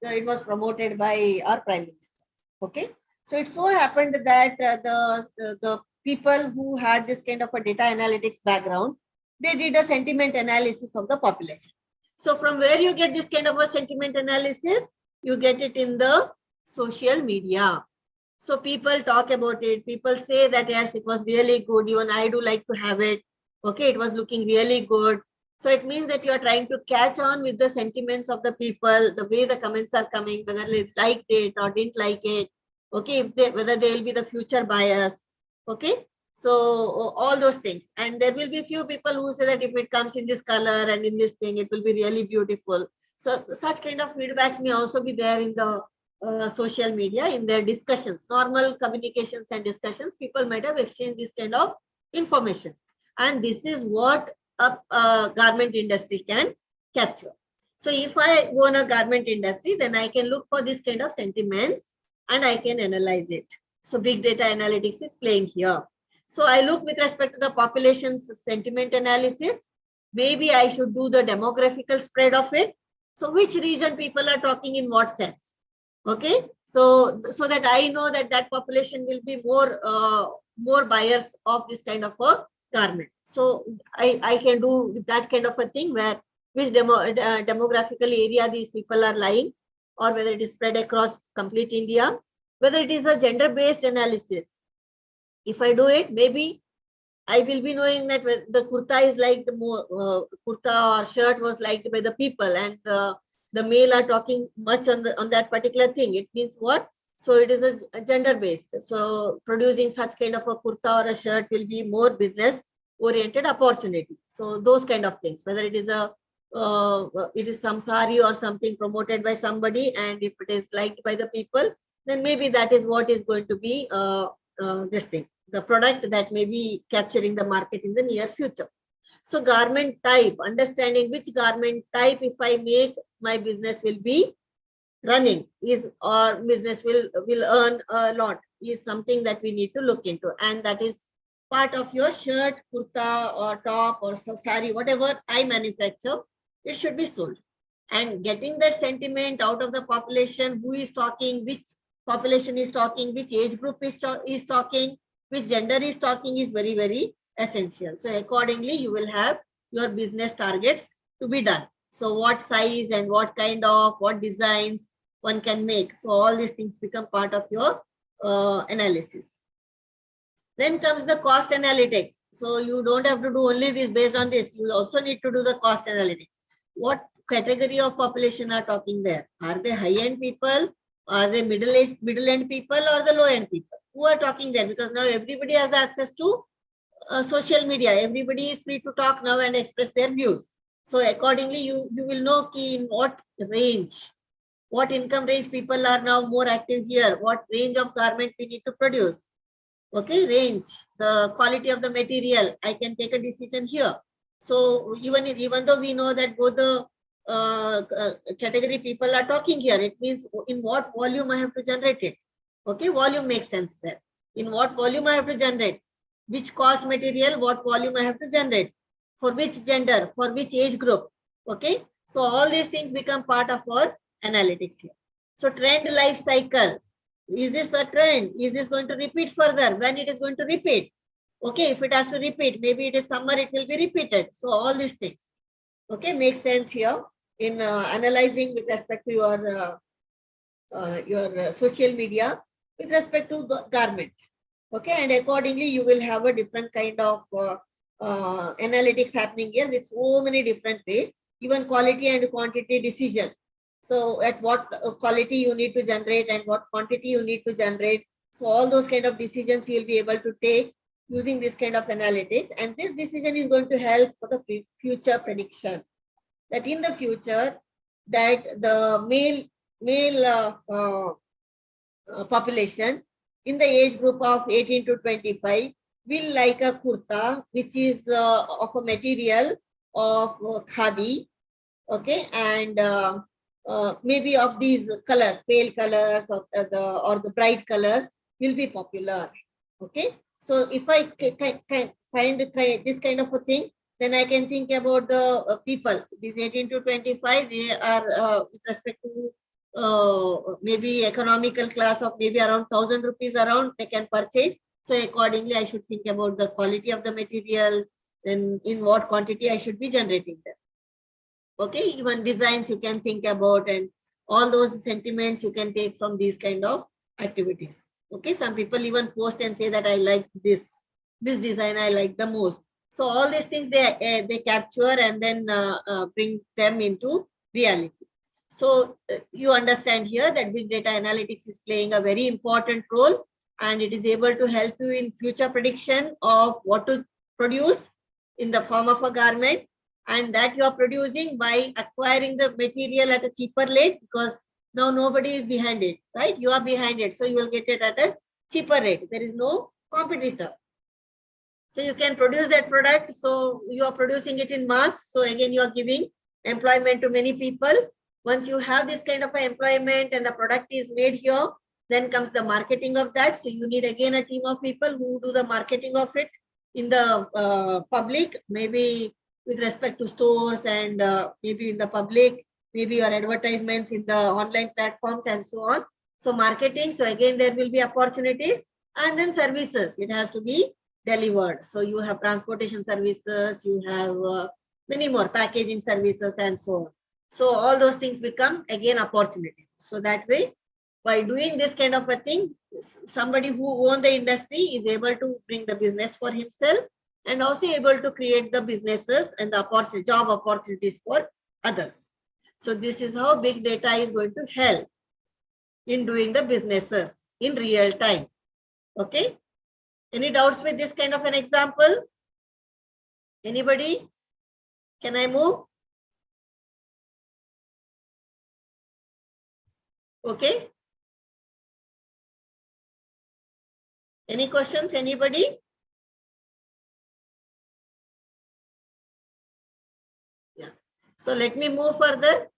Speaker 8: it was promoted by our Prime Minister. Okay, so it so happened that the people who had this kind of a data analytics background, they did a sentiment analysis of the population. So from where you get this kind of a sentiment analysis, you get it in the social media. So people talk about it. People say that, yes, it was really good. Even I do like to have it. Okay, it was looking really good. So it means that you are trying to catch on with the sentiments of the people, the way the comments are coming, whether they liked it or didn't like it. Okay, whether they will be the future buyers. Okay, so all those things. And there will be few people who say that if it comes in this color and in this thing, it will be really beautiful. So such kind of feedbacks may also be there in the social media, in their discussions, normal communications and discussions. People might have exchanged this kind of information. And this is what a garment industry can capture. So if I go on a garment industry, then I can look for this kind of sentiments and I can analyze it. So big data analytics is playing here. So I look with respect to the population's sentiment analysis. Maybe I should do the demographical spread of it. So which region people are talking in what sense? Okay, so that I know that population will be more buyers of this kind of a garment. So I can do that kind of a thing where which demographical area these people are lying, or whether it is spread across complete India, whether it is a gender-based analysis. If I do it, maybe I will be knowing that the kurta is liked more, kurta or shirt was liked by the people, and the male are talking much on that particular thing. It means what? So it is a gender-based. So producing such kind of a kurta or a shirt will be more business-oriented opportunity. So those kind of things, whether it is it is some sari or something promoted by somebody, and if it is liked by the people, then maybe that is what is going to be this thing, the product that may be capturing the market in the near future. So garment type, understanding which garment type, if I make, my business will be running, or business will earn a lot, is something that we need to look into. And that is part of your shirt, kurta or top or sari, whatever I manufacture, it should be sold. And getting that sentiment out of the population, who is talking, which population is talking, which age group is talking, which gender is talking, is very, very essential. So accordingly, you will have your business targets to be done. So what size and what kind of, what designs one can make. So all these things become part of your analysis. Then comes the cost analytics. So you don't have to do only this based on this. You also need to do the cost analytics. What category of population are talking there? Are they high-end people? Are they middle-end people, or the low-end people? Who are talking there? Because now everybody has access to social media. Everybody is free to talk now and express their views. So accordingly, you will know in what range, what income range people are now more active here, what range of garment we need to produce. Okay, range, the quality of the material, I can take a decision here. So even though we know that both the category people are talking here, it means in what volume I have to generate it. Okay, volume makes sense there. In what volume I have to generate, which cost material, what volume I have to generate, for which gender, for which age group. Okay, so all these things become part of our analytics here. So trend life cycle, is this a trend? Is this going to repeat further? When it is going to repeat? Okay, if it has to repeat, maybe it is summer, it will be repeated. So all these things. Okay, makes sense here in analyzing with respect to your social media with respect to the garment. Okay, and accordingly you will have a different kind of analytics happening here with so many different ways, even quality and quantity decision. So at what quality you need to generate and what quantity you need to generate. So all those kind of decisions you'll be able to take using this kind of analytics, and this decision is going to help for the future prediction, that in the future that the male population in the age group of 18 to 25 will like a kurta which is of a material of khadi, okay, and maybe of these colors, pale colors or the bright colors will be popular. Okay, so if I find this kind of a thing, then I can think about the people, these 18 to 25, they are with respect to maybe economical class of maybe around 1,000 rupees around they can purchase. So accordingly, I should think about the quality of the material and in what quantity I should be generating them. Okay, even designs you can think about, and all those sentiments you can take from these kind of activities. Okay, some people even post and say that I like this design, I like the most. So all these things they capture and then bring them into reality. So you understand here that big data analytics is playing a very important role, and it is able to help you in future prediction of what to produce in the form of a garment, and that you are producing by acquiring the material at a cheaper rate, because now nobody is behind it, right? You are behind it, so you will get it at a cheaper rate. There is no competitor. So you can produce that product. So you are producing it in mass. So again, you are giving employment to many people. Once you have this kind of employment and the product is made here, then comes the marketing of that. So you need again a team of people who do the marketing of it in the public, maybe with respect to stores and maybe in the public, maybe your advertisements in the online platforms and so on. So marketing, so again, there will be opportunities, and then services, it has to be delivered. So you have transportation services, you have many more packaging services and so on. So all those things become again opportunities. So that way, by doing this kind of a thing, somebody who owns the industry is able to bring the business for himself and also able to create the businesses and the job opportunities for others. So this is how big data is going to help in doing the businesses in real time. Okay. Any doubts with this kind of an example? Anybody? Can I move? Okay. Any questions? Anybody? Yeah. So let me move further.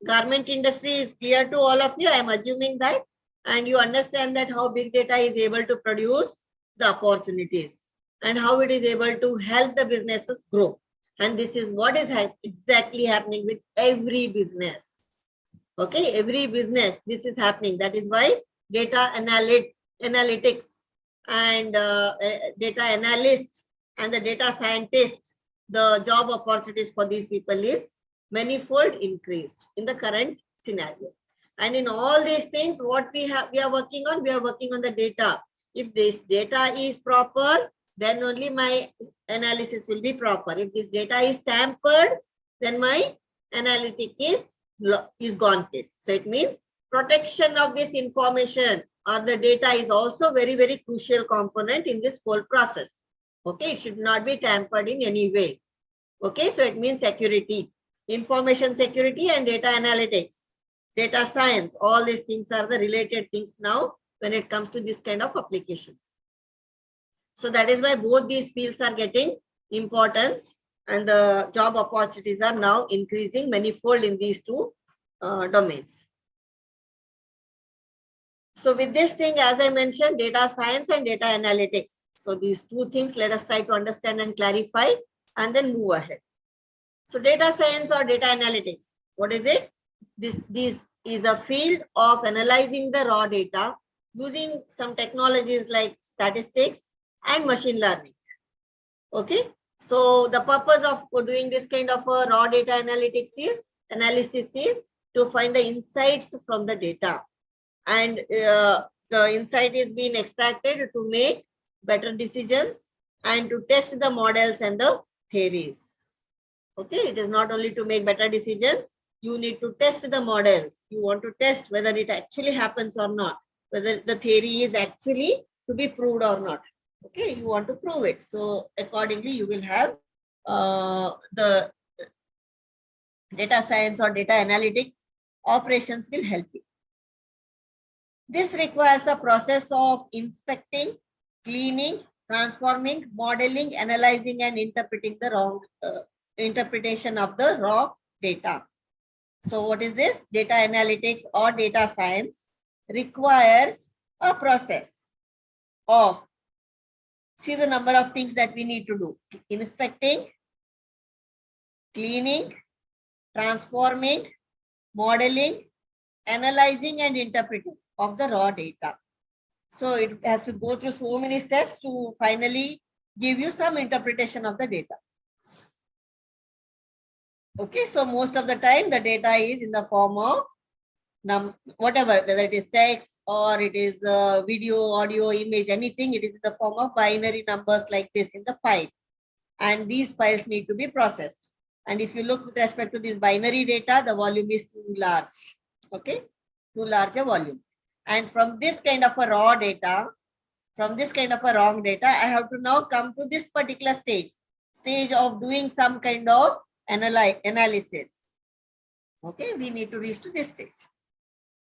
Speaker 8: Garment industry is clear to all of you. I am assuming that, and you understand that how big data is able to produce the opportunities and how it is able to help the businesses grow. And this is what is exactly happening with every business. Okay, every business, this is happening. That is why data analytics and data analyst and the data scientist, the job opportunities for these people is manifold increased in the current scenario. And in all these things, what we are working on the data. If this data is proper, then only my analysis will be proper. If this data is tampered, then my analytic is gone case. So it means protection of this information or the data is also very, very crucial component in this whole process. Okay, it should not be tampered in any way. Okay, so it means security, information security and data analytics, data science, all these things are the related things now when it comes to this kind of applications. So that is why both these fields are getting importance, and the job opportunities are now increasing manifold in these two domains. So with this thing, as I mentioned, data science and data analytics. So these two things, let us try to understand and clarify and then move ahead. So data science or data analytics, what is it? This is a field of analyzing the raw data using some technologies like statistics and machine learning. Okay, So the purpose of doing this kind of a raw data analysis is to find the insights from the data. And the insight is being extracted to make better decisions and to test the models and the theories. Okay, it is not only to make better decisions, you need to test the models. You want to test whether it actually happens or not, whether the theory is actually to be proved or not. Okay, you want to prove it. So accordingly, you will have the data science or data analytic operations will help you. This requires a process of inspecting, cleaning, transforming, modeling, analyzing, and interpreting the interpretation of the raw data. So what is this? Data analytics or data science requires a process of, see the number of things that we need to do: inspecting, cleaning, transforming, modeling, analyzing, and interpreting of the raw data. So it has to go through so many steps to finally give you some interpretation of the data. Okay, so most of the time the data is in the form of whatever, whether it is text or it is video, audio, image, anything, it is in the form of binary numbers like this in the file. And these files need to be processed. And if you look with respect to this binary data, the volume is too large. Okay, too large a volume. And from this kind of a raw data, I have to now come to this particular stage of doing some kind of analysis. Okay, we need to reach to this stage.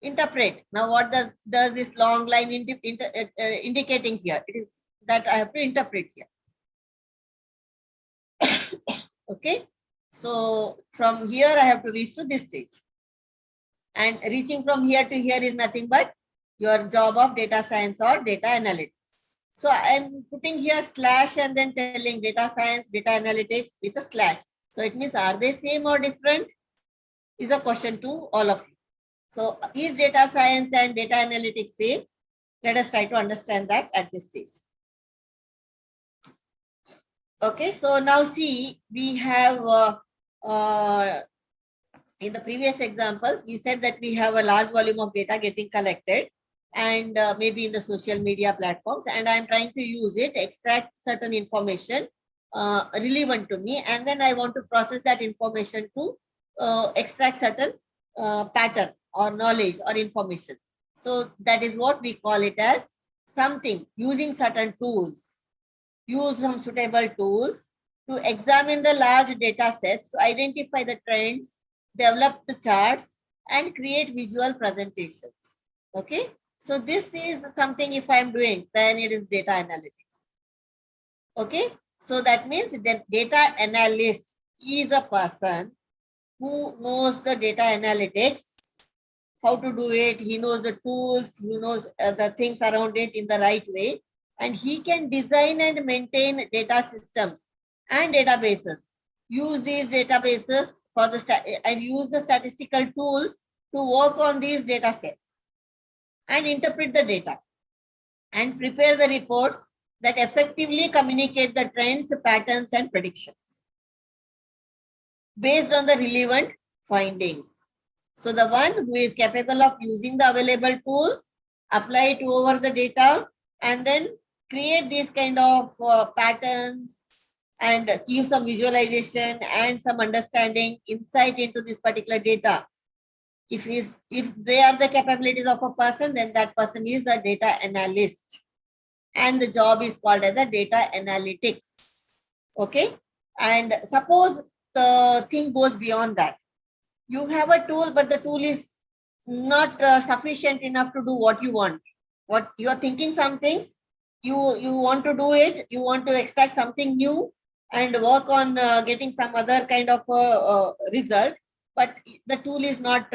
Speaker 8: Interpret. Now, what does this long line indicating here? It is that I have to interpret here. Okay, so from here I have to reach to this stage. And reaching from here to here is nothing but your job of data science or data analytics. So I'm putting here slash and then telling data science, data analytics with a slash. So it means, are they same or different? Is a question to all of you. So is data science and data analytics same? Let us try to understand that at this stage. Okay, so now see, we have in the previous examples, we said that we have a large volume of data getting collected and maybe in the social media platforms, and I'm trying to use it, extract certain information relevant to me, and then I want to process that information to extract certain pattern or knowledge or information. So that is what we call it as something, using certain tools. Use some suitable tools to examine the large data sets to identify the trends, develop the charts, and create visual presentations. Okay, so this is something, if I'm doing, then it is data analytics. Okay, so that means that data analyst is a person who knows the data analytics, how to do it. He knows the tools, he knows the things around it in the right way, and he can design and maintain data systems and databases. Use these databases for and use the statistical tools to work on these data sets and interpret the data and prepare the reports that effectively communicate the trends, patterns, and predictions based on the relevant findings. So the one who is capable of using the available tools, apply it over the data, and then create these kind of patterns and give some visualization and some understanding, insight into this particular data. If they are the capabilities of a person, then that person is a data analyst. And the job is called as a data analytics. Okay. And suppose the thing goes beyond that. You have a tool, but the tool is not sufficient enough to do what you want. What you are thinking, some things, you want to do it, you want to extract something new and work on getting some other kind of result, but the tool is not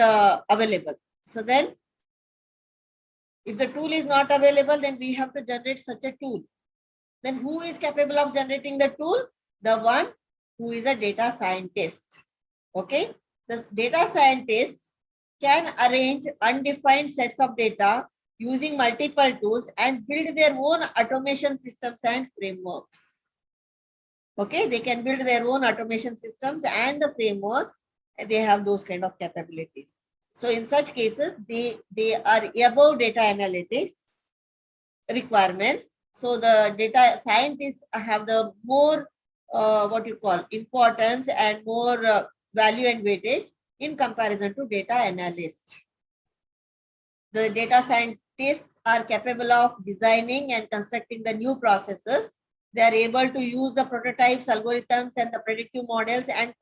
Speaker 8: available. So then, if the tool is not available, then we have to generate such a tool. Then who is capable of generating the tool? The one who is a data scientist. Okay. The data scientists can arrange undefined sets of data using multiple tools and build their own automation systems and frameworks Okay, they can build their own automation systems and the frameworks. And they have those kind of capabilities. So in such cases, they are above data analytics requirements. So the data scientists have the more what you call importance and more value and weightage in comparison to data analysts. The data scientists are capable of designing and constructing the new processes. They are able to use the prototypes, algorithms, and the predictive models and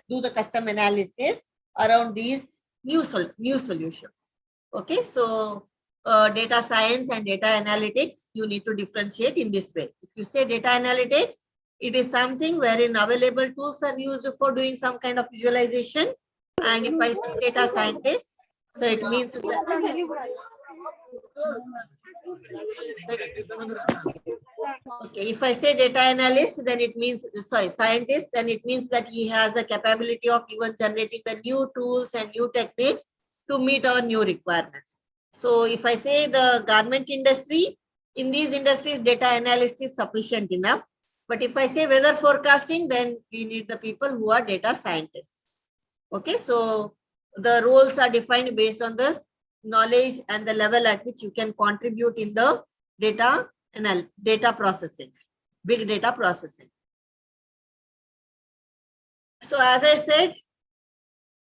Speaker 8: do the custom analysis around these new solutions. Okay, so data science and data analytics, you need to differentiate in this way. If you say data analytics, it is something wherein available tools are used for doing some kind of visualization. And if I say data scientist, so it means that okay, if I say data analyst, then it means, sorry, scientist, then it means that he has the capability of even generating the new tools and new techniques to meet our new requirements. So if I say the garment industry, in these industries, data analyst is sufficient enough. But if I say weather forecasting, then we need the people who are data scientists. Okay, so the roles are defined based on the knowledge and the level at which you can contribute in the data processing, big data processing. So as I said,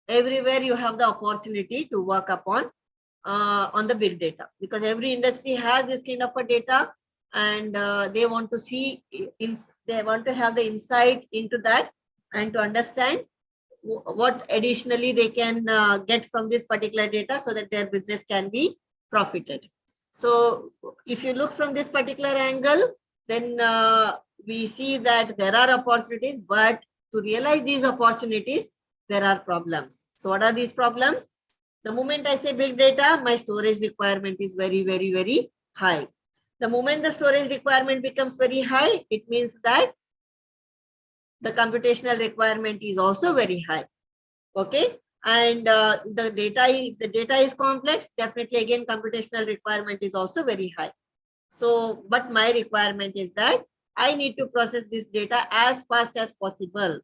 Speaker 8: everywhere you have the opportunity to work upon on the big data, because every industry has this kind of a data, and they want to see, they want to have the insight into that and to understand what additionally they can get from this particular data so that their business can be profited. So if you look from this particular angle, then we see that there are opportunities, but to realize these opportunities, there are problems. So what are these problems? The moment I say big data, my storage requirement is very, very, very high. The moment the storage requirement becomes very high, it means that the computational requirement is also very high. Okay, and the data is complex, definitely again computational requirement is also very high. So, but my requirement is that I need to process this data as fast as possible.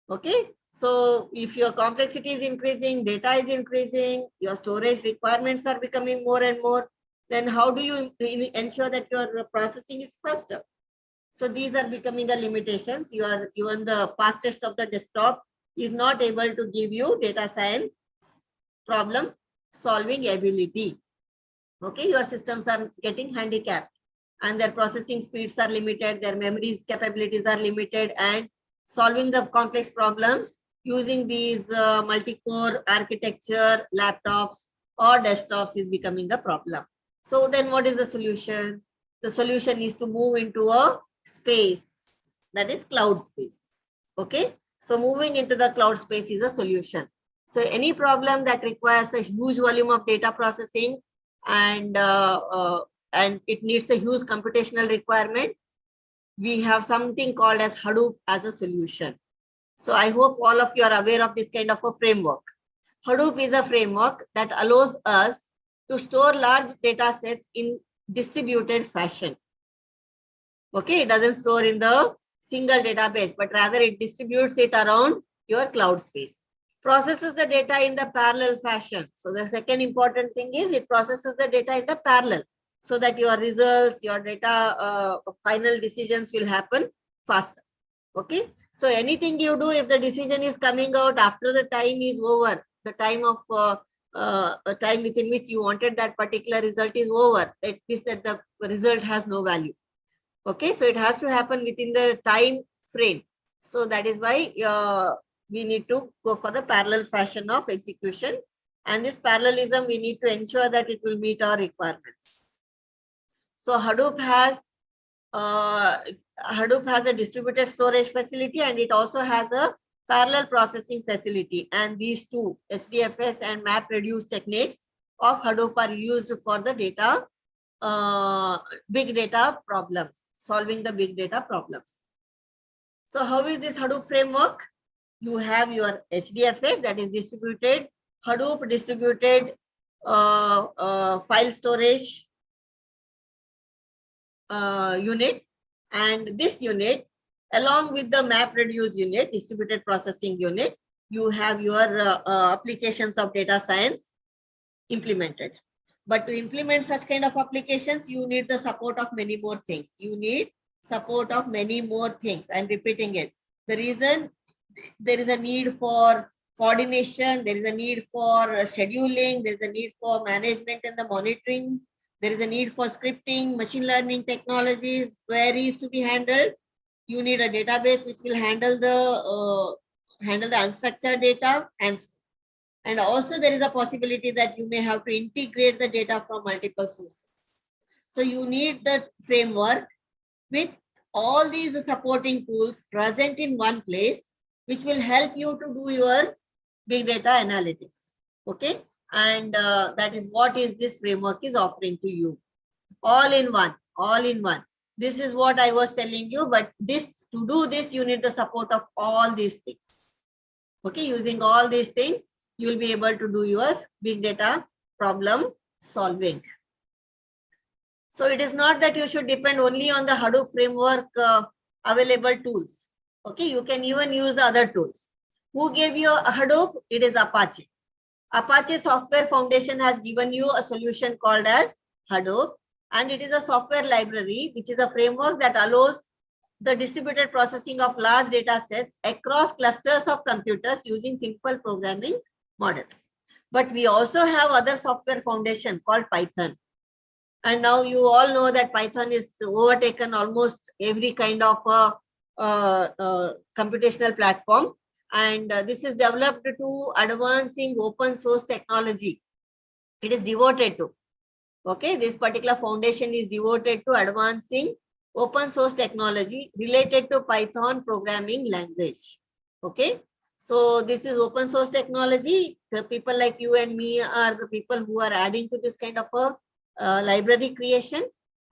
Speaker 8: Okay, so if your complexity is increasing, data is increasing, your storage requirements are becoming more and more, then how do you ensure that your processing is faster? So these are becoming the limitations. You are even the fastest of the desktop is not able to give you data science problem solving ability. Okay, your systems are getting handicapped and their processing speeds are limited, their memories capabilities are limited, and solving the complex problems using these multi-core architecture laptops or desktops is becoming a problem. So then what is the solution? The solution is to move into a space, that is cloud space. Okay, so moving into the cloud space is a solution. So any problem that requires a huge volume of data processing and it needs a huge computational requirement, we have something called as Hadoop as a solution. So I hope all of you are aware of this kind of a framework. Hadoop is a framework that allows us to store large data sets in distributed fashion. Okay, it doesn't store in the single database, but rather it distributes it around your cloud space. Processes the data in the parallel fashion. So the second important thing is it processes the data in the parallel so that your results, your data, final decisions will happen faster. Okay, so anything you do, if the decision is coming out after the time is over, the time of time within which you wanted that particular result is over, it means that the result has no value. Okay, so it has to happen within the time frame. So that is why we need to go for the parallel fashion of execution. And this parallelism, we need to ensure that it will meet our requirements. So Hadoop has a distributed storage facility, and it also has a parallel processing facility. And these two, SDFS and MapReduce techniques of Hadoop, are used for the data, big data problems, solving the big data problems. So how is this Hadoop framework? You have your HDFS, that is distributed Hadoop distributed file storage unit, and this unit Along with the MapReduce unit, distributed processing unit, you have your applications of data science implemented. But to implement such kind of applications, you need the support of many more things. You need support of many more things. I'm repeating it. The reason there is a need for coordination, there is a need for scheduling, there is a need for management and the monitoring, there is a need for scripting, machine learning technologies, queries to be handled. You need a database which will handle the unstructured data, and also there is a possibility that you may have to integrate the data from multiple sources. So you need the framework with all these supporting tools present in one place, which will help you to do your big data analytics. Okay, and that is what is this framework is offering to you. All in one, all in one. This is what I was telling you, but this, to do this, you need the support of all these things. Okay, using all these things, you will be able to do your big data problem solving. So it is not that you should depend only on the Hadoop framework available tools. Okay, you can even use the other tools. Who gave you a Hadoop? It is Apache. Apache Software Foundation has given you a solution called as Hadoop, and it is a software library, which is a framework that allows the distributed processing of large data sets across clusters of computers using simple programming models. But we also have other software foundation called Python. And now you all know that Python is overtaken almost every kind of computational platform. And this is developed to advancing open source technology. It is devoted to. Okay, this particular foundation is devoted to advancing open source technology related to Python programming language. Okay, so this is open source technology. The people like you and me are the people who are adding to this kind of a library creation.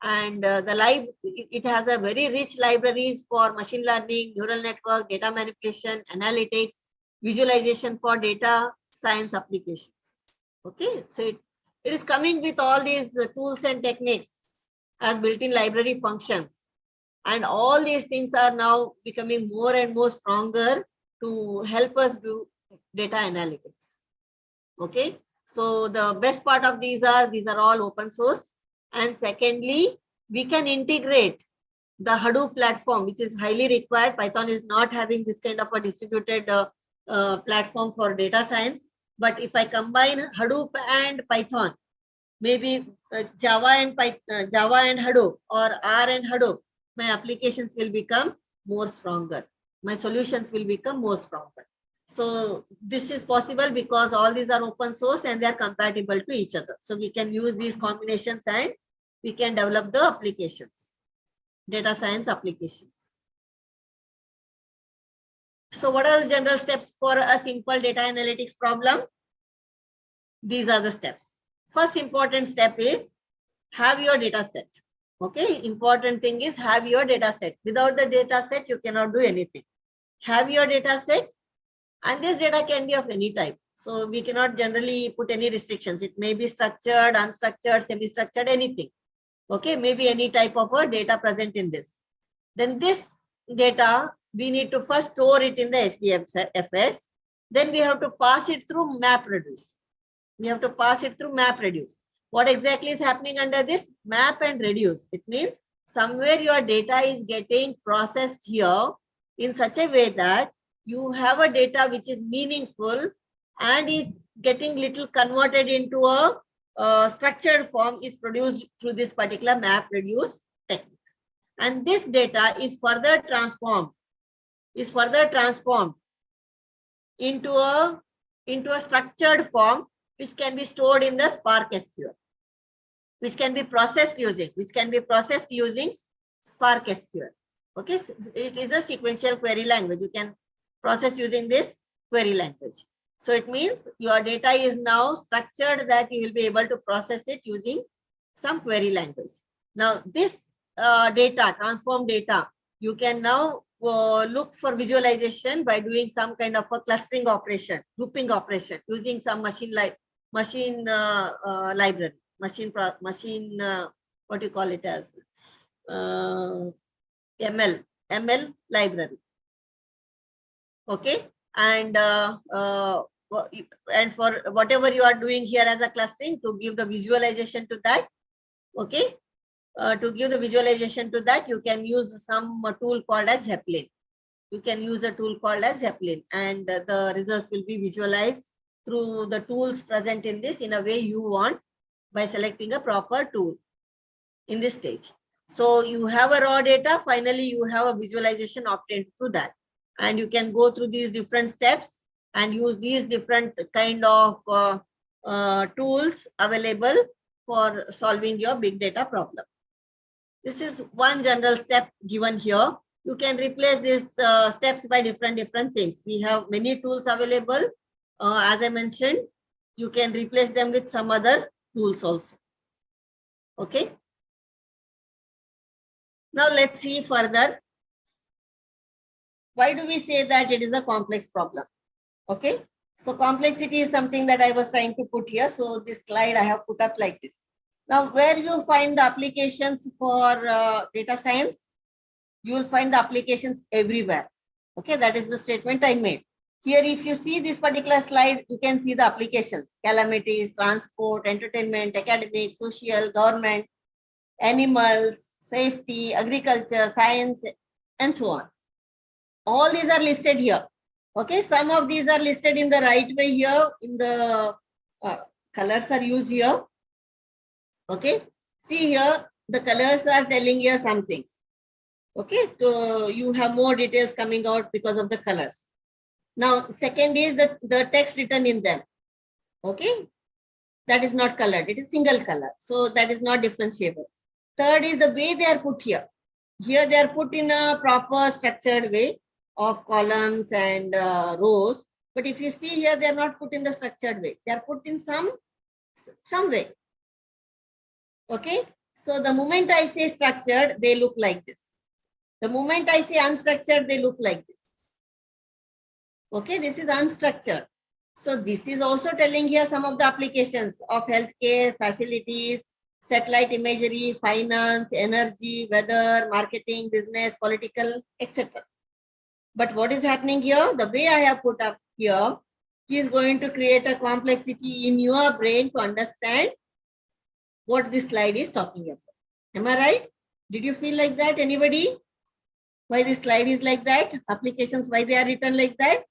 Speaker 8: And it has a very rich libraries for machine learning, neural network, data manipulation, analytics, visualization for data science applications. Okay, so it is coming with all these tools and techniques as built-in library functions. And all these things are now becoming more and more stronger to help us do data analytics. Okay, so the best part of these are all open source. And secondly, we can integrate the Hadoop platform, which is highly required. Python is not having this kind of a distributed platform for data science. But if I combine Hadoop and Python, maybe Java and Hadoop, or R and Hadoop, my applications will become more stronger. My solutions will become more stronger. So this is possible because all these are open source and they are compatible to each other. So we can use these combinations and we can develop the applications, data science applications. So what are the general steps for a simple data analytics problem? These are the steps. First important step is have your data set. Okay, important thing is have your data set. Without the data set, you cannot do anything. Have your data set, and this data can be of any type. So we cannot generally put any restrictions. It may be structured, unstructured, semi-structured, anything. Okay, maybe any type of a data present in this. Then this data, we need to first store it in the SDFS. Then we have to pass it through MapReduce. We have to pass it through MapReduce. What exactly is happening under this? Map and reduce. It means somewhere your data is getting processed here in such a way that you have a data which is meaningful and is getting little converted into a structured form, is produced through this particular MapReduce technique. And this data is further transformed into a structured form which can be stored in the Spark SQL, which can be processed using Spark SQL. Okay, so it is a sequential query language. You can process using this query language. So it means your data is now structured that you will be able to process it using some query language. Now this data, transformed data, you can now look for visualization by doing some kind of a clustering operation, grouping operation, using some machine library, what do you call it as ML, ML library. Okay, and for whatever you are doing here as a clustering, to give the visualization to that. Okay, to give the visualization to that, you can use some tool called as Zeppelin. You can use a tool called as Zeppelin, and the results will be visualized through the tools present in this in a way you want by selecting a proper tool in this stage. So you have a raw data, finally you have a visualization obtained through that. And you can go through these different steps and use these different kind of tools available for solving your big data problem. This is one general step given here. You can replace these steps by different things. We have many tools available. As I mentioned, you can replace them with some other tools also. Okay. Now let's see further. Why do we say that it is a complex problem? Okay. So complexity is something that I was trying to put here. So this slide I have put up like this. Now, where you find the applications for data science, you will find the applications everywhere. Okay, that is the statement I made. Here, if you see this particular slide, you can see the applications: calamities, transport, entertainment, academic, social, government, animals, safety, agriculture, science, and so on. All these are listed here. Okay, some of these are listed in the right way here. In the colors are used here. Okay, see here, the colors are telling you some things. Okay, so you have more details coming out because of the colors. Now, second is the text written in them. Okay, that is not colored, it is single color. So that is not differentiable. Third is the way they are put here. Here they are put in a proper structured way of columns and rows. But if you see here, they are not put in the structured way. They are put in some way. Okay, so the moment I say structured, they look like this. The moment I say unstructured, they look like this. Okay, this is unstructured. So this is also telling here some of the applications of healthcare, facilities, satellite imagery, finance, energy, weather, marketing, business, political, etc. But what is happening here? The way I have put up here is going to create a complexity in your brain to understand what this slide is talking about. Am I right? Did you feel like that? Anybody? Why this slide is like that? Applications, why they are written like that?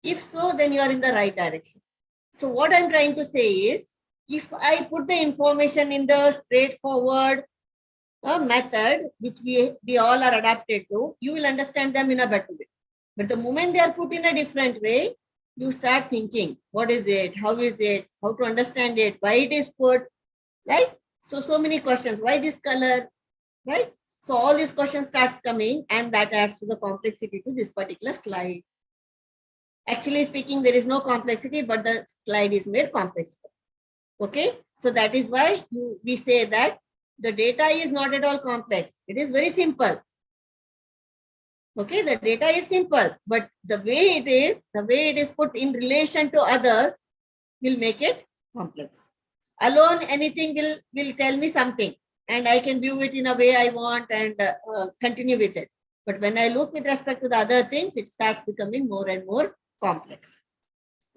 Speaker 8: If so, then you are in the right direction. So what I'm trying to say is, if I put the information in the straightforward method, which we all are adapted to, you will understand them in a better way. But the moment they are put in a different way, you start thinking, what is it? How is it? How to understand it? Why it is put? Right? So many questions. Why this color? Right? So all these questions starts coming, and that adds to the complexity to this particular slide. Actually speaking, there is no complexity, but the slide is made complex. Okay, so that is why we say that the data is not at all complex. It is very simple. Okay, the data is simple, but the way it is put in relation to others will make it complex. Alone, anything will tell me something, and I can view it in a way I want and continue with it. But when I look with respect to the other things, it starts becoming more and more complex.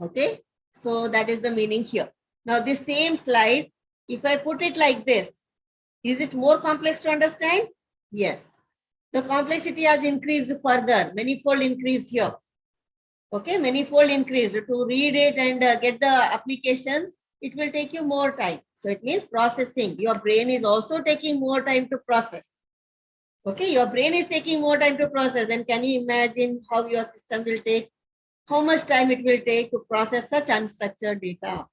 Speaker 8: Okay, so that is the meaning here. Now this same slide, if I put it like this, is it more complex to understand? Yes. The complexity has increased further, manifold increase here. Okay, manifold increase. To read it and get the applications, it will take you more time. So it means processing. Your brain is also taking more time to process. Okay, your brain is taking more time to process. Then can you imagine how your system will take, how much time it will take to process such unstructured data?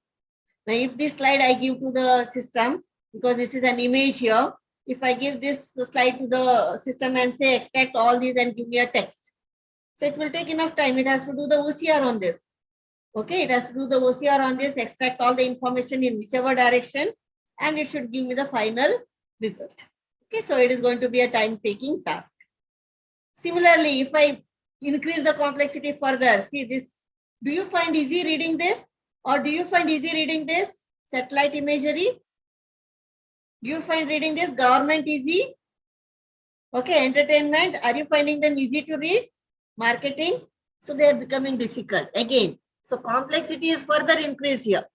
Speaker 8: Now, if this slide I give to the system, because this is an image here, if I give this slide to the system and say extract all these and give me a text, so it will take enough time. It has to do the OCR on this. Okay, it has to do the OCR on this, extract all the information in whichever direction, and it should give me the final result. Okay, so it is going to be a time-taking task. Similarly, if I increase the complexity further, see this, do you find easy reading this? Or do you find easy reading this? Satellite imagery? Do you find reading this government easy? Okay, entertainment, are you finding them easy to read? Marketing, so they are becoming difficult again. So complexity is further increased here.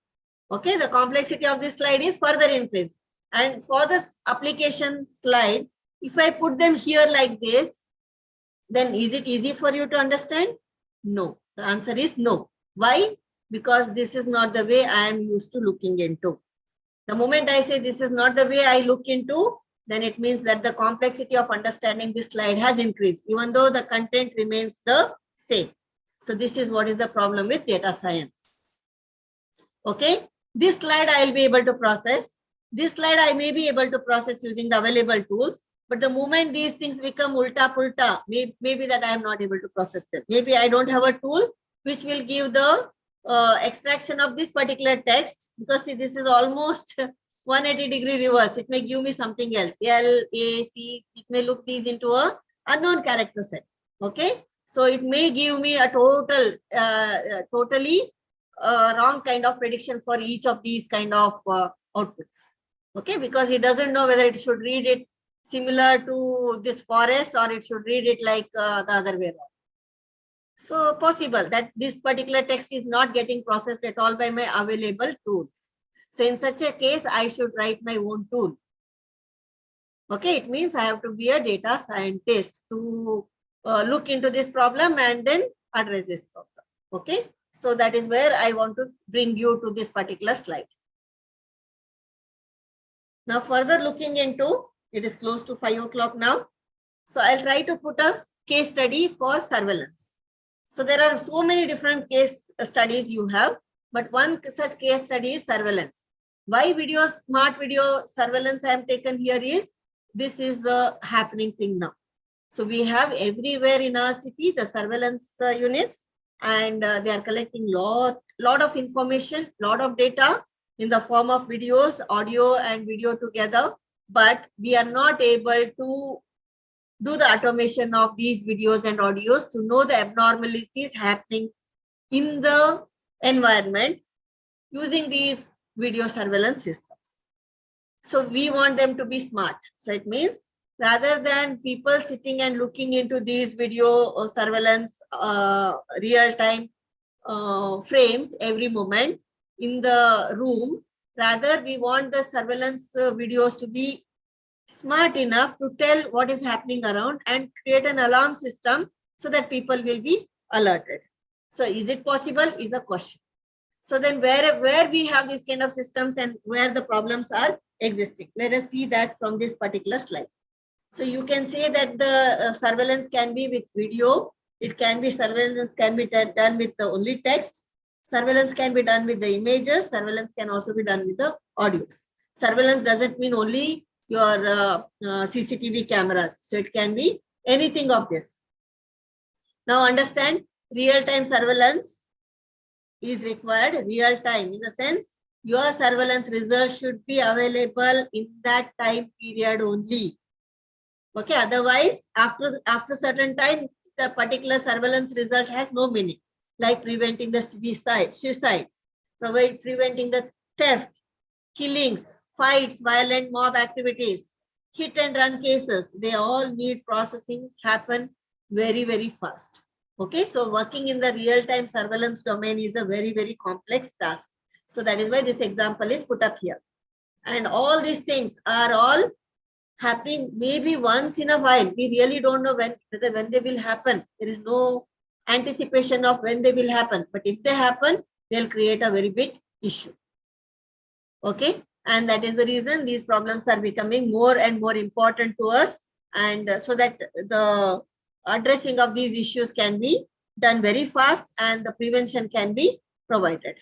Speaker 8: Okay, the complexity of this slide is further increased. And for this application slide, if I put them here like this, then is it easy for you to understand? No, the answer is no. Why? Because this is not the way I am used to looking into. The moment I say this is not the way I look into, then it means that the complexity of understanding this slide has increased, even though the content remains the same. So this is what is the problem with data science. Okay, this slide I will be able to process. This slide I may be able to process using the available tools. But the moment these things become ulta pulta, maybe that I am not able to process them. Maybe I don't have a tool which will give the extraction of this particular text, because see, this is almost 180-degree reverse. It may give me something else. L, A, C, it may look these into a unknown character set. Okay, so it may give me a totally wrong kind of prediction for each of these kind of outputs. Okay, because it doesn't know whether it should read it similar to this forest or it should read it like the other way around. So possible that this particular text is not getting processed at all by my available tools. So in such a case, I should write my own tool. Okay, it means I have to be a data scientist to look into this problem and then address this problem. Okay, so that is where I want to bring you to this particular slide. Now further looking into, it is close to 5 o'clock now. So I'll try to put a case study for surveillance. So there are so many different case studies you have, but one such case study is surveillance. Why smart video surveillance I am taken here is, this is the happening thing now. So we have everywhere in our city the surveillance units, and they are collecting lot of information, lot of data in the form of videos, audio and video together, but we are not able to do the automation of these videos and audios to know the abnormalities happening in the environment using these video surveillance systems. So we want them to be smart. So it means rather than people sitting and looking into these video surveillance real-time frames every moment in the room, rather we want the surveillance videos to be smart enough to tell what is happening around and create an alarm system so that people will be alerted. So is it possible is a question. So then where we have these kind of systems and where the problems are existing. Let us see that from this particular slide. So you can say that the surveillance can be with video. It can be surveillance can be done with the only text. Surveillance can be done with the images. Surveillance can also be done with the audios. Surveillance doesn't mean only your CCTV cameras. So it can be anything of this. Now understand, real-time surveillance is required real-time in the sense your surveillance results should be available in that time period only. Okay, otherwise after certain time the particular surveillance result has no meaning, like preventing the suicide, preventing the theft, killings, fights, violent mob activities, hit and run cases. They all need processing happen very, very fast. Okay, so working in the real-time surveillance domain is a very, very complex task. So that is why this example is put up here. And all these things are all happening maybe once in a while. We really don't know when they will happen. There is no anticipation of when they will happen. But if they happen, they'll create a very big issue. Okay, and that is the reason these problems are becoming more and more important to us, and so that the addressing of these issues can be done very fast and the prevention can be provided.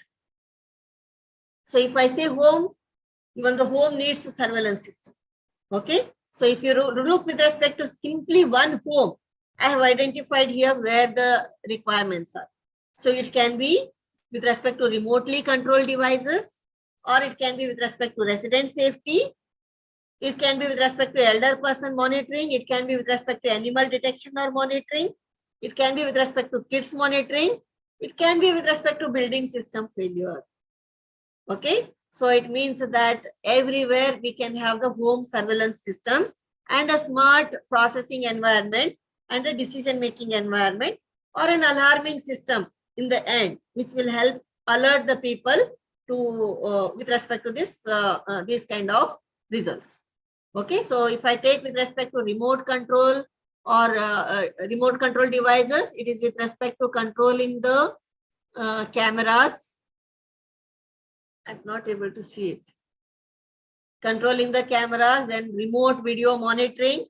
Speaker 8: So if I say home, even the home needs a surveillance system. Okay, so if you look with respect to simply one home, I have identified here where the requirements are. So it can be with respect to remotely controlled devices, or it can be with respect to resident safety. It can be with respect to elder person monitoring. It can be with respect to animal detection or monitoring. It can be with respect to kids monitoring. It can be with respect to building system failure. Okay, so it means that everywhere we can have the home surveillance systems, and a smart processing environment and a decision-making environment, or an alarming system in the end, which will help alert the people to with respect to this kind of results. Okay, so if I take with respect to remote control or remote control devices, it is with respect to controlling the cameras. I'm not able to see it. Controlling the cameras, then remote video monitoring.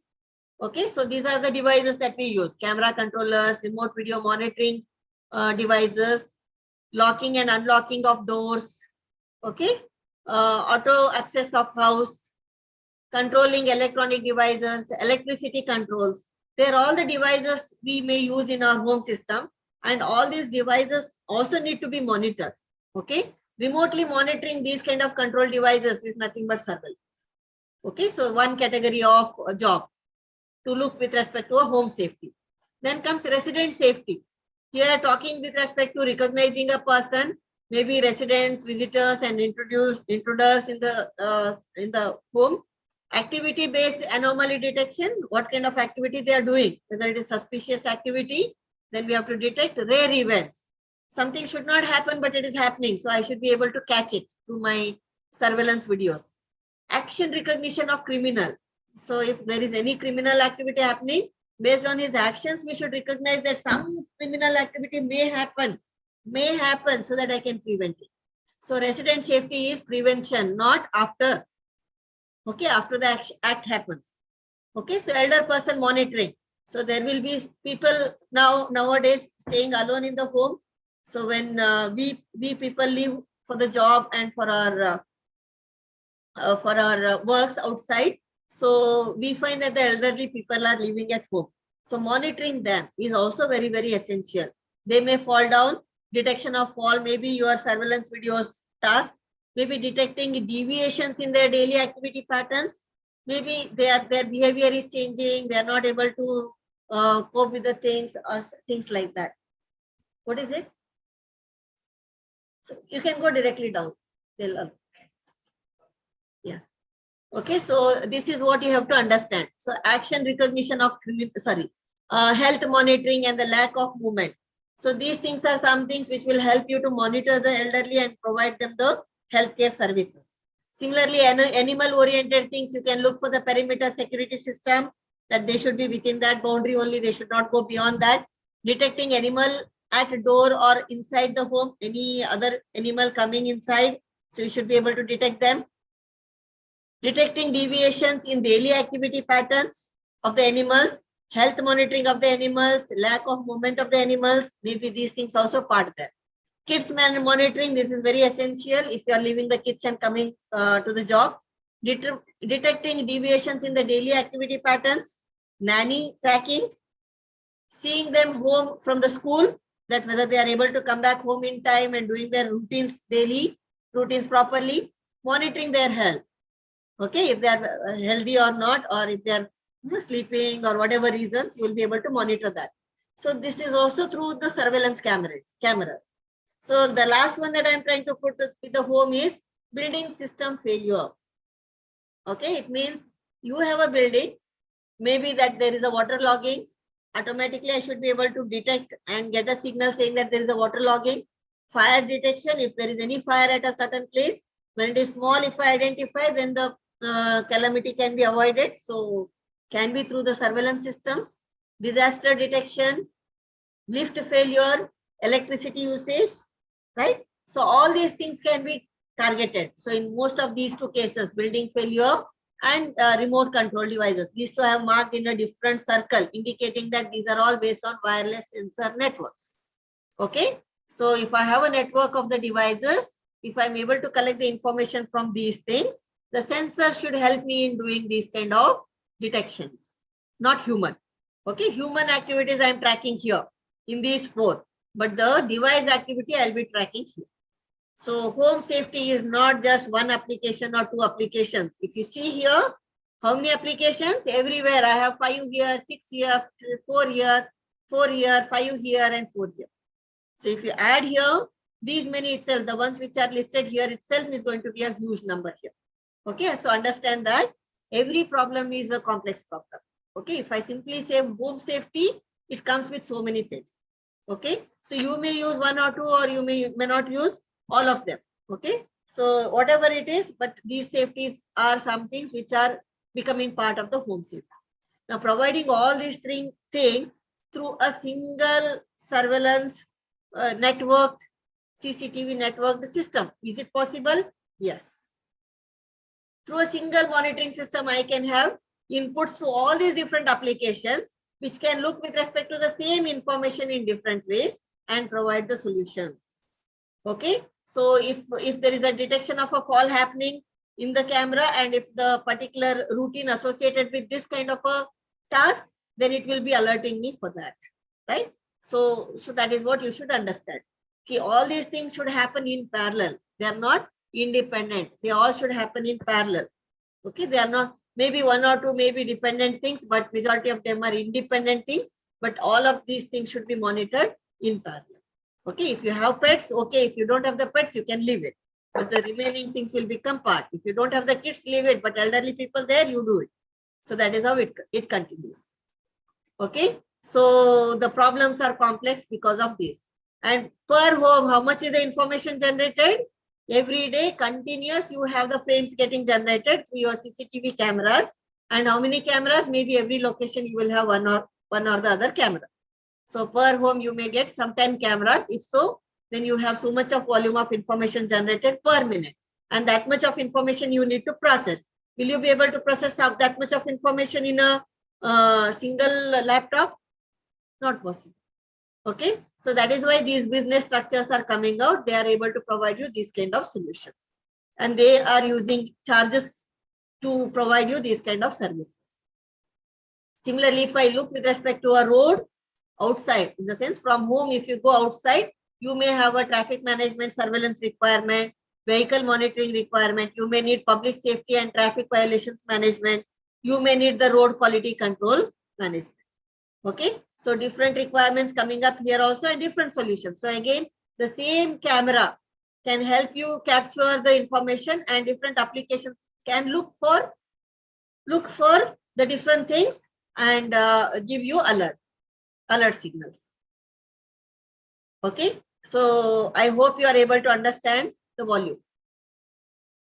Speaker 8: Okay, so these are the devices that we use: camera controllers, remote video monitoring devices, locking and unlocking of doors. Okay, auto access of house, controlling electronic devices, electricity controls. They're all the devices we may use in our home system, and all these devices also need to be monitored. Okay, remotely monitoring these kind of control devices is nothing but surveillance. Okay, so one category of job to look with respect to a home safety. Then comes resident safety. Here talking with respect to recognizing a person, maybe residents, visitors, and intruders in the home. Activity-based anomaly detection, what kind of activity they are doing, whether it is suspicious activity, then we have to detect rare events. Something should not happen, but it is happening, so I should be able to catch it through my surveillance videos. Action recognition of criminal. So if there is any criminal activity happening, based on his actions, we should recognize that some criminal activity may happen, so that I can prevent it. So resident safety is prevention, not after. Okay, after the act happens. Okay, so elder person monitoring. So there will be people nowadays staying alone in the home. So when we people leave for the job and for our works outside, so we find that the elderly people are living at home. So monitoring them is also very, very essential. They may fall down. Detection of fall, maybe your surveillance videos task, maybe detecting deviations in their daily activity patterns. Maybe their behavior is changing. They are not able to cope with the things or things like that. What is it? You can go directly down. They'll yeah. Okay, so this is what you have to understand. So action recognition of health monitoring and the lack of movement. So these things are some things which will help you to monitor the elderly and provide them the healthcare services. Similarly, animal-oriented things, you can look for the perimeter security system, that they should be within that boundary only. They should not go beyond that. Detecting animal at door or inside the home, any other animal coming inside. So you should be able to detect them. Detecting deviations in daily activity patterns of the animals, health monitoring of the animals, lack of movement of the animals, maybe these things also part there. Kids monitoring, this is very essential if you are leaving the kids and coming to the job. Detecting deviations in the daily activity patterns, nanny tracking, seeing them home from the school, that whether they are able to come back home in time and doing their daily routines properly, monitoring their health. Okay, if they are healthy or not, or if they are sleeping or whatever reasons, you will be able to monitor that. So this is also through the surveillance cameras. So the last one that I'm trying to put with the home is building system failure. Okay, it means you have a building, maybe that there is a water logging. Automatically, I should be able to detect and get a signal saying that there is a water logging. Fire detection, if there is any fire at a certain place, when it is small, if I identify, then the calamity can be avoided. So can be through the surveillance systems. Disaster detection, lift failure, electricity usage, right? So all these things can be targeted. So in most of these two cases, building failure and remote control devices, these two have marked in a different circle, indicating that these are all based on wireless sensor networks. Okay, so if I have a network of the devices, if I'm able to collect the information from these things, the sensor should help me in doing these kind of detections, not human. Okay, human activities I'm tracking here in these four, but the device activity I'll be tracking here. So home safety is not just one application or two applications. If you see here, how many applications? Everywhere. I have 5 here, 6 here, 4 here, 4 here, 5 here, and 4 here. So if you add here, these many itself, the ones which are listed here itself is going to be a huge number here. Okay, so understand that Every problem is a complex problem. Okay, if I simply say home safety, it comes with so many things. Okay, so you may use one or two, or you may not use all of them. Okay, so whatever it is, but these safeties are some things which are becoming part of the home safety. Now, providing all these three things through a single surveillance network, CCTV networked system. Is it possible? Yes. Through a single monitoring system, I can have inputs to all these different applications, which can look with respect to the same information in different ways and provide the solutions. Okay. So if there is a detection of a fall happening in the camera, and if the particular routine associated with this kind of a task, then it will be alerting me for that. Right. So that is what you should understand. Okay, all these things should happen in parallel. They are not independent. They all should happen in parallel. Okay, they are not, maybe one or two maybe dependent things, but majority of them are independent things. But all of these things should be monitored in parallel. Okay, if you have pets, okay. If you don't have the pets, you can leave it. But the remaining things will become part. If you don't have the kids, leave it. But elderly people there, you do it. So that is how it continues. Okay, so the problems are complex because of this. And per home, how much is the information generated? Every day, continuous, you have the frames getting generated through your CCTV cameras. And how many cameras? Maybe every location you will have one or the other camera. So per home, you may get some 10 cameras. If so, then you have so much of volume of information generated per minute. And that much of information you need to process. Will you be able to process that much of information in a single laptop? Not possible. Okay, so that is why these business structures are coming out. They are able to provide you these kind of solutions, and they are using charges to provide you these kind of services. Similarly, if I look with respect to a road outside, in the sense from home, if you go outside, you may have a traffic management surveillance requirement, vehicle monitoring requirement. You may need public safety and traffic violations management. You may need the road quality control management. Okay, so different requirements coming up here also, and different solutions. So again, the same camera can help you capture the information, and different applications can look for the different things and give you alert signals. Okay, so I hope you are able to understand the volume.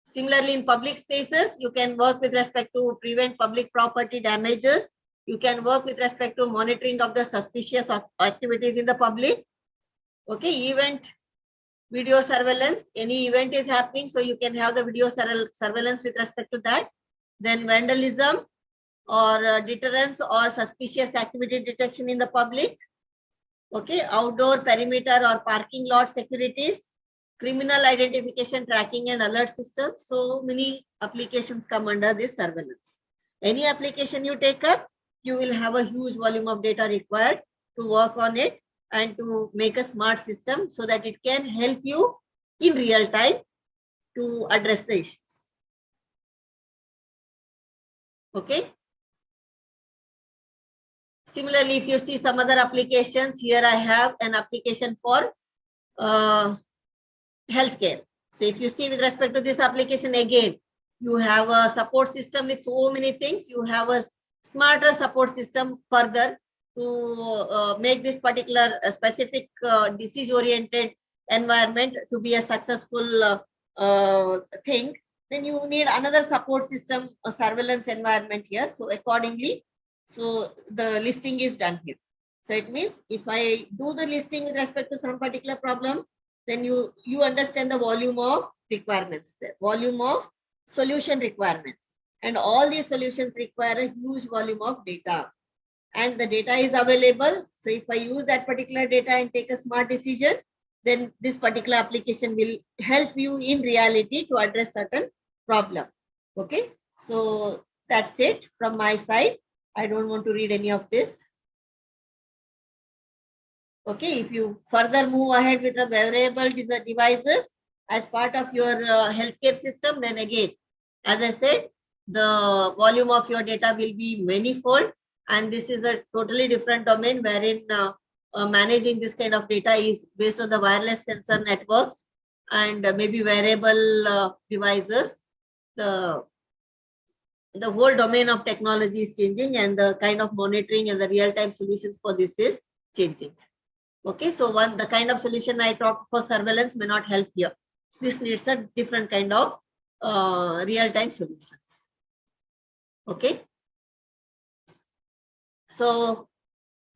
Speaker 8: Similarly, in public spaces, you can work with respect to prevent public property damages. You can work with respect to monitoring of the suspicious activities in the public. Okay, event video surveillance. Any event is happening, so you can have the video surveillance with respect to that. Then vandalism or deterrence or suspicious activity detection in the public. Okay, outdoor perimeter or parking lot securities, criminal identification tracking and alert system. So many applications come under this surveillance. Any application you take up, you will have a huge volume of data required to work on it and to make a smart system so that it can help you in real time to address the issues. Okay. Similarly, if you see some other applications, here I have an application for healthcare. So if you see with respect to this application, again, you have a support system with so many things. You have a smarter support system further to make this particular specific disease-oriented environment to be a successful thing. Then you need another support system, a surveillance environment here. So accordingly, so the listing is done here. So it means if I do the listing with respect to some particular problem, then you understand the volume of requirements, the volume of solution requirements. And all these solutions require a huge volume of data. And the data is available. So if I use that particular data and take a smart decision, then this particular application will help you in reality to address certain problem. Okay, so that's it from my side. I don't want to read any of this. Okay, if you further move ahead with the wearable devices as part of your healthcare system, then again, as I said, the volume of your data will be manifold, and this is a totally different domain wherein managing this kind of data is based on the wireless sensor networks and maybe wearable devices. the whole domain of technology is changing, and the kind of monitoring and the real-time solutions for this is changing. Okay, so the kind of solution I talked for surveillance may not help here. This needs a different kind of real-time solutions. Okay. So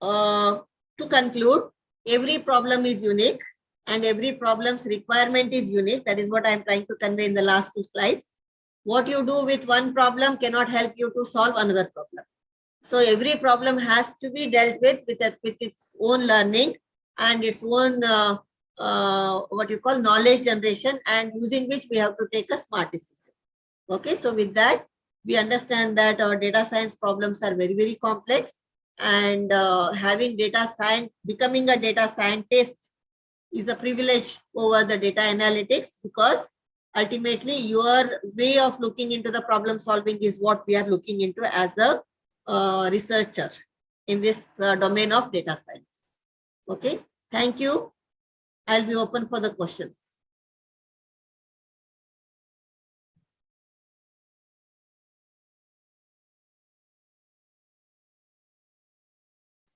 Speaker 8: to conclude, every problem is unique and every problem's requirement is unique. That is what I'm trying to convey in the last 2 slides. What you do with one problem cannot help you to solve another problem. So every problem has to be dealt with its own learning and its own what you call knowledge generation, and using which we have to take a smart decision. Okay, so with that, we understand that our data science problems are very, very complex, and having data science, becoming a data scientist is a privilege over the data analytics, because ultimately your way of looking into the problem solving is what we are looking into as a researcher in this domain of data science. Okay, thank you. I'll be open for the questions.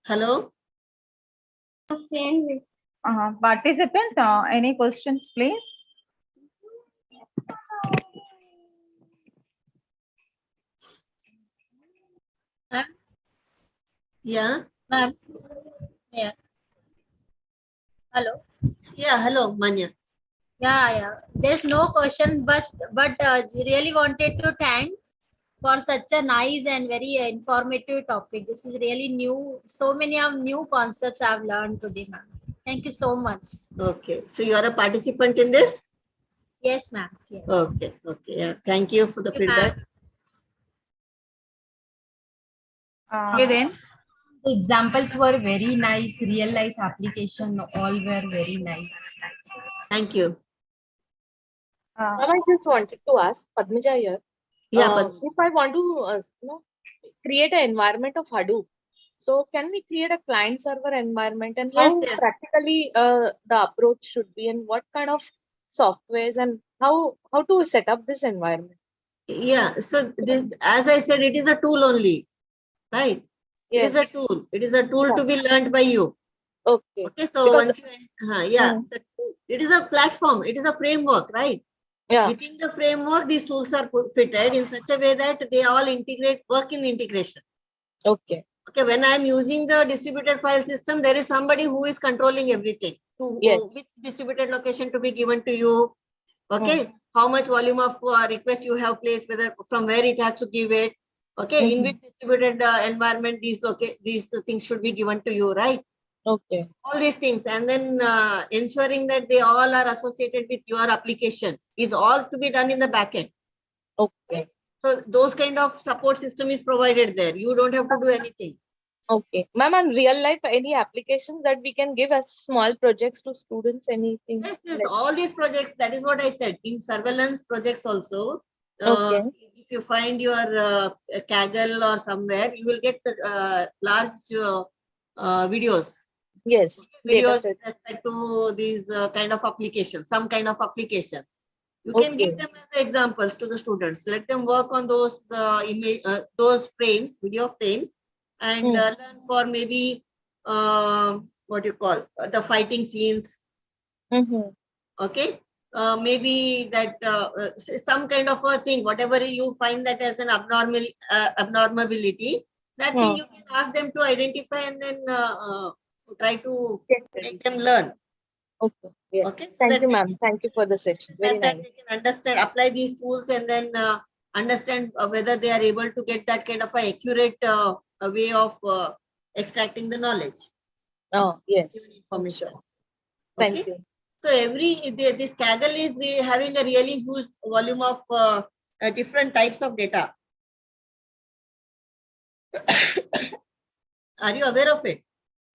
Speaker 8: Hello.
Speaker 3: Participants, any questions, please?
Speaker 8: Yeah.
Speaker 7: Ma'am. Yeah. Hello.
Speaker 8: Yeah. Hello, Manya.
Speaker 7: Yeah. There's no question, but really wanted to thank for such a nice and very informative topic. This is really new. So many of new concepts I've learned today, ma'am. Thank you so much.
Speaker 8: Okay. So you are a participant in this?
Speaker 7: Yes, ma'am. Yes.
Speaker 8: Okay. Okay. Yeah. Thank you for the feedback.
Speaker 3: Okay, then.
Speaker 6: The examples were very nice. Real life application, all were very nice.
Speaker 8: Thank you.
Speaker 11: I just wanted to ask Padmaja here.
Speaker 8: Yeah,
Speaker 11: If I want to create an environment of Hadoop, so can we create a client server environment, and how practically the approach should be, and what kind of softwares, and how to set up this environment?
Speaker 8: Yeah. So this, as I said, it is a tool only, right?
Speaker 11: Yes.
Speaker 8: It is a tool. It is a tool to be learned by you.
Speaker 11: Okay.
Speaker 8: Okay. So once you, it is a platform. It is a framework, right?
Speaker 11: Yeah.
Speaker 8: Within the framework, these tools are fitted in such a way that they all work in integration.
Speaker 11: Okay.
Speaker 8: Okay. When I'm using the distributed file system, there is somebody who is controlling everything. Which distributed location to be given to you. Okay. How much volume of request you have placed, whether from where it has to give it. Okay. In which distributed environment these things should be given to you, right?
Speaker 11: Okay.
Speaker 8: All these things, and then ensuring that they all are associated with your application is all to be done in the backend.
Speaker 11: Okay.
Speaker 8: So those kind of support system is provided there. You don't have to do anything.
Speaker 11: Okay. Ma'am, on real life, any applications that we can give as small projects to students, anything?
Speaker 8: Yes, yes, all these projects, that is what I said. In surveillance projects also,
Speaker 11: Okay.
Speaker 8: if you find your Kaggle or somewhere, you will get large videos.
Speaker 11: Yes.
Speaker 8: Videos with respect to these kind of applications, some kind of applications. You can give them as examples to the students. Let them work on those those frames, video frames, and learn for maybe what you call the fighting scenes. Okay. Maybe that some kind of a thing, whatever you find that as an abnormality, that thing you can ask them to identify, and then try to make them learn.
Speaker 11: Okay. Yeah.
Speaker 8: Okay. So
Speaker 11: Thank you, ma'am. Thank you for the session. Very
Speaker 8: that
Speaker 11: nice.
Speaker 8: they can understand, apply these tools, and then understand whether they are able to get that kind of a accurate way of extracting the knowledge.
Speaker 11: Oh, yes.
Speaker 8: Information.
Speaker 11: Sure.
Speaker 8: Okay?
Speaker 11: Thank you.
Speaker 8: So this Kaggle is having a really huge volume of different types of data. Are you aware of it?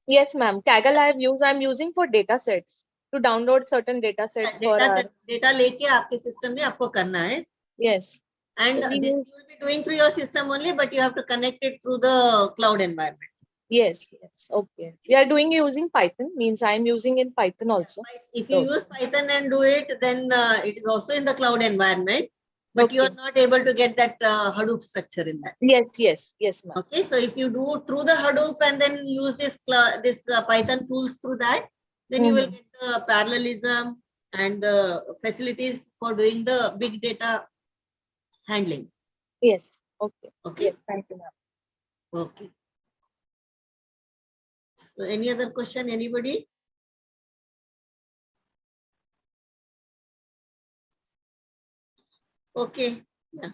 Speaker 11: Yes, ma'am. Kaggle I'm using for data sets, to download certain data sets for our...
Speaker 8: Data लेके आपके system में आपको करना है.
Speaker 11: Yes.
Speaker 8: And
Speaker 11: so
Speaker 8: this you will be doing through your system only, but you have to connect it through the cloud environment.
Speaker 11: Yes. Yes. Okay. We are doing using Python, means I'm using in Python also.
Speaker 8: If you use Python and do it, then it is also in the cloud environment. but you are not able to get that Hadoop structure in that.
Speaker 11: Yes, ma'am.
Speaker 8: Okay, so if you do through the Hadoop and then use this Python tools through that, then you will get the parallelism and the facilities for doing the big data handling.
Speaker 11: Yes. Okay.
Speaker 8: Okay.
Speaker 11: Yes, thank you, ma'am.
Speaker 8: Okay. So any other question, anybody? Okay. Yeah.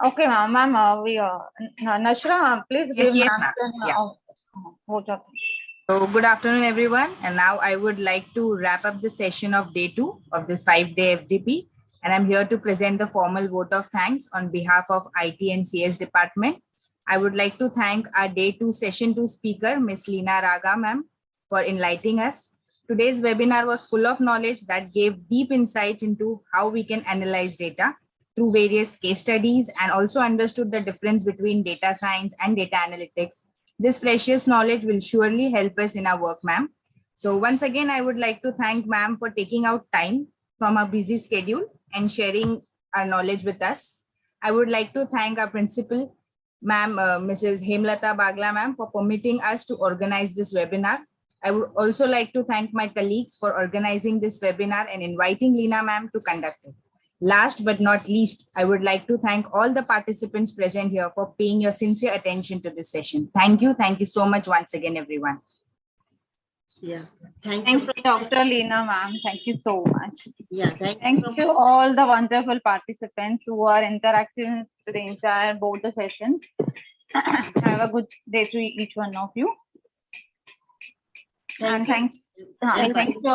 Speaker 3: Okay, ma'am. Nashra, please give
Speaker 10: Yes,
Speaker 3: ma'am
Speaker 10: ma'am. Yeah. So good afternoon, everyone. And now I would like to wrap up the session of day 2 of this 5-day FDP. And I'm here to present the formal vote of thanks on behalf of IT and CS department. I would like to thank our day 2 session 2 speaker, Ms. Leena Raga, ma'am, for enlightening us. Today's webinar was full of knowledge that gave deep insights into how we can analyze data through various case studies, and also understood the difference between data science and data analytics. This precious knowledge will surely help us in our work, ma'am. So once again, I would like to thank ma'am for taking out time from her busy schedule and sharing our knowledge with us. I would like to thank our principal, ma'am, Mrs. Hemlata Bagla, ma'am, for permitting us to organize this webinar. I would also like to thank my colleagues for organizing this webinar and inviting Leena ma'am to conduct it. Last but not least, I would like to thank all the participants present here for paying your sincere attention to this session. Thank you. Thank you so much once again, everyone.
Speaker 8: Yeah.
Speaker 3: Thank you, Dr. Leena, ma'am. Thank you so much.
Speaker 8: Yeah.
Speaker 3: Thanks to all the wonderful participants who are interacting to the entire both the sessions. Have a good day to each one of you.
Speaker 8: Thank you.
Speaker 3: Thanks to